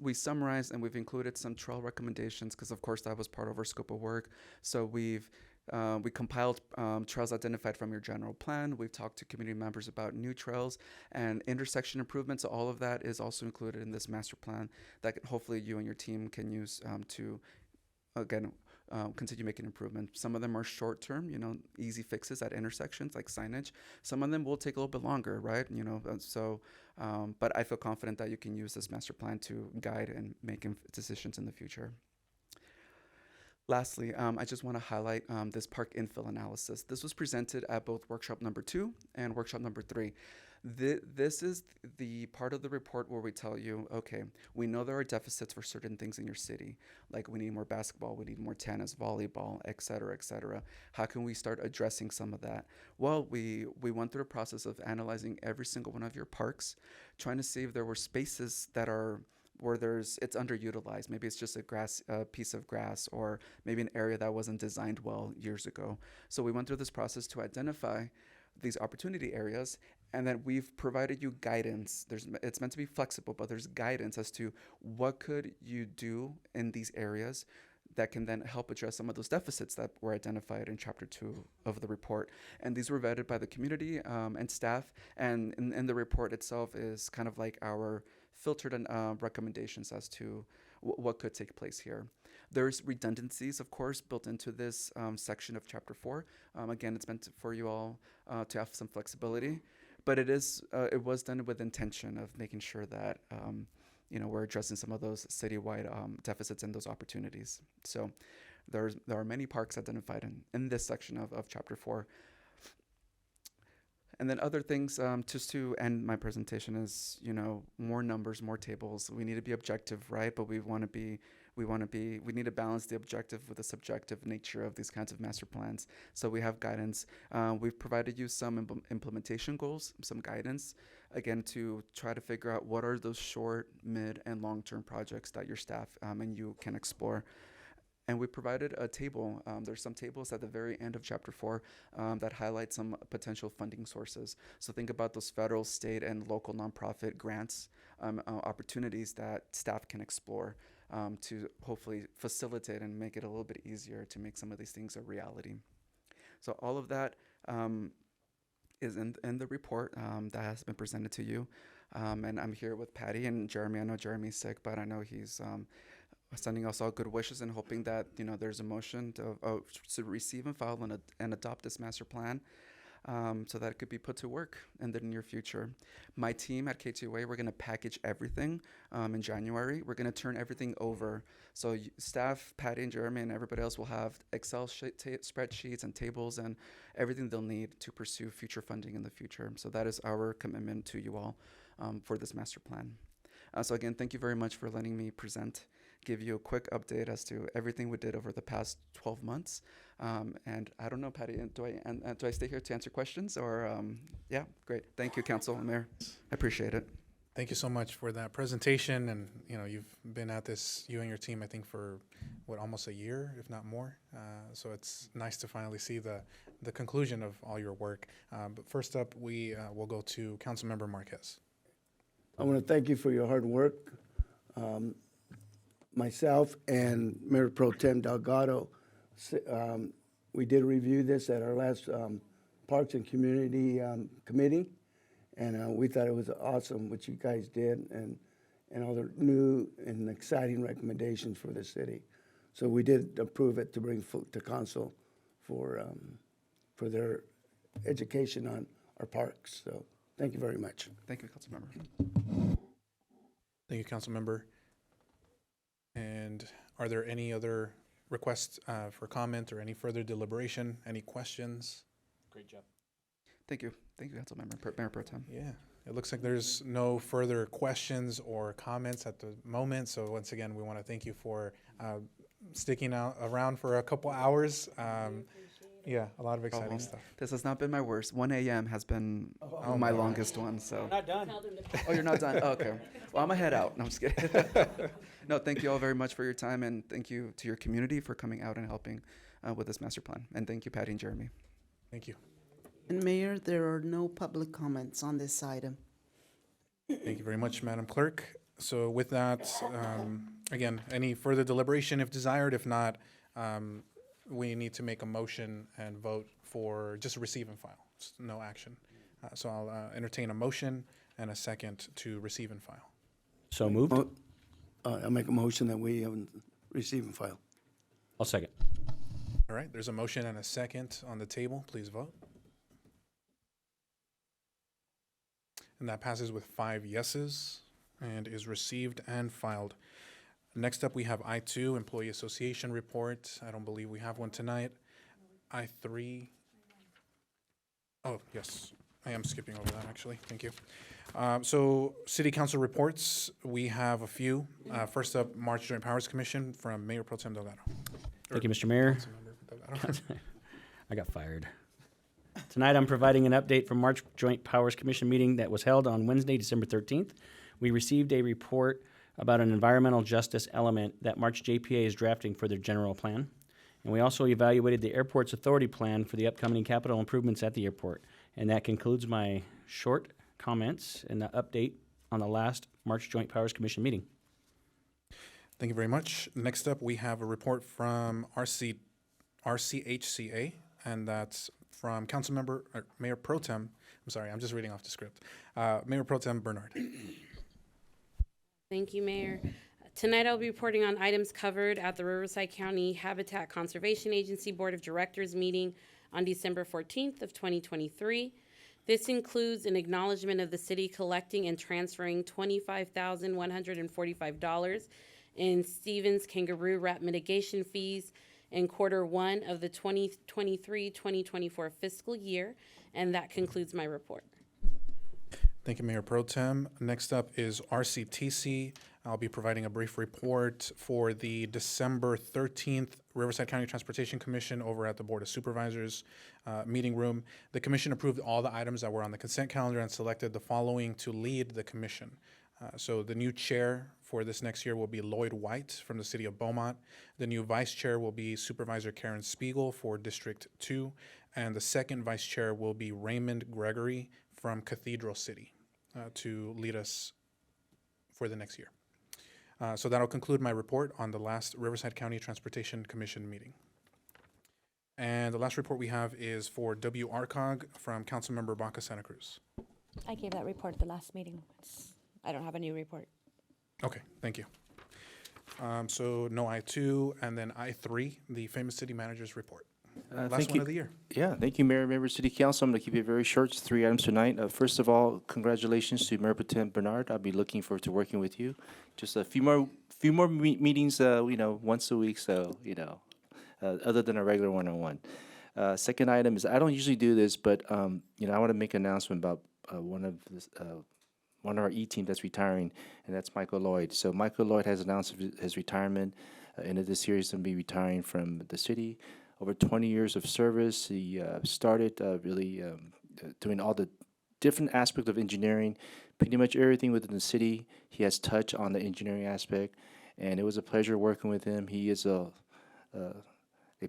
we summarized and we've included some trail recommendations because, of course, that was part of our scope of work. So we compiled trails identified from your general plan. We've talked to community members about new trails and intersection improvements. So all of that is also included in this master plan that hopefully you and your team can use to, again, continue making improvements. Some of them are short-term, easy fixes at intersections like signage. Some of them will take a little bit longer, right? But I feel confident that you can use this master plan to guide and make decisions in the future. Lastly, I just want to highlight this park infill analysis. This was presented at both workshop number 2 and workshop number 3. This is the part of the report where we tell you, okay, we know there are deficits for certain things in your city, like we need more basketball, we need more tennis, volleyball, et cetera, et cetera. How can we start addressing some of that? Well, we went through a process of analyzing every single one of your parks, trying to see if there were spaces that are where it's underutilized. Maybe it's just a piece of grass, or maybe an area that wasn't designed well years ago. So we went through this process to identify these opportunity areas, and then we've provided you guidance. It's meant to be flexible, but there's guidance as to what could you do in these areas that can then help address some of those deficits that were identified in Chapter 2 of the report. And these were vetted by the community and staff, and in the report itself is kind of like our filtered recommendations as to what could take place here. There's redundancies, of course, built into this section of Chapter 4. Again, it's meant for you all to have some flexibility, but it was done with intention of making sure that we're addressing some of those citywide deficits and those opportunities. So There are many parks identified in this section of Chapter 4. And then other things, just to end my presentation, is, you know, more numbers, more tables. We need to be objective, right? But we need to balance the objective with the subjective nature of these kinds of master plans. So we have guidance. We've provided you some implementation goals, some guidance, again, to try to figure out what are those short, mid, and long-term projects that your staff and you can explore. And we provided a table. There's some tables at the very end of Chapter 4 that highlight some potential funding sources. So think about those federal, state, and local nonprofit grants, opportunities that staff can explore to hopefully facilitate and make it a little bit easier to make some of these things a reality. So all of that is in the report that has been presented to you. And I'm here with Patty and Jeremy. I know Jeremy's sick, but I know he's sending us all good wishes and hoping that, you know, there's a motion to receive and file and adopt this master plan so that it could be put to work in the near future. My team at K2A, we're going to package everything in January. We're going to turn everything over. So staff, Patty and Jeremy and everybody else will have Excel spreadsheets and tables and everything they'll need to pursue future funding in the future. So that is our commitment to you all for this master plan. So again, thank you very much for letting me give you a quick update as to everything we did over the past 12 months. And I don't know, Patty, do I stay here to answer questions or, yeah, great. Thank you, Council and Mayor. I appreciate it. Thank you so much for that presentation. And, you know, you've been at this, you and your team, I think for almost a year, if not more. So it's nice to finally see the conclusion of all your work. But first up, we will go to Councilmember Marquez. I want to thank you for your hard work. Myself and Mayor Pro Tem Delgado, we did review this at our last Parks and Community Committee, and we thought it was awesome what you guys did and all the new and exciting recommendations for the city. So we did approve it to bring to council for their education on our parks. So thank you very much. Thank you, Councilmember. Thank you, Councilmember. And are there any other requests for comment or any further deliberation? Any questions? Great job. Thank you. Thank you, Councilmember, Mayor Pro Tem. Yeah, it looks like there's no further questions or comments at the moment. So once again, we want to thank you for sticking around for a couple hours. Yeah, a lot of exciting stuff. This has not been my worst. 1 a.m. has been my longest one. So. Not done. Oh, you're not done? Oh, okay. Well, I'm gonna head out. No, I'm just kidding. No, thank you all very much for your time, and thank you to your community for coming out and helping with this master plan. And thank you, Patty and Jeremy. Thank you. And Mayor, there are no public comments on this item. Thank you very much, Madam Clerk. So with that, again, any further deliberation if desired? If not, we need to make a motion and vote for just receive and file. It's no action. So I'll entertain a motion and a second to receive and file. So moved. I'll make a motion that we receive and file. I'll second. All right, there's a motion and a second on the table. Please vote. And that passes with 5 yeses and is received and filed. Next up, we have I2, Employee Association Report. I don't believe we have one tonight. I3. Oh, yes. I am skipping over that, actually. Thank you. So City Council reports, we have a few. First up, March Joint Powers Commission from Mayor Pro Tem Delgado. Thank you, Mr. Mayor. I got fired. Tonight, I'm providing an update from March Joint Powers Commission meeting that was held on Wednesday, December 13th. We received a report about an environmental justice element that March JPA is drafting for their general plan. And we also evaluated the airport's authority plan for the upcoming capital improvements at the airport. And that concludes my short comments and the update on the last March Joint Powers Commission meeting. Thank you very much. Next up, we have a report from RCHCA, and that's from Councilmember, Mayor Pro Tem, I'm sorry, I'm just reading off the script. Mayor Pro Tem Bernard. Thank you, Mayor. Tonight I'll be reporting on items covered at the Riverside County Habitat Conservation Agency Board of Directors meeting on December 14th of 2023. This includes an acknowledgement of the city collecting and transferring $25,145 in Stevens Kangaroo Rat mitigation fees in Q1 of the 2023-2024 fiscal year. And that concludes my report. Thank you, Mayor Pro Tem. Next up is RCTC. I'll be providing a brief report for the December 13th Riverside County Transportation Commission over at the Board of Supervisors meeting room. The commission approved all the items that were on the consent calendar and selected the following to lead the commission. So the new chair for this next year will be Lloyd White from the city of Beaumont. The new vice chair will be Supervisor Karen Spiegel for District 2. And the second vice chair will be Raymond Gregory from Cathedral City to lead us for the next year. So that'll conclude my report on the last Riverside County Transportation Commission meeting. And the last report we have is for WRCOG from Councilmember Baca Santa Cruz. I gave that report at the last meeting. I don't have a new report. Okay, thank you. So no I2, and then I3, the famous city manager's report. Last Thank one you. of the year. Yeah, thank you, Mayor, members of City Council. I'm going to keep it very short. Just 3 items tonight. First of all, congratulations to Mayor Pro Tem Bernard. I'll be looking forward to working with you. Just a few more meetings, once a week. So, other than a regular one-on-one. Second item is I don't usually do this, but I want to make an announcement about one of our E-team that's retiring, and that's Michael Lloyd. So Michael Lloyd has announced his retirement. End of this year, he's going to be retiring from the city. Over 20 years of service. He started really doing all the different aspects of engineering, pretty much everything within the city. He has touched on the engineering aspect, and it was a pleasure working with him. He is a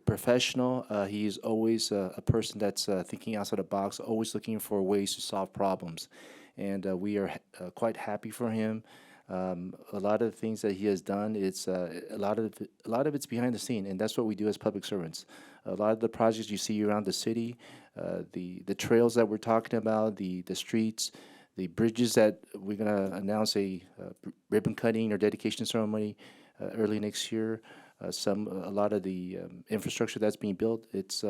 professional. He is always a person that's thinking outside the box, always looking for ways to solve problems. And we are quite happy for him. A lot of the things that he has done, it's a lot of it's behind the scene, and that's what we do as public servants. A lot of the projects you see around the city, the trails that we're talking about, the streets, the bridges that we're gonna announce a ribbon cutting or dedication ceremony early next year. A lot of the infrastructure that's being built, it's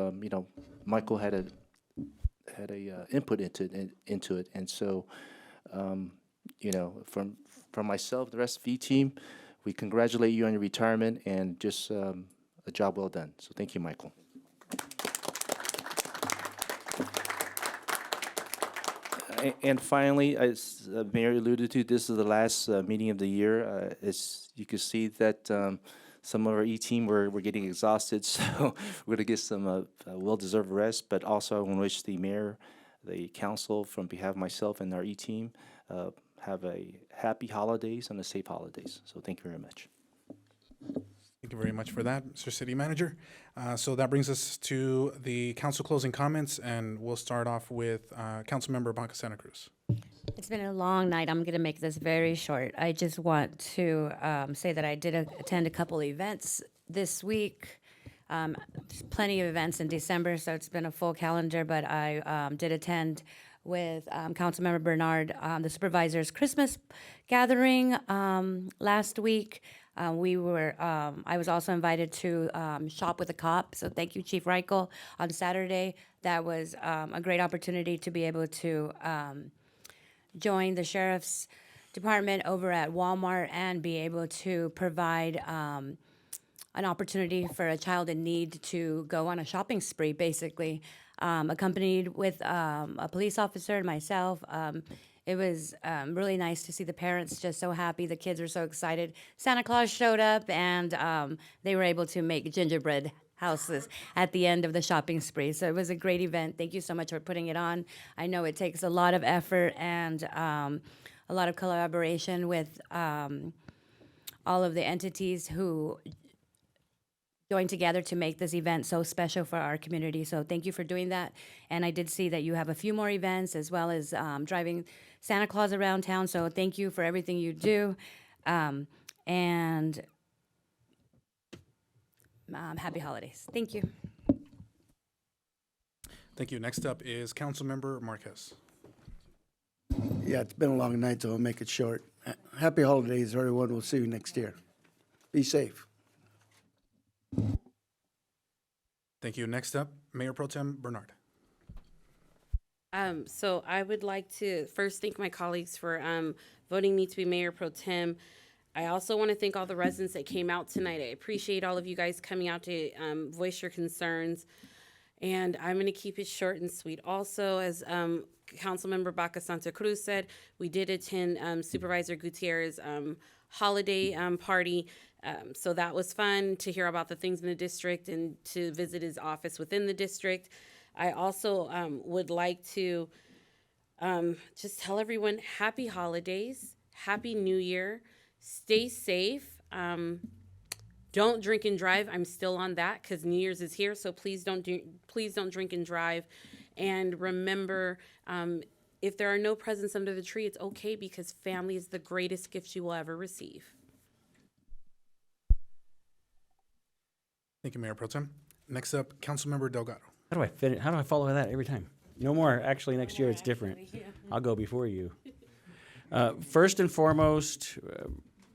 Michael had a input into it, and so from myself, the rest of the team, we congratulate you on your retirement and just a job well done. So thank you, Michael. And finally, as Mayor alluded to, this is the last meeting of the year. As you can see that some of our E-team we're getting exhausted, so we're going to get some well-deserved rest. But also, I want to wish the mayor, the council, from behalf of myself and our E-team, have a happy holidays and a safe holidays. So thank you very much. Thank you very much for that, Mr. City Manager. So that brings us to the council closing comments, and we'll start off with Councilmember Baca Santa Cruz. It's been a long night. I'm going to make this very short. I just want to say that I did attend a couple events this week. Plenty of events in December, so it's been a full calendar, but I did attend with Councilmember Bernard, the supervisor's Christmas gathering last week. I was also invited to shop with a cop, so thank you, Chief Reichel, on Saturday. That was a great opportunity to be able to join the Sheriff's Department over at Walmart and be able to provide an opportunity for a child in need to go on a shopping spree, basically. Accompanied with a police officer and myself. It was really nice to see the parents just so happy. The kids were so excited. Santa Claus showed up, and they were able to make gingerbread houses at the end of the shopping spree. So it was a great event. Thank you so much for putting it on. I know it takes a lot of effort and a lot of collaboration with all of the entities who joined together to make this event so special for our community. So thank you for doing that. And I did see that you have a few more events as well as driving Santa Claus around town. So thank you for everything you do. And happy holidays. Thank you. Thank you. Next up is Councilmember Marquez. Yeah, it's been a long night, so I'll make it short. Happy holidays, everyone. We'll see you next year. Be safe. Thank you. Next up, Mayor Pro Tem Bernard. So I would like to first thank my colleagues for voting me to be Mayor Pro Tem. I also want to thank all the residents that came out tonight. I appreciate all of you guys coming out to voice your concerns. And I'm going to keep it short and sweet. Also, as Councilmember Baca Santa Cruz said, we did attend Supervisor Gutierrez's holiday party. So that was fun to hear about the things in the district and to visit his office within the district. I also would like to just tell everyone happy holidays, happy New Year, stay safe. Don't drink and drive. I'm still on that because New Year's is here. So please don't drink and drive. And remember, if there are no presents under the tree, it's okay because family is the greatest gift you will ever receive. Thank you, Mayor Pro Tem. Next up, Councilmember Delgado. How do I fit it? How do I follow that every time? No more. Actually, next year it's different. I'll go before you. First and foremost,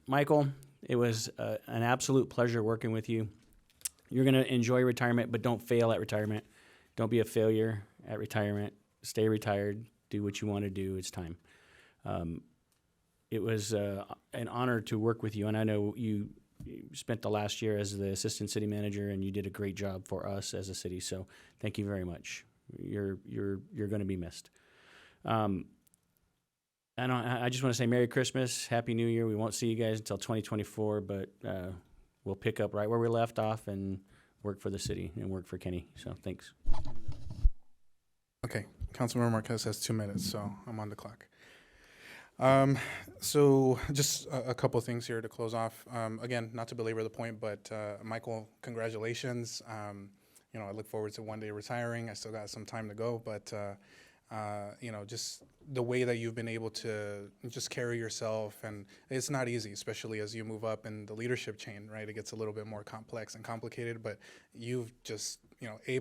Michael, it was an absolute pleasure working with you. You're going to enjoy retirement, but don't fail at retirement. Don't be a failure at retirement. Stay retired. Do what you want to do. It's time. It was an honor to work with you, and I know you spent the last year as the assistant city manager, and you did a great job for us as a city. So thank you very much. You're going to be missed. I just want to say Merry Christmas, Happy New Year. We won't see you guys until 2024, but we'll pick up right where we left off and work for the city and work for Kenny. So thanks. Okay, Councilmember Marquez has 2 minutes, so I'm on the clock. So just a couple of things here to close off. Again, not to belabor the point, but Michael, congratulations. I look forward to one day retiring. I still got some time to go, but just the way that you've been able to just carry yourself, and it's not easy, especially as you move up in the leadership chain, right? It gets a little bit more complex and complicated, but you've just, A++.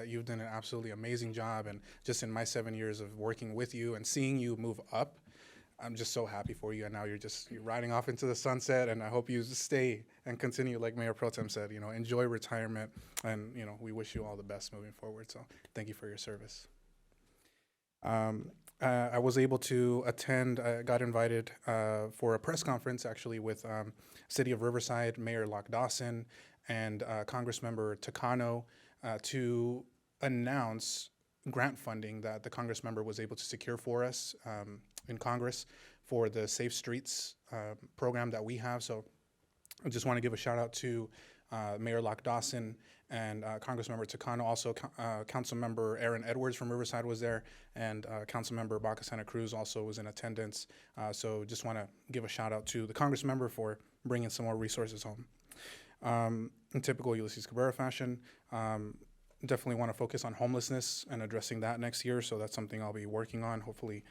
You've done an absolutely amazing job, and just in my 7 years of working with you and seeing you move up, I'm just so happy for you. And now you're riding off into the sunset, and I hope you stay and continue, like Mayor Pro Tem said, enjoy retirement, and we wish you all the best moving forward. So thank you for your service. I was able to attend, I got invited for a press conference actually with City of Riverside Mayor Locke Dawson and Congressmember Takano to announce grant funding that the Congressmember was able to secure for us in Congress for the Safe Streets program that we have. So I just want to give a shout out to Mayor Locke Dawson and Congressmember Takano. Also, Councilmember Aaron Edwards from Riverside was there, and Councilmember Baca Santa Cruz also was in attendance. So just want to give a shout out to the Congressmember for bringing some more resources home. In typical Ulysses Cabrera fashion, definitely want to focus on homelessness and addressing that next year. So that's something I'll be working on, hopefully,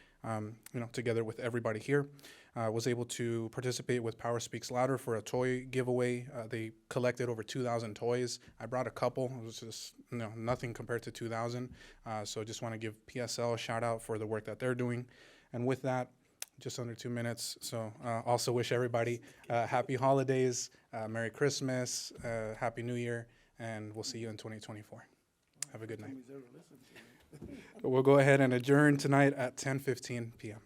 together with everybody here. Was able to participate with Power Speaks Louder for a toy giveaway. They collected over 2,000 toys. I brought a couple. It was just nothing compared to 2,000. So just want to give PSL a shout out for the work that they're doing. And with that, just under 2 minutes. So also wish everybody happy holidays, Merry Christmas, Happy New Year, and we'll see you in 2024. Have a good night. We'll go ahead and adjourn tonight at 10:15 p.m.